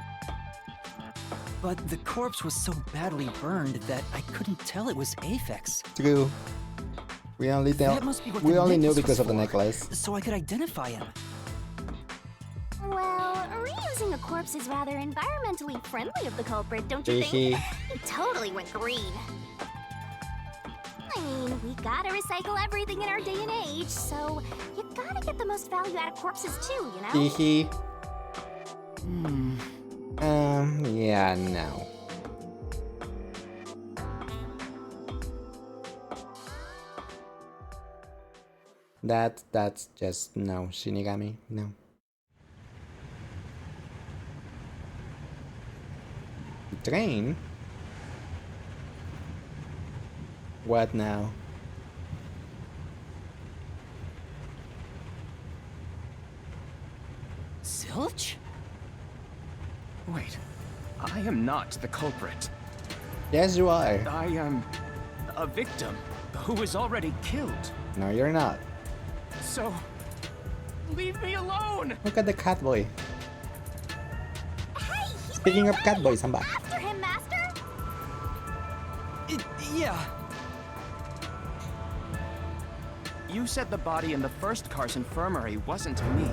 But the corpse was so badly burned that I couldn't tell it was Aphex. True. We only That must be what we the only knew necklace because was of the for, necklace. so I could identify him. Well, reusing a corpse is rather environmentally friendly of the culprit, don't you Hee think? It totally went green. I mean, we gotta recycle everything in our day and age, so you gotta get the most value out of corpses too, you know? Hee. Yeah, no. That's just no, Shinigami, no. Train? What now? Zilch? Wait, I am not the culprit. Yes, you are. I am a victim who was already killed. No, you're not. So, leave me alone! Look at the cat boy. Hey, he Speaking ran of cat away! boys, I'm back. After him, Master! Yeah. You said the body in the 1st car's infirmary wasn't me,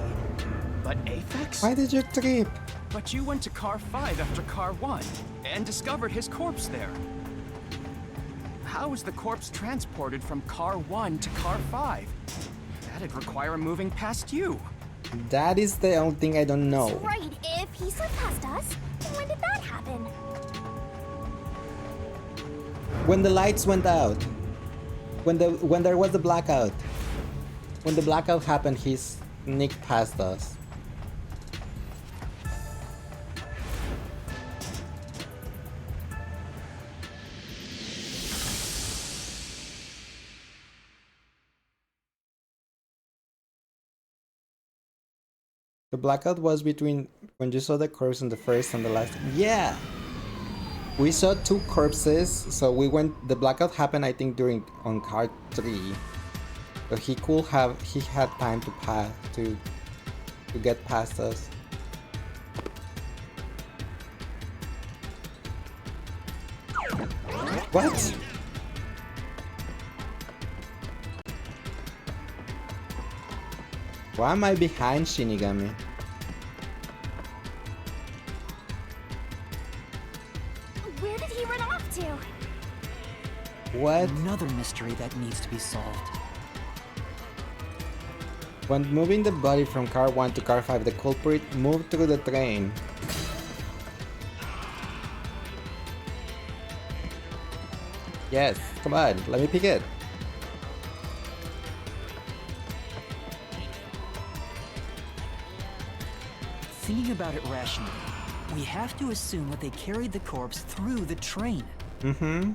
but Aphex? Why did you trip? But you went to car 5 after car 1 and discovered his corpse there. How is the corpse transported from car 1 to car 5? That'd require moving past you. That is the only thing I don't know. That's right, if he slipped past us, when did that happen? When the lights went out. When there was the blackout. When the blackout happened, he sneaked past us. The blackout was between when you saw the corpse in the first and the last. Yeah! We saw two corpses, so we went. The blackout happened, I think, on card 3. So he had time to get past us. What? Why am I behind Shinigami? Where did he run off to? What? Another mystery that needs to be solved. When moving the body from car 1 to car 5, the culprit moved through the train. Yes, come on, let me pick it. Thinking about it rationally, we have to assume that they carried the corpse through the train. Mm-hmm.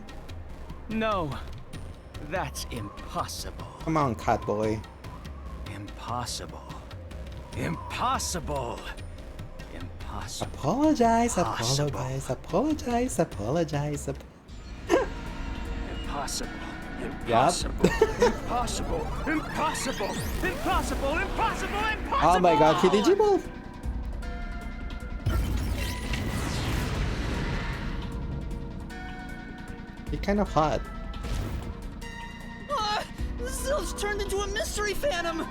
No, that's impossible. Come on, Catboy. Impossible. Impossible. Impossible. Apologize, Possible. apologize. Impossible. Yup. Impossible. Impossible. Impossible. Impossible. Oh my god, he digivolved. He's kind of hot. Zilch turned into a mystery phantom!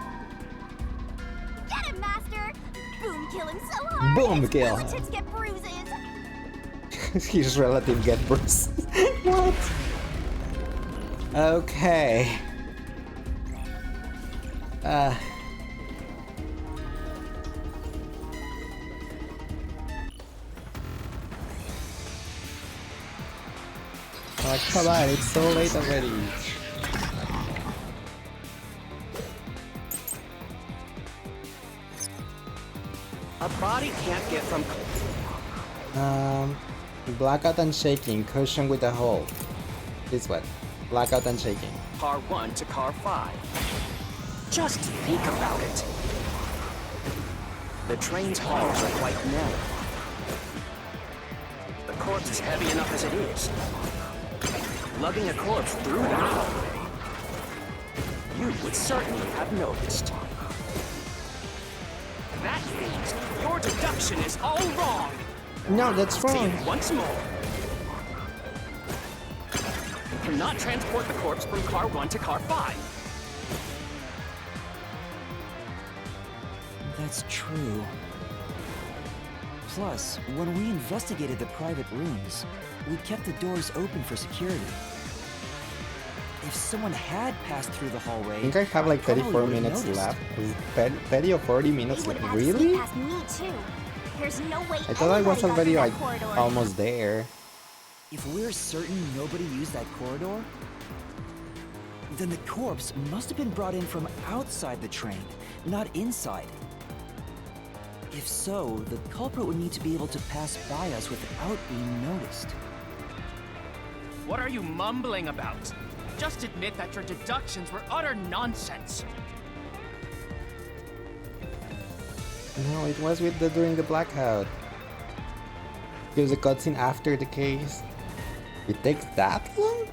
Get him, Master! Boom kill him so hard Boom his kill. relatives get bruises! His relative get bruised. What? Okay. Oh, come on, it's so late already. A body can't get from... Blackout and shaking, cushion with a hole. This one. Blackout and shaking. car 1 to car 5. Just think about it. The train's halls are quite narrow. The corpse is heavy enough as it is. Lugging a corpse through that hallway, you would certainly have noticed. That means your deduction is all wrong. No, that's Say wrong. it once more. You cannot transport the corpse from car 1 to car 5. That's true. Plus, when we investigated the private rooms, we kept the doors open for security. If someone had passed through the hallway, I think I have like probably 34 would've minutes noticed. left. 30 or 40 minutes They would left. have had to sneak Really? past me too. There's no way I thought I was anybody got already through like that corridor. almost there. If we're certain nobody used that corridor, then the corpse must have been brought in from outside the train, not inside. If so, the culprit would need to be able to pass by us without being noticed. What are you mumbling about? Just admit that your deductions were utter nonsense. No, it was during the blackout. There's a cutscene after the case. It takes that long?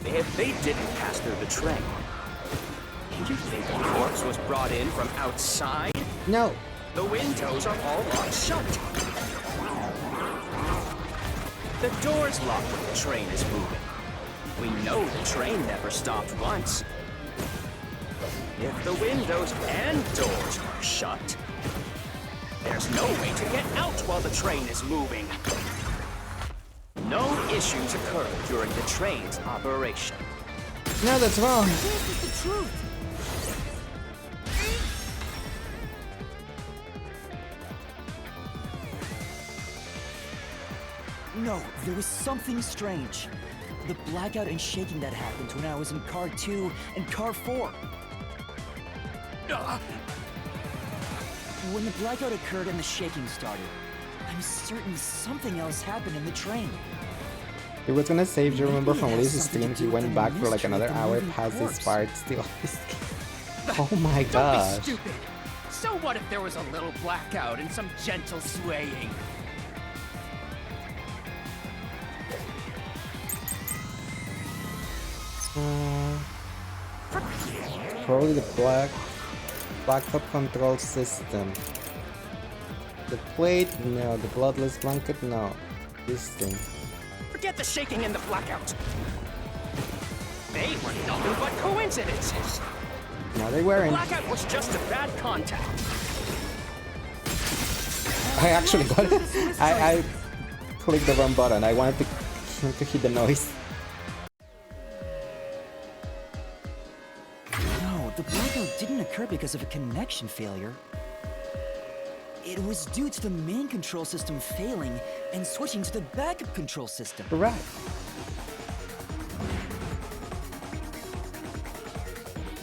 If they didn't pass through the train, you think the corpse was brought in from outside? No. The windows are all locked shut. The door's locked when the train is moving. We know the train never stopped once. If the windows and doors are shut, there's no way to get out while the train is moving. No issues occurred during the train's operation. No, that's wrong. This is the truth. No, there was something strange. The blackout and shaking that happened when I was in car 2 and car 4. When the blackout occurred and the shaking started, I'm certain something else happened in the train. He was gonna say, if you remember Maybe from it has Leiss's something stream, to he do with went the back for like mystery another of the hour moving past this corpse. part still. Oh my Don't gosh. be stupid. So what if there was a little blackout and some gentle swaying? Probably the backup control system. The plate, no. The bloodless blanket, no. This thing. Forget the shaking and the blackout. They were nothing but coincidences. No, they weren't. Blackout was just a bad contact. I actually got it. I clicked the wrong button. I wanted to hit the noise. No, the blackout didn't occur because of a connection failure. It was due to the main control system failing and switching to the backup control system. Correct.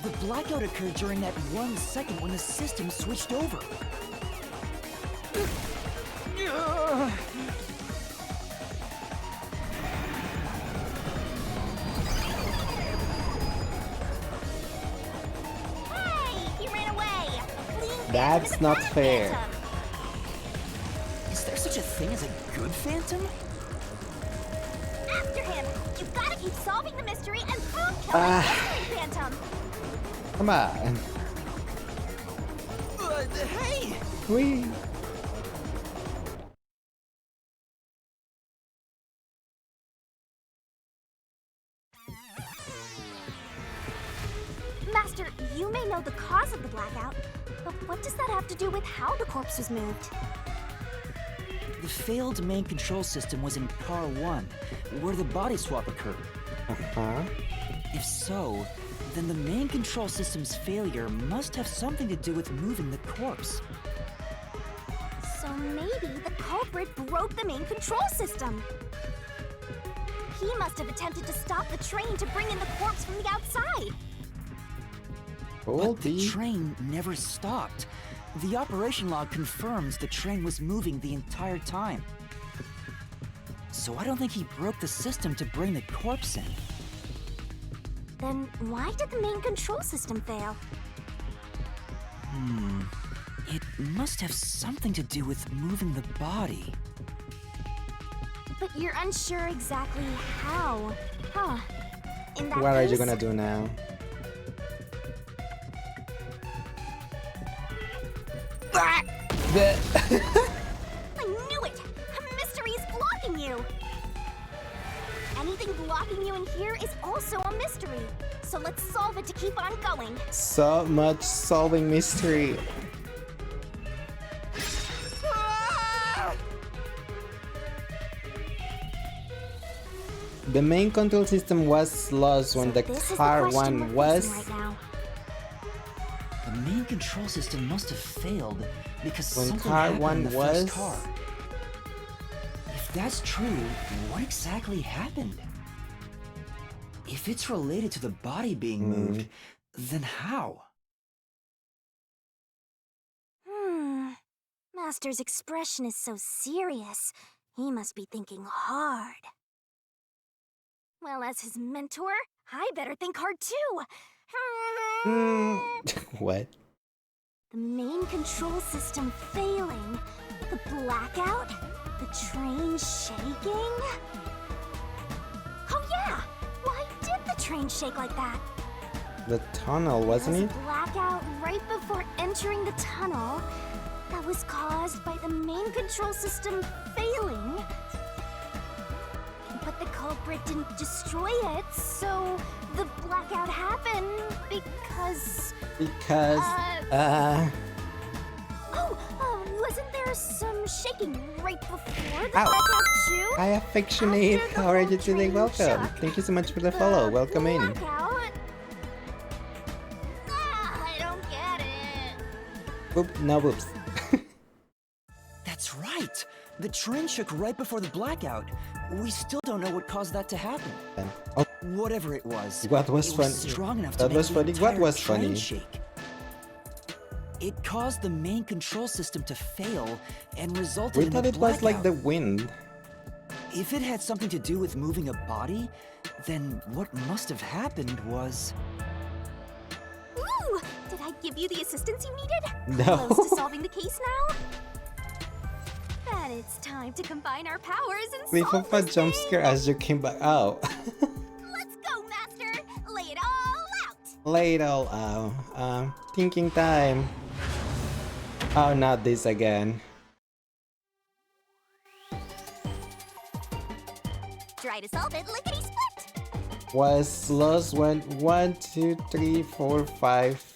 The blackout occurred during that 1 second when the system switched over. Hey, he ran away. Fleeing That's phantom not is a bad fair. phantom. Is there such a thing as a good phantom? After him. You've got to keep solving the mystery and prove killing the mystery phantom. Come on. Hey! Whee. Master, you may know the cause of the blackout, but what does that have to do with how the corpse was moved? The failed main control system was in car 1, where the body swap occurred. Uh-huh. If so, then the main control system's failure must have something to do with moving the corpse. So maybe the culprit broke the main control system. He must have attempted to stop the train to bring in the corpse from the outside. But the Goldie. train never stopped. The operation log confirms the train was moving the entire time. So I don't think he broke the system to bring the corpse in. Then why did the main control system fail? It must have something to do with moving the body. But you're unsure exactly how, huh? In that What are you case, gonna do now? I knew it! A mystery is blocking you! Anything blocking you in here is also a mystery. So let's solve it to keep on going. So much solving mystery. The main control system was lost when So the this is the car question one we're was. facing right now. The main control system must have failed because When something car happened one in the was- first car. If that's true, what exactly happened? If it's related to the body being moved, then how? Master's expression is so serious. He must be thinking hard. Well, as his mentor, I better think hard too. What? The main control system failing, the blackout, the train shaking. Oh yeah! Why did the train shake like that? The tunnel, wasn't There it? was a blackout right before entering the tunnel that was caused by the main control system failing. But the culprit didn't destroy it, so the blackout happened because... Because, wasn't there some shaking right before the Ow. blackout too? I affectionate. After the How are you whole today? train Welcome. shook, Thank you so much for the follow. Welcome in. Blackout? I don't get it. Oop, no whoops. That's right. The train shook right before the blackout. We still don't know what caused that to happen. Oh, Whatever it was, what was it funny? was strong enough to That make was the funny. What entire was train funny? shake. It caused the main control system to fail and resulted We in thought a it was like blackout. the wind. If it had something to do with moving a body, then what must have happened was... Ooh! Did I give you the assistance you needed? No. Close to solving the case now? Then it's time to combine our powers and Cliff solve of a this jump thing! scare as you came back out. Let's go, Master! Lay it all out! Lay it all out. Thinking time. Oh, not this again. Try to solve it lickety-split! Was lost when 1, 2, 3, 4, 5,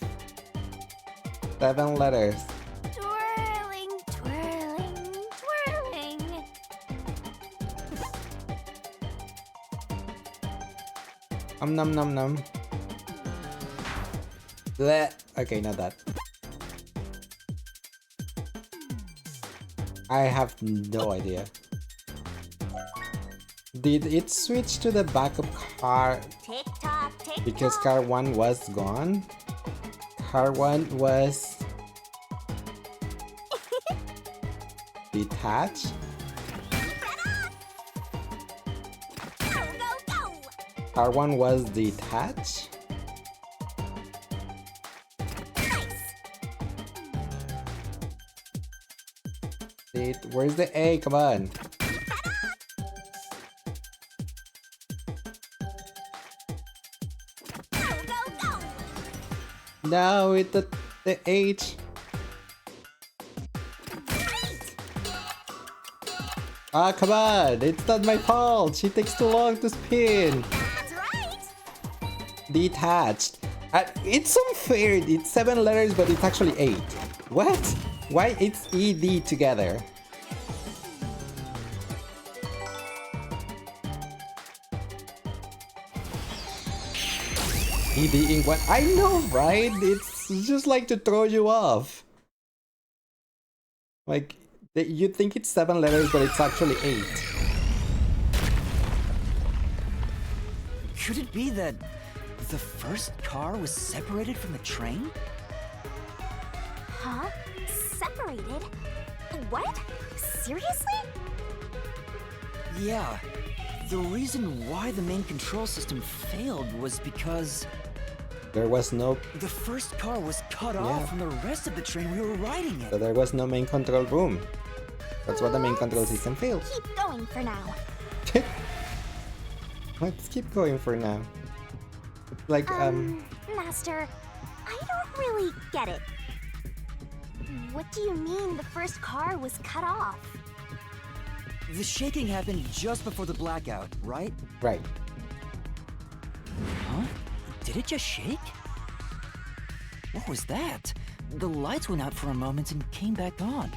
7 letters. Twirling, twirling, twirling. Nom nom nom. Bleh. Okay, not that. I have no idea. Did it switch to the backup car Tick tock, tick because tock. car 1 was gone? Car 1 was detached? Go, go, go! Car 1 was detached? Nice! Where's the A? Come on. Go, go, go! No, it's the H. Great! Ah, come on. It's not my fault. She takes too long to spin. That's right! Detached. It's unfair. It's 7 letters, but it's actually 8. What? Why it's ED together? ED in what? I know, right? It's just like to throw you off. Like, you think it's 7 letters, but it's actually 8. Could it be that the first car was separated from the train? Huh? Separated? What? Seriously? Yeah. The reason why the main control system failed was because There was no, the first car was cut Yeah. off from the rest of the train we were riding so in. there was no main control room. That's what the main control system failed. Keep going for now. Let's keep going for now. It's like, Master, I don't really get it. What do you mean the first car was cut off? The shaking happened just before the blackout, right? right. Huh? Did it just shake? What was that? The lights went out for a moment and came back on.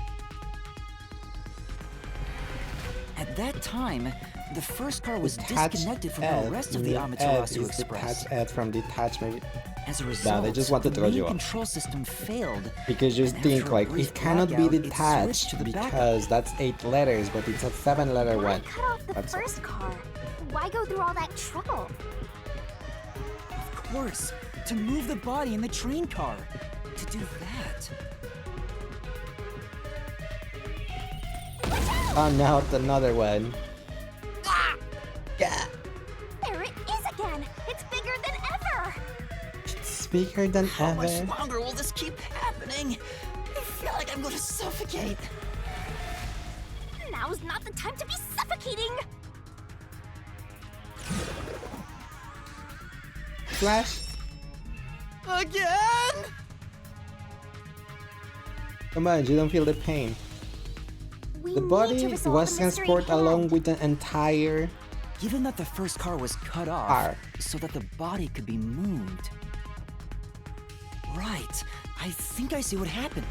At that time, the first car was Detached disconnected from Ed, the rest of the Ed Amaterasu is Express. detached Ed from detached, maybe. As a result, they just want to the throw main you off. control system failed. Because you and think after a like brief it cannot be blackout, it detached switched to the backup. because that's 8 letters, but it's a 7-letter Why one. cut off the That's all. first car? Why go through all that trouble? Of course, to move the body in the train car. To do that. Oh no, it's another one. Yeah. There it is again! It's bigger than ever! It's bigger than How much ever. longer will this keep happening? I feel like I'm gonna suffocate. Now's not the time to be suffocating! Flash. Again? Come on, you don't feel the pain. We The need body to resolve was the mystery transported at hand. along with the entire Given that the first car was cut off, car. so that the body could be moved. Right. I think I see what happened.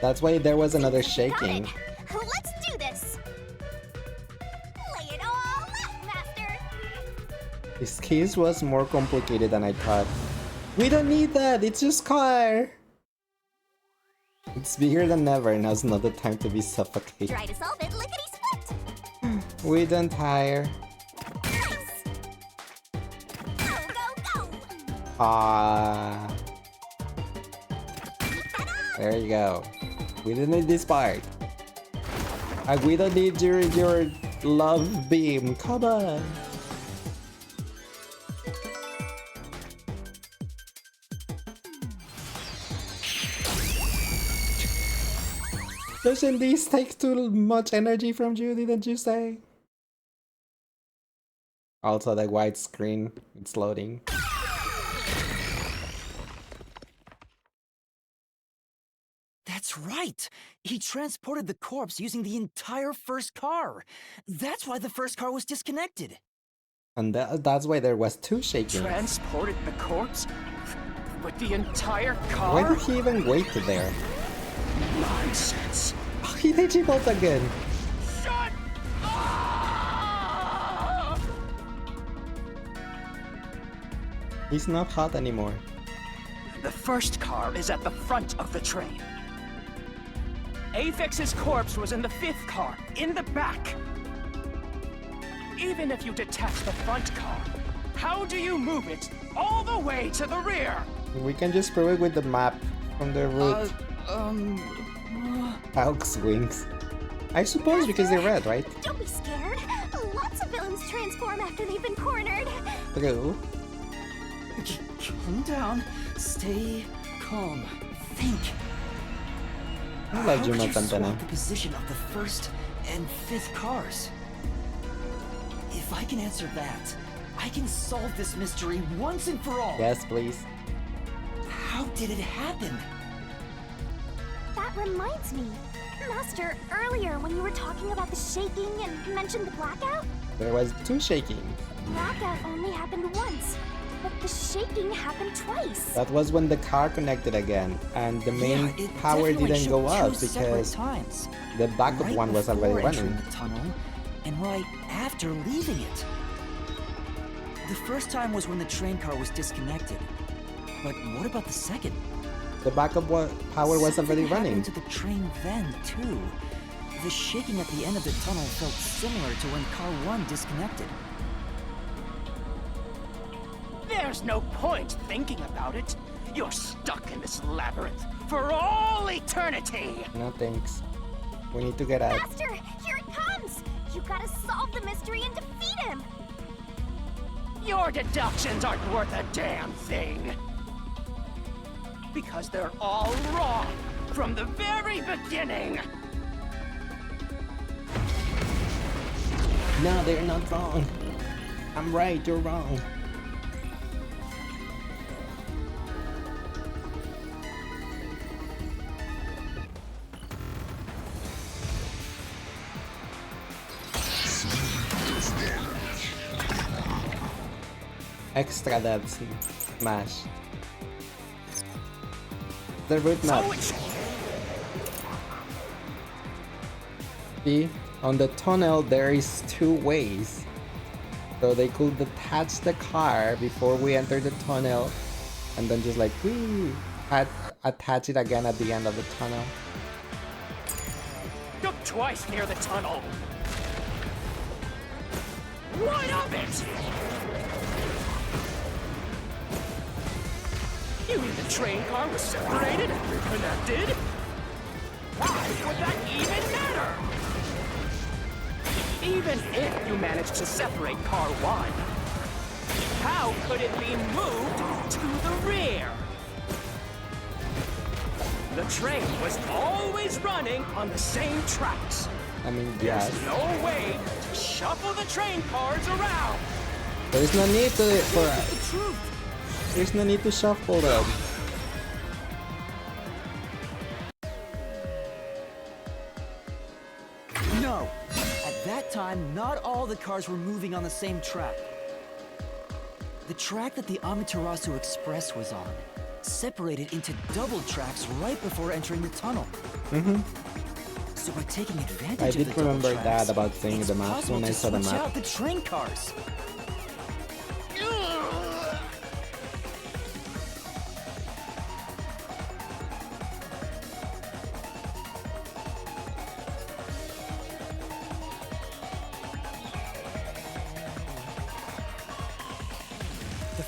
That's why there was another Got shaking. it. Let's do this! Lay it all out, Master! This case was more complicated than I thought. We don't need that, it's just car! It's bigger than ever, now's not the time to be suffocated. Try to solve it, lickety-split! We don't tire. Nice! Go, go, go! Ah. There you go. We didn't need this part. We don't need your love beam. Come on. Doesn't this take too much energy from you, didn't you say? Also, the white screen, it's loading. That's right! He transported the corpse using the entire first car. That's why the first car was disconnected. And that's why there was two shakings. Transported the corpse? With the entire car? Why did he even wait there? Nonsense. Oh, he digivolved again. Shut up! He's not hot anymore. The first car is at the front of the train. Apex's corpse was in the fifth car, in the back. Even if you detach the front car, how do you move it all the way to the rear? We can just prove it with the map from the route. Hawk's wings. I suppose because they're red, right? Don't be scared. Lots of villains transform after they've been cornered. True. Calm down. Stay calm. Think. I How love could you Jonathan swap Pena. the position of the first and fifth cars? If I can answer that, I can solve this mystery once and for all. Yes, please. How did it happen? That reminds me. Master, earlier when you were talking about the shaking and mentioned the blackout, There was two shaking. blackout only happened once, but the shaking happened twice. That was when the car connected again, and the main Yeah, it power definitely didn't go shook up two separate because times. the backup Right one was already before entering running. the tunnel, and right after leaving it. The first time was when the train car was disconnected. But what about the second? The backup power was Something already running. happened to the train then, too. The shaking at the end of the tunnel felt similar to when car 1 disconnected. There's no point thinking about it. You're stuck in this labyrinth for all eternity. No thanks. We need to get out. Master, here it comes! You gotta solve the mystery and defeat him! Your deductions aren't worth a damn thing. Because they're all wrong from the very beginning. No, they're not wrong. I'm right, you're wrong. Extra depth smash. The root map. So it's See, on the tunnel there is two ways. So they could detach the car before we enter the tunnel and then just like whee, attach it again at the end of the tunnel. look twice near the tunnel. What of it? You mean the train car was separated and reconnected? Why would that even matter? Even if you managed to separate car 1, how could it be moved to the rear? The train was always running on the same tracks. I mean, yes. There's no way to shuffle the train cars around. There's no need to The truth! there's no need to shuffle them. No! At that time, not all the cars were moving on the same track. The track that the Amaterasu Express was on separated into double tracks right before entering the tunnel. So by taking advantage I of did the double remember tracks, that about seeing it's the map possible when I to saw the switch map. out the train cars.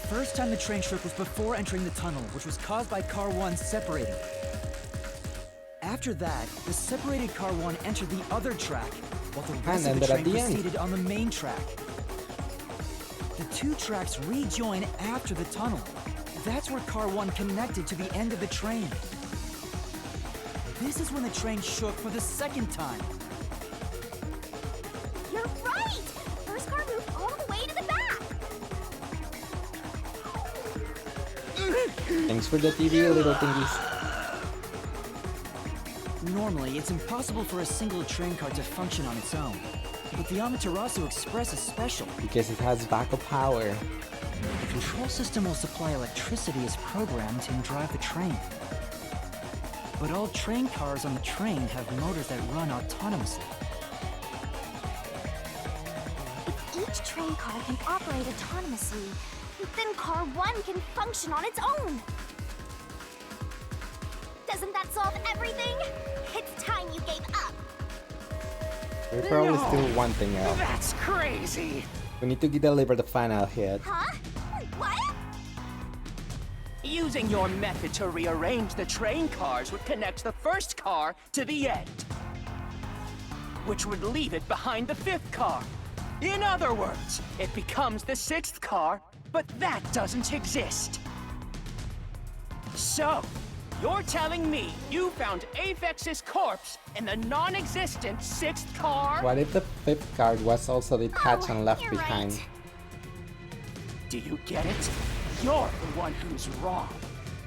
first time the train shook was before entering the tunnel, which was caused by Car 1 separating. After that, the separated Car 1 entered the other track, while the rest of the train proceeded on the main track. The two tracks rejoin after the tunnel. That's where Car 1 connected to the end of the train. This is when the train shook for the second time. You're right! First car moved all the way to the back! Thanks for the TV, little thingies. Normally, it's impossible for a single train car to function on its own. But the Amaterasu Express is special. Because it has backup power. The control system will supply electricity as programmed to drive the train. But all train cars on the train have motors that run autonomously. If each train car can operate autonomously, then Car 1 can function on its own! Doesn't that solve everything? It's time you gave up! We're probably still one thing out. That's crazy! We need to deliver the final hit. Huh? What? Using your method to rearrange the train cars would connect the first car to the end, which would leave it behind the fifth car. In other words, it becomes the sixth car, but that doesn't exist. So, you're telling me you found Aphex's corpse in the non-existent sixth car? What if the fifth card was also detached and left you're behind? right. Do you get it? You're the one who's wrong.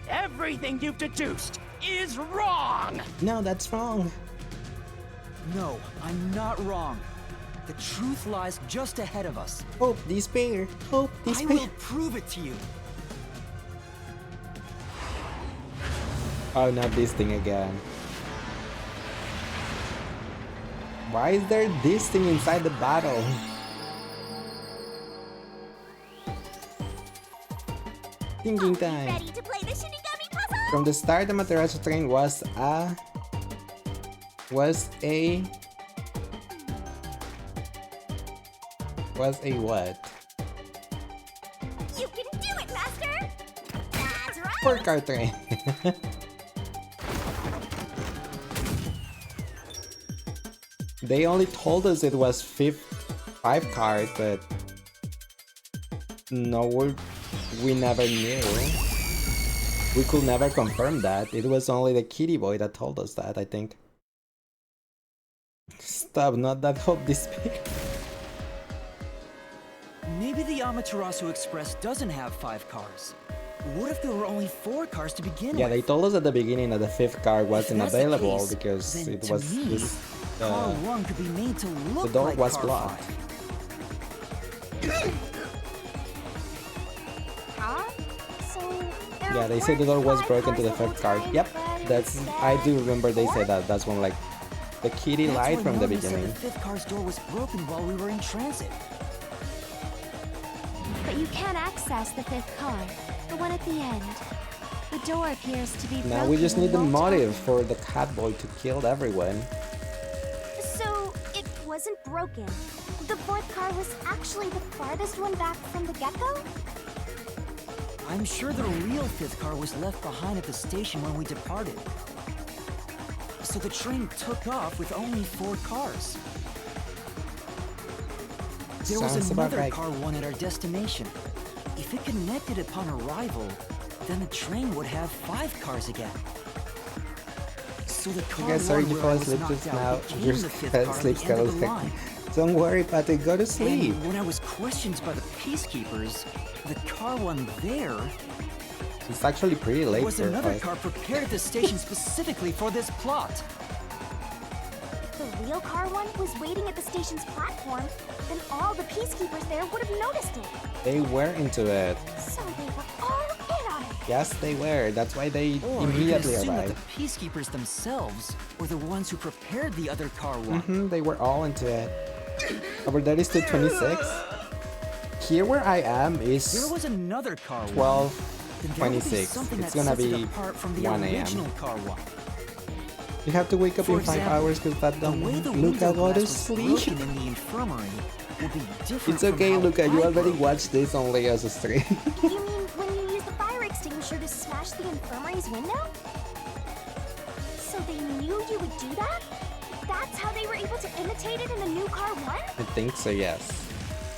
Everything you've deduced is wrong! No, that's wrong. No, I'm not wrong. The truth lies just ahead of us. Hope, despair. Hope, I despair. will prove it to you. Oh, not this thing again. Why is there this thing inside the battle? Thinking time. Ready to play the Shinigami puzzle? From the start, the Amaterasu train was a what? You can do it, Master! That's right! 4-car train. They only told us it was 5 cars, but no, we never knew. We could never confirm that. It was only the kitty boy that told us that, I think. Stop, not that hope despair. Maybe the Amaterasu Express doesn't have 5 cars. What if there were only 4 cars to begin Yeah, with? they told us at the beginning that the 5th car wasn't If that's the available case, because then it to was me, this, Car 1 could be made to look the door like was Car blocked. 5. Huh? So, there Yeah, they said the door was weren't broken 5 to the cars whole 5th car. time, Yep, but that's. I do remember they said that. That's when like the kitty That's lied why from the Norman said beginning. the 5th car's door was broken while we were in transit. But you can't access the 5th car, the one at the end. The door appears to be broken. Now we just need the and won't motive open. for the cat boy to kill everyone. So, it wasn't broken. The 4th car was actually the farthest one back from the get-go? I'm sure the real 5th car was left behind at the station when we departed. So the train took off with only 4 cars. There was Sounds about another right. Car 1 at our destination. If it connected upon arrival, then the train would have 5 cars again. So the car You guys sorry 1 to where fall I was asleep knocked just out now. became Your the 5th car at sleep the end of the schedule. line. Don't worry, Patrick, go to sleep. And when I was questioned by the peacekeepers, the car 1 there It's actually pretty late was for another us. car prepared at the station specifically for this plot. The real car 1 was waiting at the station's platform, then all the peacekeepers there would have noticed it. They were into it. So they were all in on it. Yes, they were. That's why they Or you could immediately assume that arrived. the peacekeepers themselves were the ones who prepared the other car 1. They were all into it. Over there is 226. Here where I am There is was another car 1. 12. Then there would be 26. something It's that gonna sets it be apart from the 1 a.m. original car 1. You have to wake up For in 5 example, hours because that the dumb way the Luca window go to glass was sleep. broken in the infirmary will be different. It's okay, from how Luca. You I already broke it. watched this on Leo's stream. You mean when you used the fire extinguisher to smash the infirmary's window? So they knew you would do that? That's how they were able to imitate it in the new car 1? I think so, yes.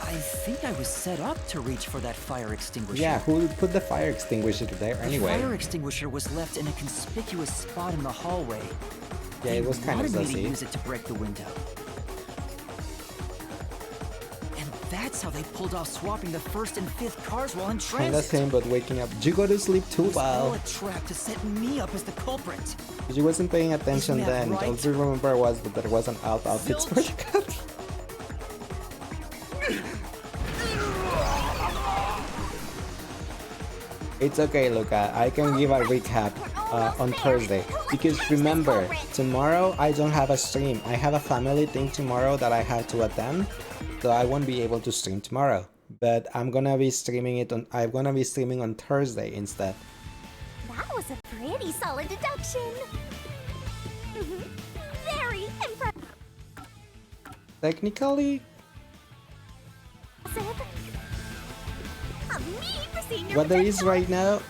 I think I was set up to reach for that fire extinguisher. Yeah, who would put the fire extinguisher there The anyway? fire extinguisher was left in a conspicuous spot in the hallway. Yeah, it was kind of They wanted me to sussy. use it to break the window. And that's how they pulled off swapping the first and fifth cars while in Kinda transit. same, but waking up. You go to sleep too, It was all well. a trap to set me up as the culprit. You wasn't paying attention Isn't that then. right? All you remember was that there was an outfits for the cut. It's okay, Luca. I can give a recap on Thursday. Because remember, tomorrow I don't have a stream. I have a family thing tomorrow that I have to attend. So I won't be able to stream tomorrow. But I'm gonna be streaming it on Thursday instead. That was a pretty solid deduction. Very impressive. Technically, Me for seeing your what there is right now,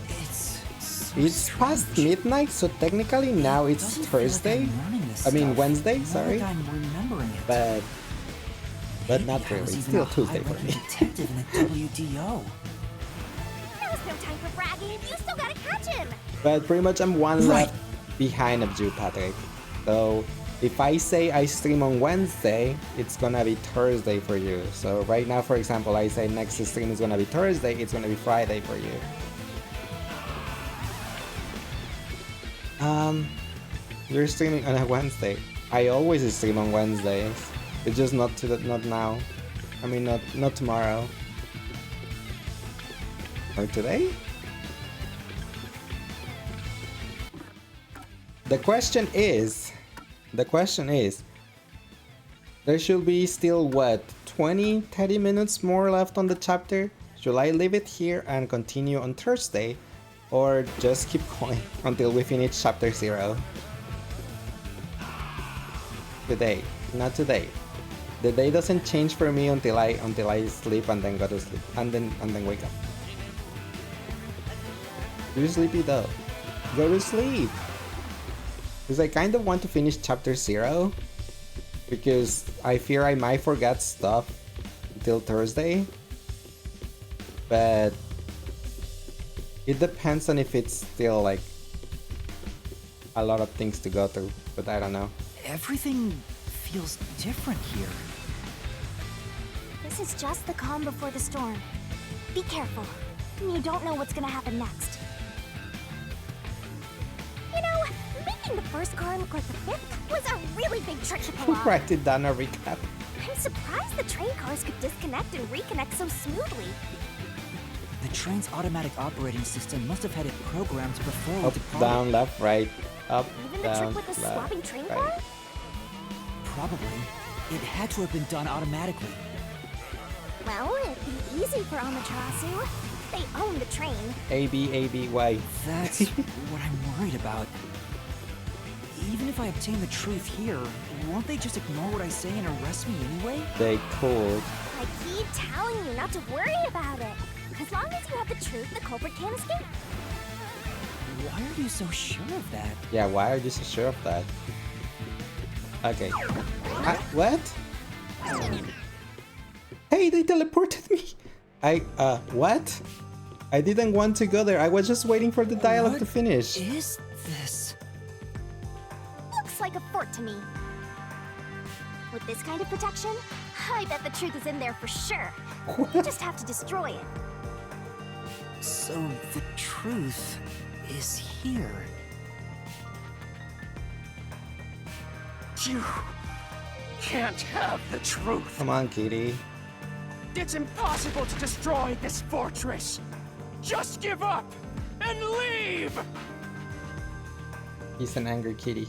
It's so it's past midnight, so technically now it's Doesn't feel like Thursday. I'm learning this I mean stuff. Wednesday, More sorry. like I'm remembering it. But Maybe not I really. was It's even still a Tuesday for high-ranking me. detective in the WDO. Now's no time for bragging. You still gotta catch him. But pretty much I'm one Right. left behind of you, Patrick. So if I say I stream on Wednesday, it's gonna be Thursday for you. So right now, for example, I say next stream is gonna be Thursday, it's gonna be Friday for you. You're streaming on a Wednesday. I always stream on Wednesdays. It's just not now. I mean, not tomorrow. Or today? The question is, there should be still what, 20-30 minutes more left on the chapter? Should I leave it here and continue on Thursday, or just keep going until we finish chapter 0? Today, not today. The day doesn't change for me until I sleep and then go to sleep and then wake up. You're sleepy though. Go to sleep. Because I kind of want to finish chapter 0 because I fear I might forget stuff until Thursday. But it depends on if it's still like a lot of things to go through, but I don't know. Everything feels different here. This is just the calm before the storm. Be careful. You don't know what's gonna happen next. You know, making the first car look like the fifth was a really big trick to pull off. Write it down a recap. I'm surprised the train cars could disconnect and reconnect so smoothly. The train's automatic operating system must have had it programmed before we Up, departed. down, left, right. Up, Even the down, trick with the left, swapping train right. car? Probably. It had to have been done automatically. Well, it'd be easy for Amaterasu. They own the train. A, B, A, B, Y. That's what I'm worried about. Even if I obtain the truth here, won't they just ignore what I say and arrest me anyway? They could. I keep telling you not to worry about it. As long as you have the truth, the culprit can't escape. Why are you so sure of that? Yeah, why are you so sure of that? Okay. What? Hey, they teleported me! What? I didn't want to go there. I was just waiting for the dialogue What to finish. is this? Looks like a fort to me. With this kind of protection, I bet the truth is in there for sure. You just have to destroy it. So the truth is here. You can't have the truth. Come on, Kitty. It's impossible to destroy this fortress. Just give up and leave. He's an angry kitty.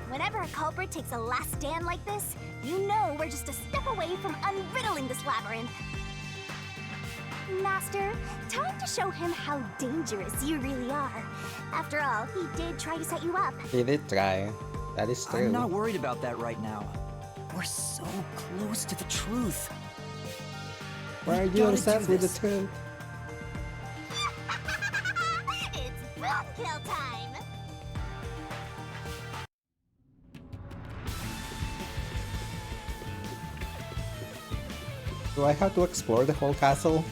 Whenever a culprit takes a last stand like this, you know we're just a step away from unriddling this labyrinth. Master. Time to show him how dangerous you really are. After all, he did try to set you up. He did try. That is true. I'm not worried about that right now. We're so close to the truth. Why are We you gotta obsessed do with the this. truth? It's boom kill time! Do I have to explore the whole castle?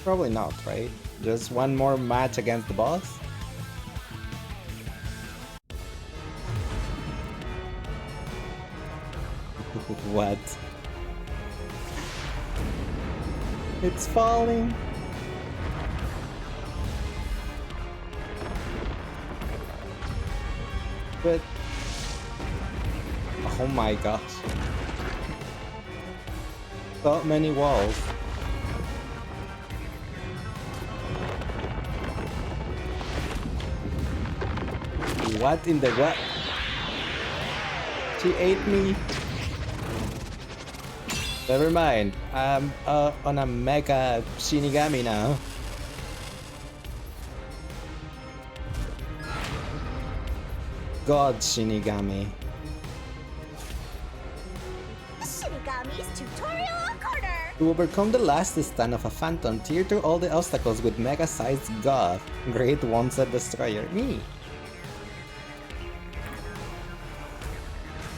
Probably not, right? Just one more match against the boss? What? It's falling! But... Oh my gosh. So many walls. What in the what? She ate me. Never mind. I'm on a mega Shinigami now. God Shinigami. Shinigami's tutorial corner! To overcome the last stand of a phantom, tear through all the obstacles with mega-sized God. Great one-set destroyer. Me.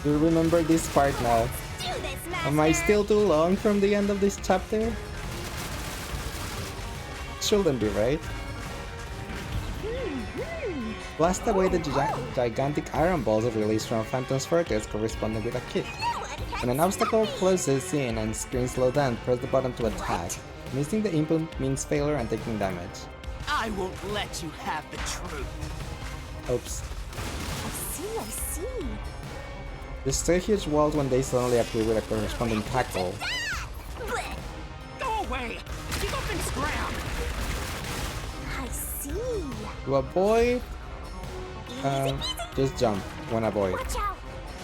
Do you remember this part now? Do this, Master! Am I still too long from the end of this chapter? Shouldn't be, right? Blast away the gigantic iron balls released from Phantom's Fortress corresponding with a kick. When an obstacle closes in and screen slow down, press the button to attack. Missing the input means failure and taking damage. I won't let you have the truth. Oops. I see. Destroy huge walls when they suddenly appear with a corresponding tackle. Blech. Go away! Give up and scram! I see. To avoid, Easy peasy. just jump when avoid. Watch out!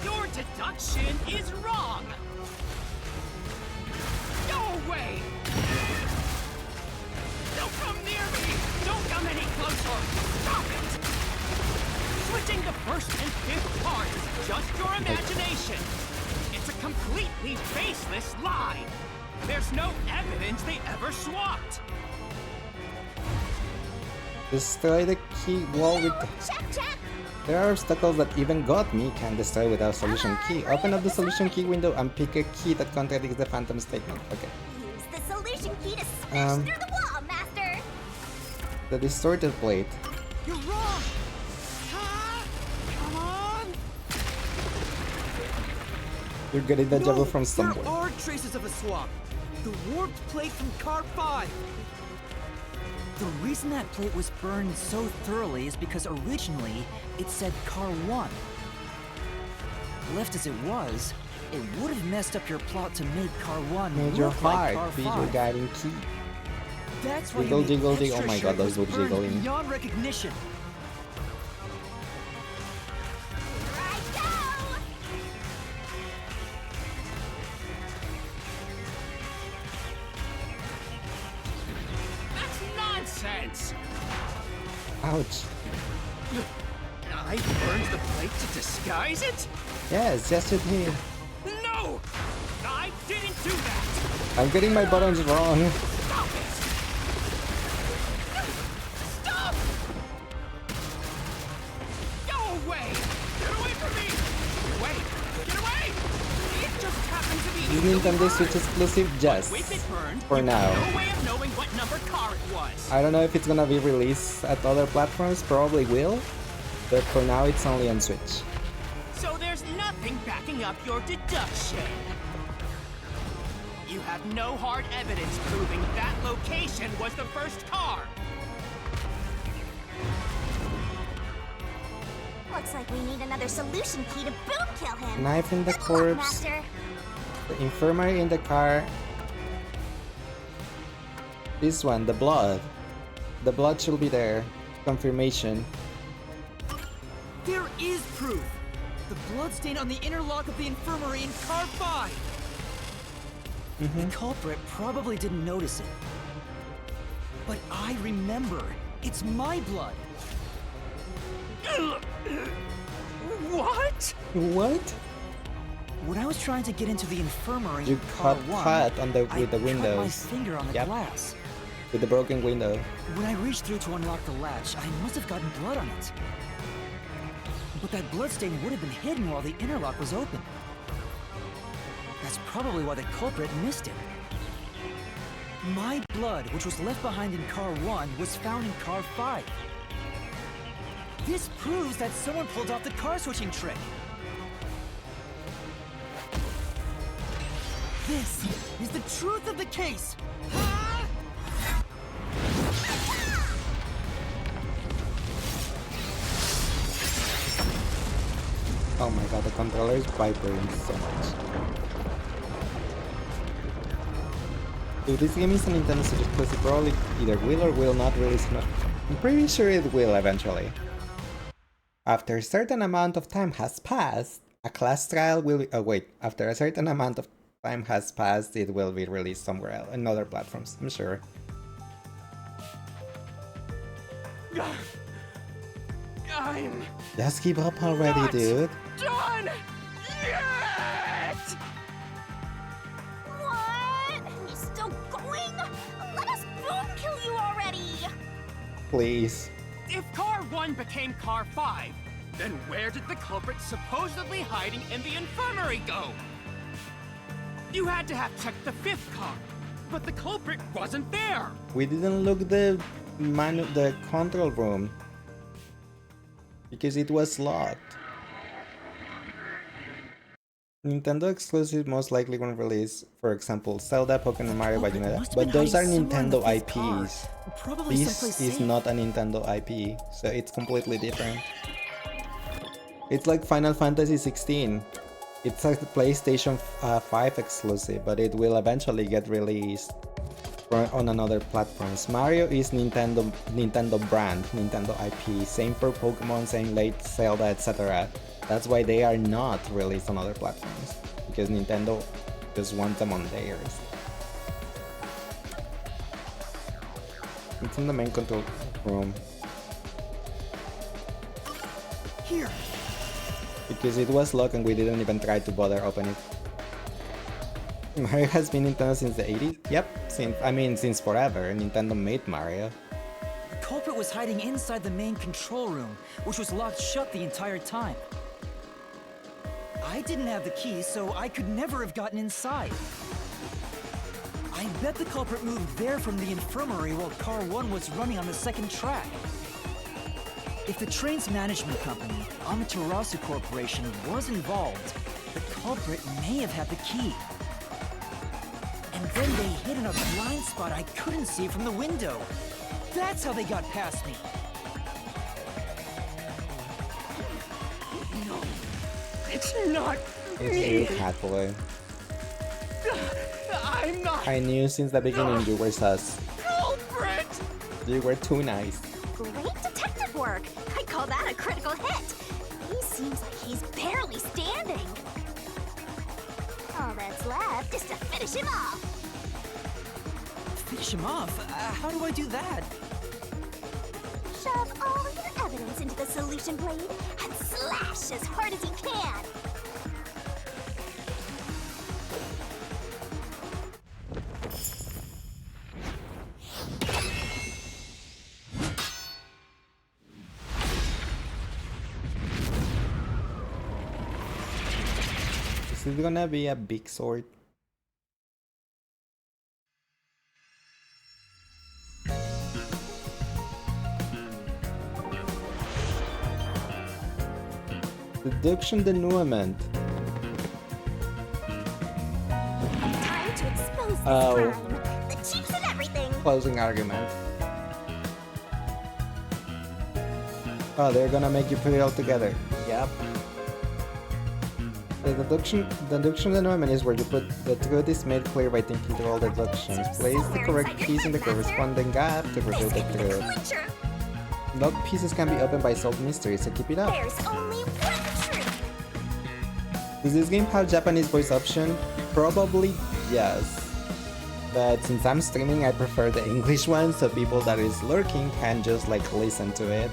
Your deduction is wrong! Go away! Don't come near me! Don't come any closer! Stop it! Switching the first and fifth part is just your imagination! It's a completely baseless lie! There's no evidence they ever swapped! Destroy the key wall with... Check! There are obstacles that even God me can destroy without solution key. Open up the solution key window and pick a key that contradicts the Phantom statement. Okay. Use the solution key to smash through the wall, Master! The distorted plate. You're wrong! Huh? Come on! You're getting the juggle from There somewhere. are traces of a swap. The warped plate from Car 5. The reason that plate was burned so thoroughly is because originally it said Car 1. Left as it was, it would have messed up your plot to make Car 1 Major look like Car heart, be your 5. guiding key. That's why Jiggle, you made jiggle, extra jiggle. Oh my sure god, those it were was burned jiggling. beyond recognition. Here I go! That's nonsense! Ouch. I burned the plate to disguise it? Yes, yes it did. No! I didn't do that! I'm getting my buttons wrong. Stop it! Stop! Go away! Get away from me! Get away! Get away! It just happened to be Is easily Nintendo burned. Switch exclusive? Yes. With it burned, For you now. have no way of knowing what number car it was. I don't know if it's gonna be released at other platforms, probably will. But for now it's only on Switch. So there's nothing backing up your deduction. You have no hard evidence proving that location was the first car. Looks like we need another solution key to boom kill him. Knife in the Good luck, corpse. Master. The infirmary in the car. This one, the blood. The blood should be there. Confirmation. There is proof! The bloodstain on the inner lock of the infirmary in Car 5! The culprit probably didn't notice it. But I remember. It's my blood. What? What? When I was trying to get into the infirmary, You car got one, cut on the with the I cut my windows. finger on the Yep. glass. With the broken window. When I reached through to unlock the latch, I must have gotten blood on it. But that bloodstain would have been hidden while the interlock was open. That's probably why the culprit missed it. My blood, which was left behind in car 1, was found in car 5. This proves that someone pulled off the car switching trick. This is the truth of the case. Oh my god, the controller is vibrating so much. Dude, this game is a Nintendo Switch exclusive. Probably either will or will not release. I'm pretty sure it will eventually. After a certain amount of time has passed, a class trial will be. Oh wait, after a certain amount of time has passed, it will be released somewhere else, in other platforms. I'm sure. I'm Just give up already, Not dude. done yet! What? He's still going? Let us boom kill you already! Please. If car 1 became car 5, then where did the culprit supposedly hiding in the infirmary go? You had to have checked the 5th car, but the culprit wasn't there. We didn't look the control room because it was locked. Nintendo exclusive most likely won't release, for example, Zelda, Pokemon, Mario, Bayonetta, but those are Nintendo IPs. Probably This someplace is safe. not a Nintendo IP, so it's completely different. It's like Final Fantasy 16. It's a PlayStation 5 exclusive, but it will eventually get released on another platforms. Mario is Nintendo brand, Nintendo IP. Same for Pokemon, same late Zelda, etc. That's why they are not released on other platforms, because Nintendo just wants them on theirs. It's in the main control room. Here. Because it was locked and we didn't even try to bother open it. Mario has been Nintendo since the 80s? Yep, since forever. Nintendo made Mario. The culprit was hiding inside the main control room, which was locked shut the entire time. I didn't have the key, so I could never have gotten inside. I bet the culprit moved there from the infirmary while car 1 was running on the second track. If the train's management company, Amaterasu Corporation, was involved, the culprit may have had the key. And then they hid in a blind spot I couldn't see from the window. That's how they got past me. No, it's not It's me. you, Catboy. I'm not I knew since the beginning you were sus. culprit. You were too nice. Great detective work! I call that a critical hit! He seems like he's barely standing. All that's left is to finish him off. Finish him off? How do I do that? Shove all of your evidence into the solution blade and slash as hard as you can. Is it gonna be a big sword? Deduction denouement. Time to expose this Oh. crime. The chiefs and everything. Closing argument. Oh, they're gonna make you put it all together. Yep. The deduction denouement is where you put the truth is made clear by thinking through all deductions. Place the correct piece in the corresponding gap to reveal This the could be the truth. clincher. Locked pieces can be opened by solved mysteries, so keep it up. There's only one truth. Does this game have Japanese voice option? Probably yes. But since I'm streaming, I prefer the English one, so people that is lurking can just like listen to it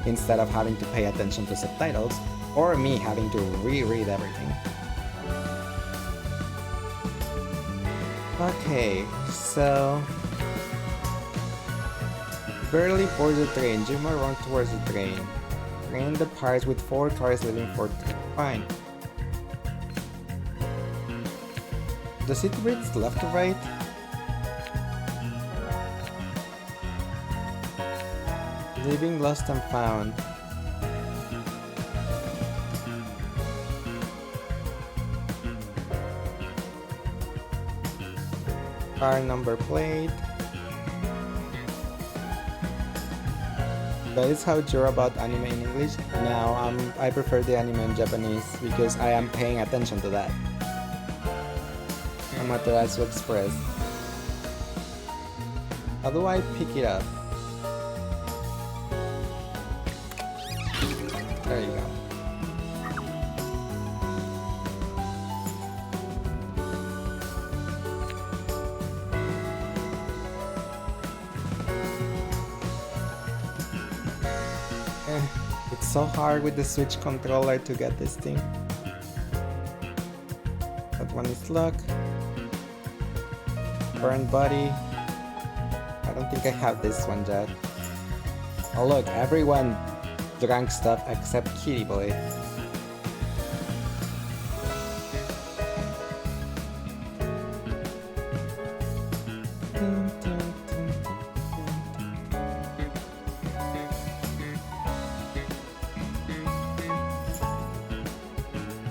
instead of having to pay attention to subtitles or me having to reread everything. Okay, so barely board the train. Jima run towards the train. Train departs with 4 cars leaving for fine. Does it read left to right? Leaving lost and found. Car number plate. That is how you're about anime in English? No, I prefer the anime in Japanese because I am paying attention to that. Amaterasu Express. How do I pick it up? There you go. It's so hard with the Switch controller to get this thing. That one is luck. Burn body. I don't think I have this one yet. Oh look, everyone drank stuff except Kitty Boy.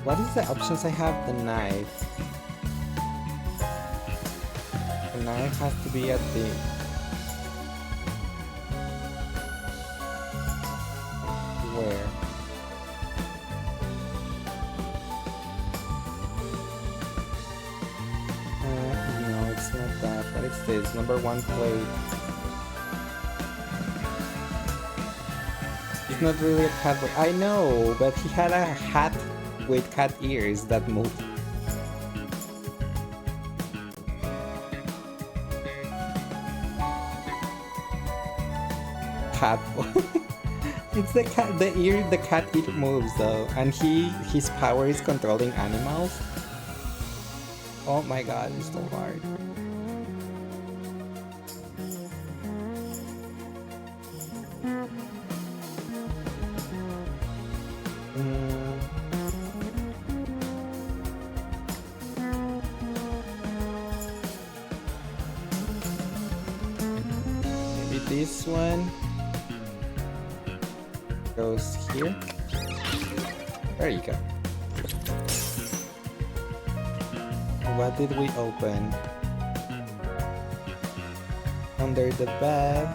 What is the options I have? The knife. The knife has to be at the... Where? No, it's not that. What is this? Number 1 plate. It's not really a cat, but I know, but he had a hat with cat ears that moved. Cat. It's the cat. The ear. The cat ear moves though, and his power is controlling animals. Oh my god, it's so hard. Maybe this one goes here. There you go. What did we open? Under the bed.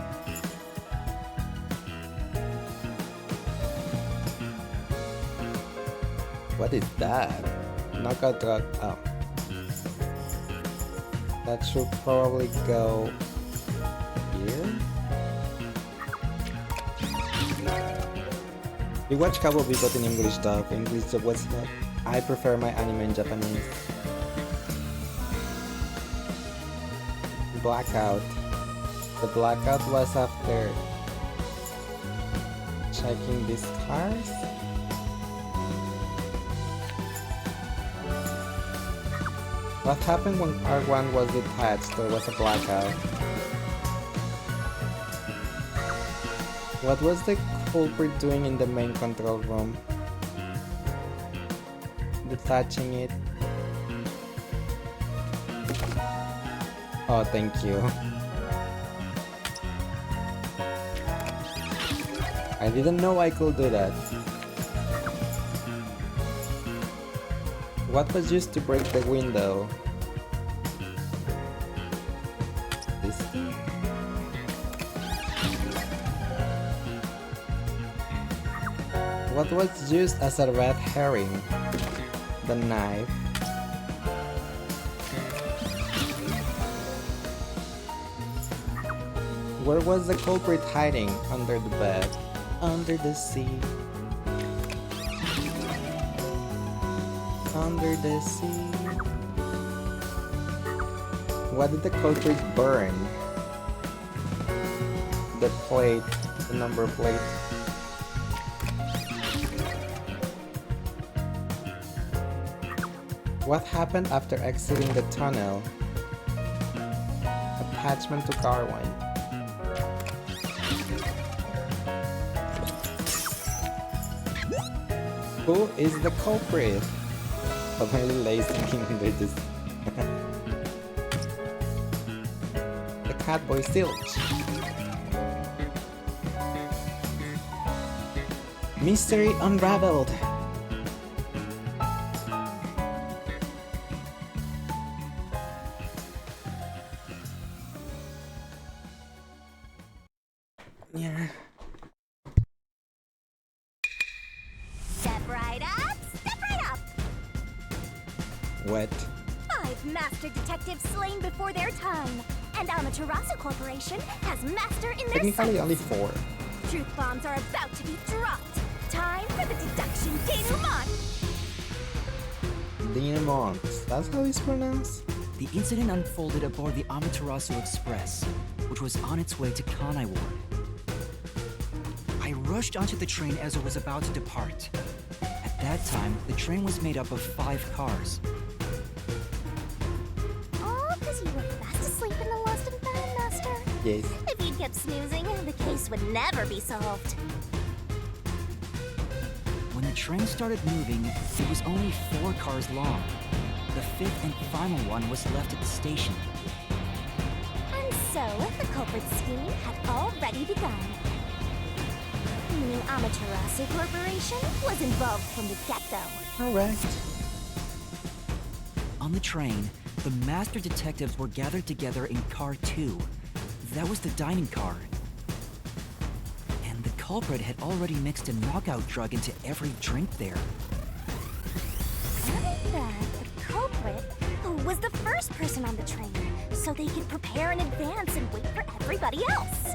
What is that? Knockout drug. Oh. That should probably go here. We watch Cowboy Bebop in English dub. English dub, what's that? I prefer my anime in Japanese. Blackout. The blackout was after checking these cars. What happened when R1 was detached? There was a blackout. What was the culprit doing in the main control room? Detaching it. Oh, thank you. I didn't know I could do that. What was used to break the window? This thing? What was used as a red herring? The knife. Where was the culprit hiding? Under the bed. Under the sea. Under the sea. What did the culprit burn? The plate, the number plate. What happened after exiting the tunnel? Attachment to car 1. Who is the culprit? Apparently Leiss thinking they just... The Catboy Silch. Mystery unraveled. Yeah. Step right up, step right up! What? 5 master detectives slain before their time, and Amaterasu Corporation has master in their Technically sights. only 4. Truth bombs are about to be dropped. Time for the deduction denouement. Denouement. That's how it's pronounced? The incident unfolded aboard the Amaterasu Express, which was on its way to Kanai Ward. I rushed onto the train as it was about to depart. At that time, the train was made up of 5 cars. All because you were fast asleep in the lost and found, Master. Yes. If you'd kept snoozing, the case would never be solved. When the train started moving, it was only 4 cars long. The 5th and final one was left at the station. And so, the culprit's scheme had already begun. Meaning Amaterasu Corporation was involved from the get-go. Correct. On the train, the master detectives were gathered together in car 2. That was the dining car. And the culprit had already mixed a knockout drug into every drink there. And then, the culprit was the first person on the train, so they could prepare in advance and wait for everybody else.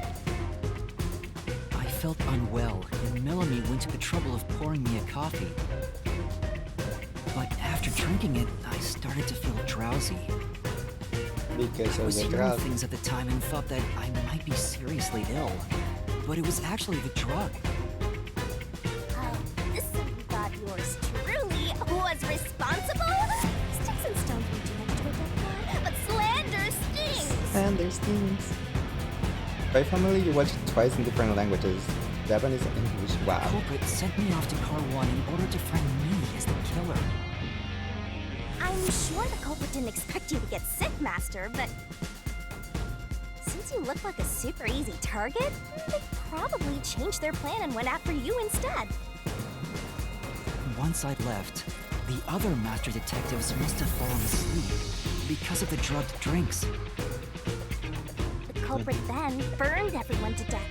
I felt unwell, and Melanie went to the trouble of pouring me a coffee. But after drinking it, I started to feel drowsy. Because I of was the hearing drug. things at the time and thought that I might be seriously ill. But it was actually the drug. Oh, so you thought yours truly was responsible? Sticks and stones won't do much to a dead man, but slander stings! And there's things. By family, you watch it twice in different languages. Japanese and English. The Wow. culprit sent me off to car 1 in order to find me as the killer. I'm sure the culprit didn't expect you to get sick, Master, but... since you look like a super easy target, they probably changed their plan and went after you instead. Once I'd left, the other master detectives must have fallen asleep because of the drugged drinks. The culprit then burned everyone to death.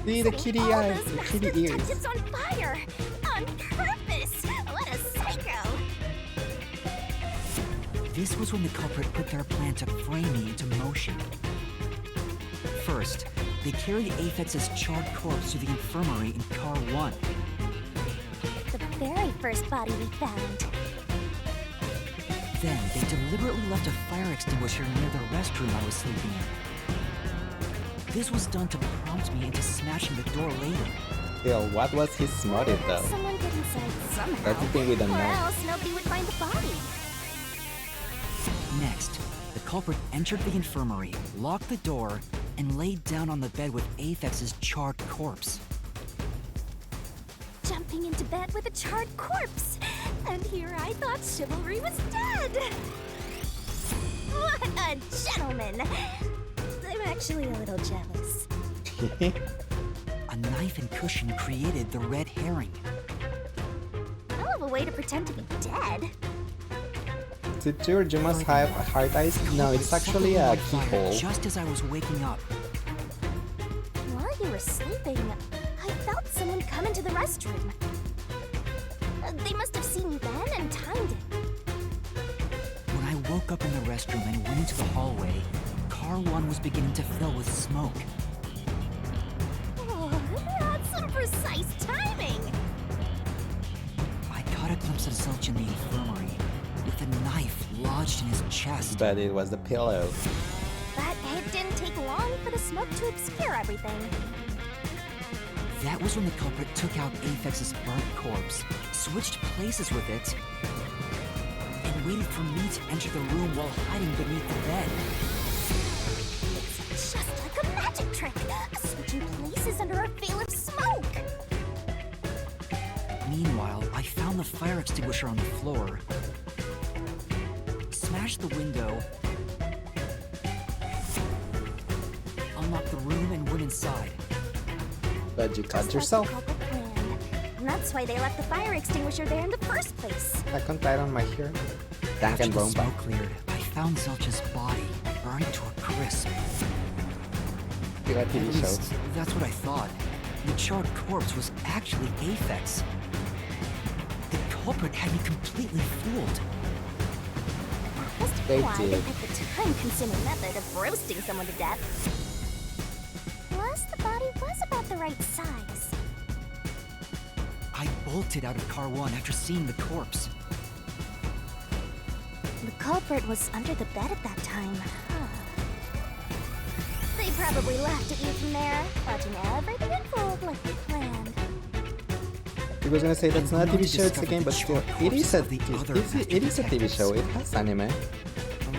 See the Setting kitty all eyes, those the master kitty ears. detectives on fire! On purpose! What a psycho! This was when the culprit put their plan to frame me into motion. First, they carried Aphex's charred corpse to the infirmary in car 1. The very first body we found. Then, they deliberately left a fire extinguisher near the restroom I was sleeping in. This was done to prompt me into smashing the door later. Still, what was his motive though? Someone get inside somehow. That's the thing we don't or know. else nobody would find the body. Next, the culprit entered the infirmary, locked the door, and laid down on the bed with Aphex's charred corpse. Jumping into bed with a charred corpse. And here I thought chivalry was dead. What a gentleman. I'm actually a little jealous. A knife and cushion created the red herring. Hell of a way to pretend to be dead. Is it true you must have hard eyes? No, it's actually a keyhole. Just as I was waking up, While you were sleeping, I felt someone come into the restroom. They must have seen me then and timed it. when I woke up in the restroom and went into the hallway, car 1 was beginning to fill with smoke. Oh, that's some precise timing. I caught a glimpse of Zilch in the infirmary, with a knife lodged in his chest. But it was the pillow. But it didn't take long for the smoke to obscure everything. That was when the culprit took out Aphex's burnt corpse, switched places with it, and waited for me to enter the room while hiding beneath the bed. It's just like a magic trick, switching places under a veil of smoke. Meanwhile, I found the fire extinguisher on the floor, smashed the window, unlocked the room, and went inside. But you cut Just yourself. like the culprit planned. And that's why they left the fire extinguisher there in the first place. I can't tie on my hair. Dank After and the bone smoke back. cleared, I found Zelch's body burned to a crisp. You got At TV show. least, that's what I thought. The charred corpse was actually Aphex. The culprit had me completely fooled. That must be They why did. they picked the time-consuming method of roasting someone to death. Plus, the body was about the right size. I bolted out of car 1 after seeing the corpse. The culprit was under the bed at that time. They probably laughed at you from there, watching everything unfold like they planned. I was gonna say that's not a I went TV on to show, it's a discover game, the but still, charred it is a corpses of the other it is a TV detectives. show. It has anime.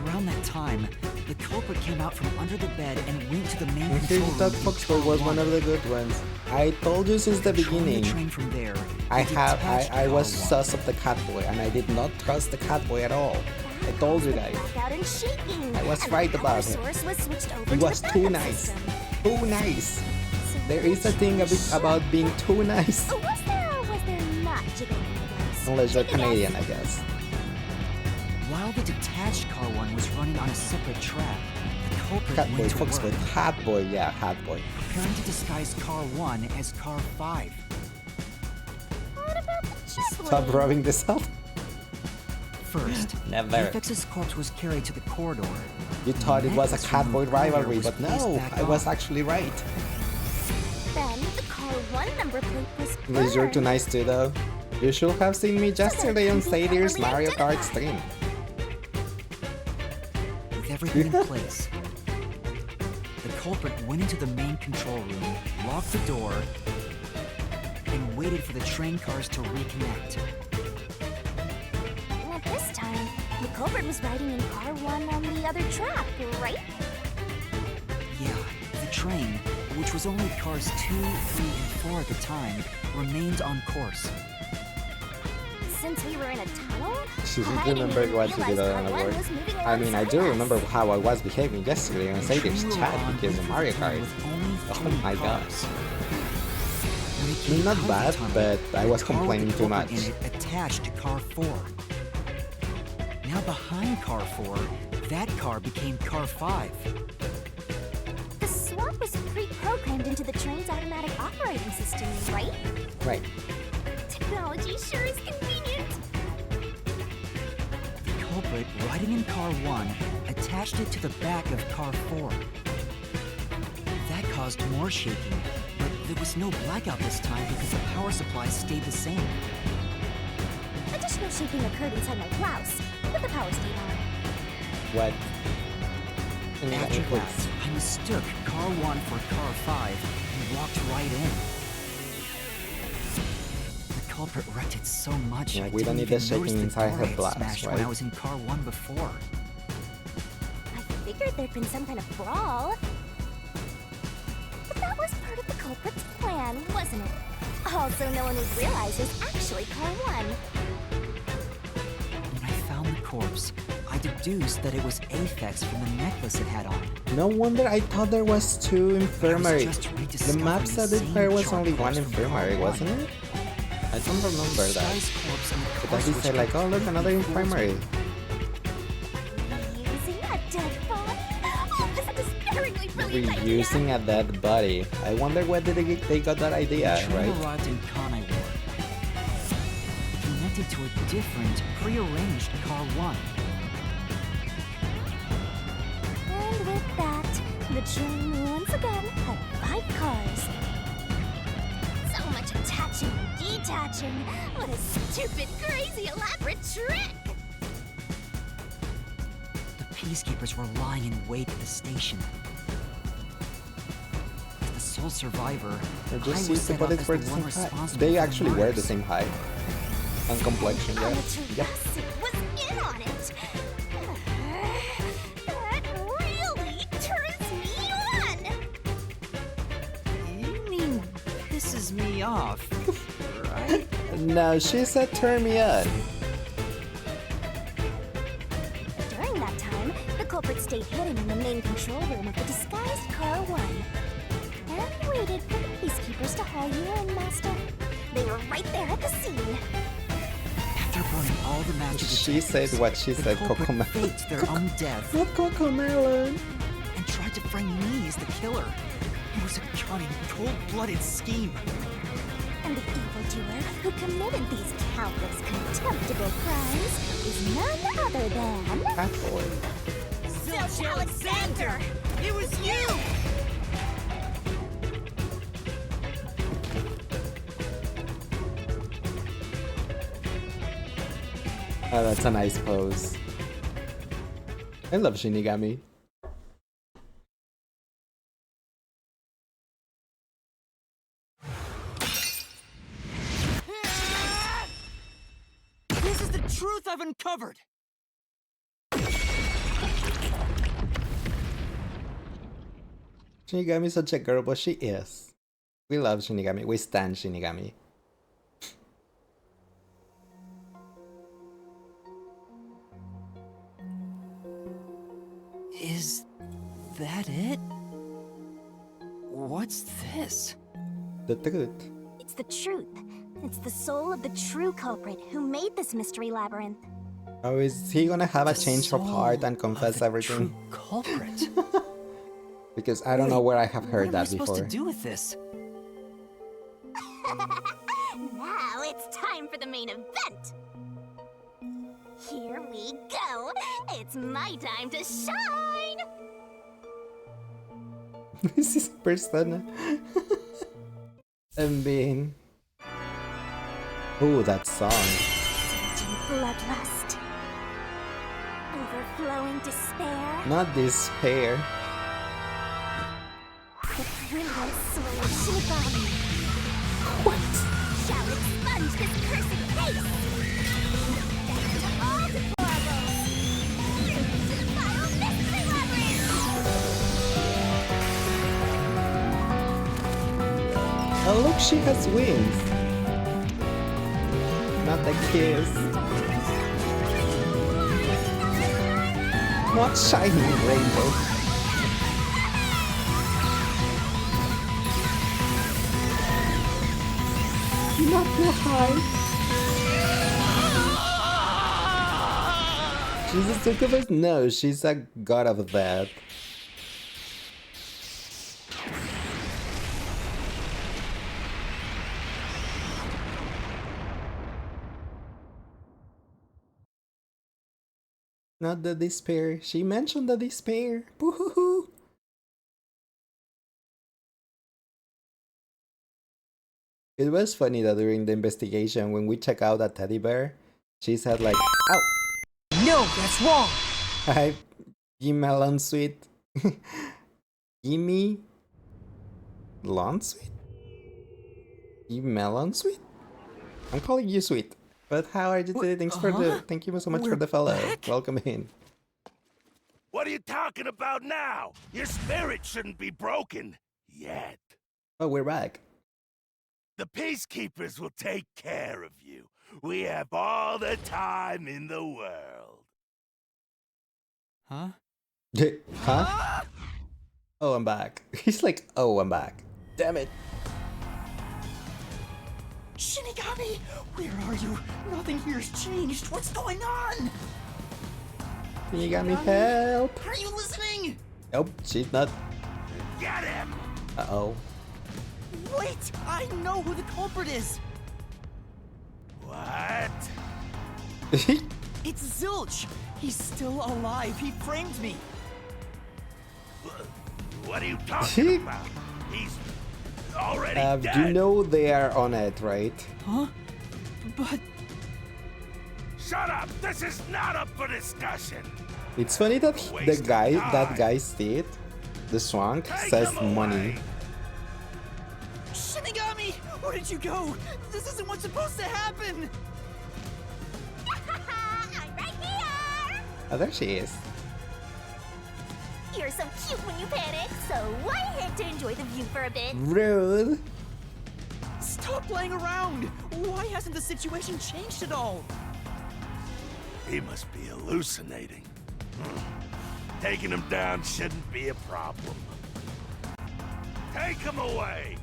Around that time, the culprit came out from under the bed and went to the main And control Here's Dog room in Foxtrot car was one of the good ones. I told you since the Controlling beginning. the train from there, I they have detached I was car 1. sus of the Catboy, and I did not trust the Catboy at all. I told you guys. Blackout and shaking. I was and right the about power it. source was switched over He to was the too backup nice. system. Too nice. So There is a which thing one should- about being too nice. Was there or was there not jiggling in the place? Unless you're Take a guess. Canadian, I guess. While the detached car 1 was running on a separate track, the culprit Catboy, went to Foxboy, work, Hatboy, yeah, Hatboy. preparing to disguise car 1 as car 5. What about the Stop juggling? rubbing this up. First, Never. Aphex's corpse was carried to the corridor. You thought it was a Necklace from Catboy the rivalry, was but no, placed back I was on. actually right. Then the car 1 number plate was Unless you're too burned. nice too, though. You should have seen me yesterday on Sadier's Mario Kart stream. With everything in place, the culprit went into the main control room, locked the door, and waited for the train cars to reconnect. And at this time, the culprit was riding in car 1 on the other track, right? Yeah, the train, which was only cars 2, 3, and 4 at the time, remained on course. Since we were in a tunnel, She I remembered didn't what she realize did on car the 1 work. was moving I mean, I do alongside us. remember how I was behaving yesterday on The Sadier's train we chat were on because of moved Mario the tunnel Kart. with only Oh 3 my god. cars. When it I came mean, not out of bad, the tunnel, but I was the car with complaining the too culprit much. in it attached to car 4. Now behind car 4, that car became car 5. The swap was pre-programmed into the train's automatic operating system, right? Right. Technology sure is convenient. The culprit, riding in car 1, attached it to the back of car 4. That caused more shaking, but there was no blackout this time because the power supply stayed the same. Additional shaking occurred inside my blouse, but the power stayed on. What? And that After includes- that, I mistook car 1 for car 5 and walked right in. The culprit wrecked it so much Yeah, I we don't didn't need the even notice shaking the inside door her I had blouse, smashed when right? I was in car 1 before. I figured there'd been some kind of brawl. But that was part of the culprit's plan, wasn't it? Also, no one would realize it was actually car 1. When I found the corpse, I deduced that it was Aphex from the necklace it had on. No wonder I thought there was 2 infirmary. just The rediscovering map the said same there was charred only one corpse from infirmary, car 1. wasn't it? I don't remember that. Disguised corpse and the But car then he switch said like, oh look, another completely fooled me. infirmary. Using a dead body? Oh, this is disparagingly brilliant idea. Reusing a dead body. I wonder where did they got that idea, The train right? arrived in Kanai Ward, connected to a different, prearranged car 1. And with that, the train once again had 5 cars. So much attaching and detaching. What a stupid, crazy, elaborate trick! peacekeepers were lying in wait at the station. As the sole survivor, Or I just was see the set up bodies as were the the one same height. responsible They for the actually were the murders. same height. And complexion, yeah. Yep. Amaterasu was in on it. That really turns me on. You mean pisses me off, right? No, she said turn me on. During that time, the culprit stayed hidden in the main control room of the disguised Car 1. And waited for the peacekeepers to haul you in, Master. They were right there at the scene. After burning all the master She said what she the said, culprit Cocomelon. faked their own death Not Cocomelon. and tried to frame me as the killer. It was a cunning, cold-blooded scheme. And the evildoer who committed these countless contemptible crimes is none other than... Cat boy. Zilch Alexander! It was you! Oh, that's a nice pose. I love Shinigami. This is the truth I've uncovered! Shinigami's such a girl, but she is. We love Shinigami. We stand Shinigami. Is that it? What's this? The truth. It's the truth. It's the soul of the true culprit who made this mystery labyrinth. Oh, is he gonna have a change of heart and Soul confess of the everything? True culprit. Because I don't know where I have heard What am I that supposed before. to do with this? Now it's time for the main event. Here we go. It's my time to shine. This is persona. And being. Ooh, that song. Surging bloodlust. Overflowing despair. Not despair. The brilliant swing Shinigami. What? Shall expunge this cursed case. Death to all deplorables. To the final mystery labyrinth. Oh, look, she has wings. Not the kiss. Not shining rainbow. Not the high. She's a succubus? No, she's a god of that. Not the despair. She mentioned the despair. Boo-hoo-hoo. It was funny that during the investigation, when we check out a teddy bear, she said like, "Ow, No, that's wrong! hi, melon sweet, gimme lawn sweet, melon sweet." I'm calling you sweet. But how are you today? Thanks for the. Thank you so much for We're the follow. back? Welcome in. What are you talking about now? Your spirit shouldn't be broken yet. Oh, we're back. The peacekeepers will take care of you. We have all the time in the world. Huh? Huh? Oh, I'm back. He's like, oh, I'm back. Damn it. Shinigami! Where are you? Nothing here's changed. What's going on? You got me help. Are you listening? Nope, she's not. Get him! Uh-oh. Wait! I know who the culprit is! What? It's Zilch! He's still alive. He framed me. What are you talking about? He's already dead. You know they are on it, right? Huh? But Shut up! This is not up for discussion! It's funny that Waste of that time. guy's seat, the swank, Take says him money. away. Shinigami! Where did you go? This isn't what's supposed to happen! I'm right here! Oh, there she is. You're so cute when you panic, so why head to enjoy the view for a bit? Rude. Stop playing around! Why hasn't the situation changed at all? He must be hallucinating. Taking him down shouldn't be a problem. Take him away!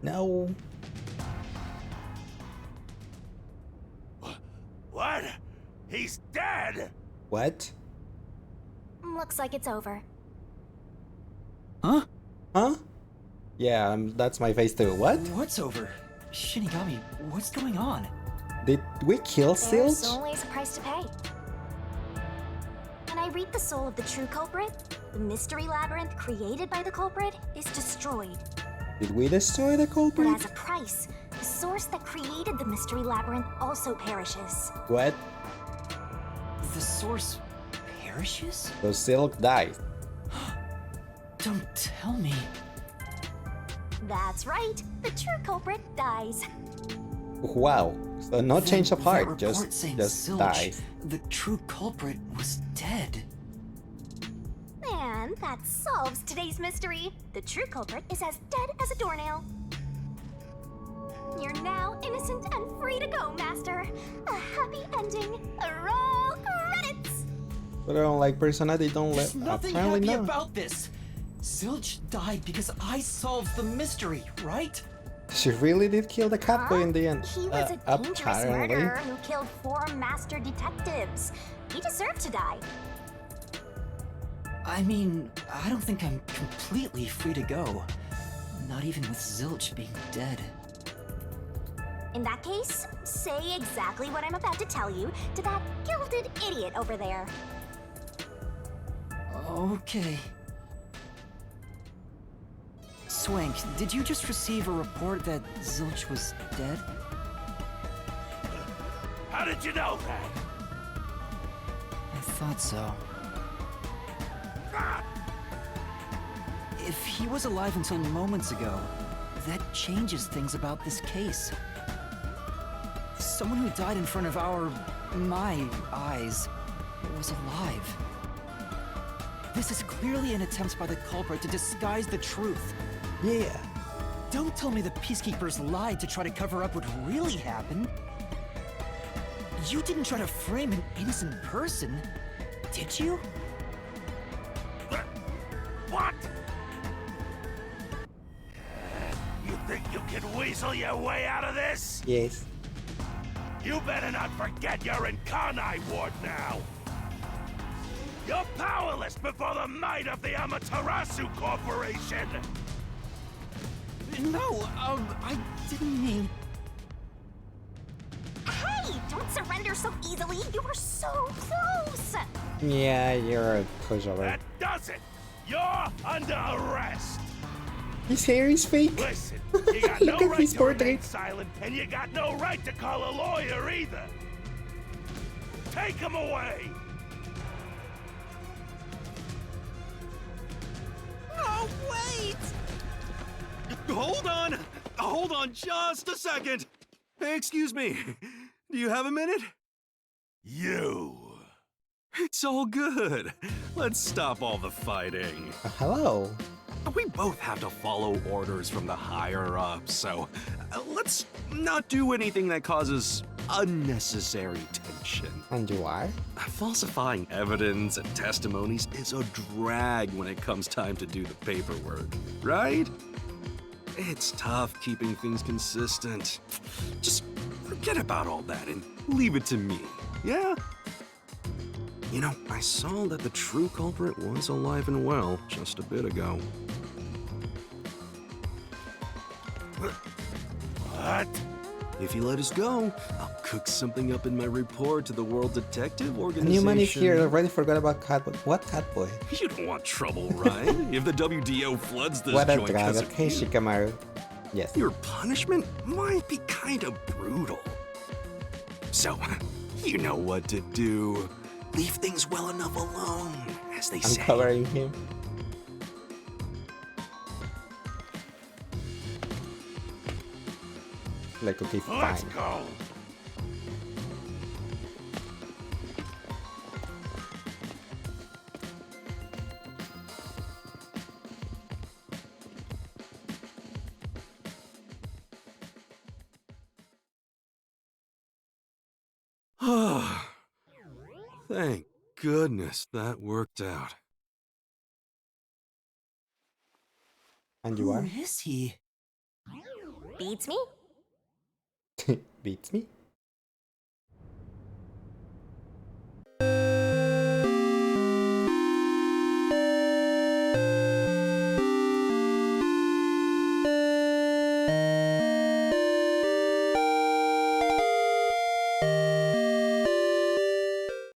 No. What? He's dead! What? Looks like it's over. Huh? Huh? Yeah, that's my face too. What? What's over? Shinigami, what's going on? Did we kill There's Silch? always a price to pay. When I reap the soul of the true culprit, the mystery labyrinth created by the culprit is destroyed. Did we destroy the But culprit? as a price, the source that created the mystery labyrinth also perishes. What? The source perishes? So Silk died. Don't tell me. That's right, the true culprit dies. Wow. So no change of That heart, report just saying Zilch, dies. the true culprit, was dead. And that solves today's mystery. The true culprit is as dead as a doornail. You're now innocent and free to go, Master. A happy ending. Roll credits. But I don't like Persona, they don't There's let nothing apparently happy not. about this. Zilch died because I solved the mystery, right? She really did kill the cat boy in the end. He was a dangerous Apparently. murderer who killed 4 master detectives. He deserved to die. I mean, I don't think I'm completely free to go. Not even with Zilch being dead. In that case, say exactly what I'm about to tell you to that gilded idiot over there. Okay. Swank, did you just receive a report that Zilch was dead? How did you know that? I thought so. Ah! If he was alive until moments ago, that changes things about this case. Someone who died in front of my eyes, was alive. This is clearly an attempt by the culprit to disguise the truth. Yeah. Don't tell me the peacekeepers lied to try to cover up what really happened. You didn't try to frame an innocent person, did you? What? You think you can weasel your way out of this? Yes. You better not forget you're in Kanai Ward now! You're powerless before the might of the Amaterasu Corporation! No, I didn't mean... Hey, don't surrender so easily. You were so close. Yeah, you're a pushover. That does it! You're under arrest! His hair is fake. Listen, you got no Look at right his to remain portrait. silent, and you got no right to call a lawyer either! Take him away! Oh, wait! Hold on just a second. Hey, excuse me. Do you have a minute? You! It's all good. Let's stop all the fighting. Hello. We both have to follow orders from the higher-ups, so let's not do anything that causes unnecessary tension. And you are? Falsifying evidence and testimonies is a drag when it comes time to do the paperwork, right? It's tough keeping things consistent. Just forget about all that and leave it to me, yeah? You know, I saw that the true culprit was alive and well just a bit ago. What? If you let us go, I'll cook something up in my report to the World Detective A Organization. new man is here. I already forgot about Catboy. What Catboy? You don't want trouble, right? If the WDO floods this What a joint drag. 'cause Okay, of you. Shikamaru. Yes. Your punishment might be kind of brutal. So, you know what to do. Leave things well enough alone, as they I'm say. covering him. Like, okay, Let's fine. go. Thank goodness that worked out. And you Who are? is he? Beats me? Beats me?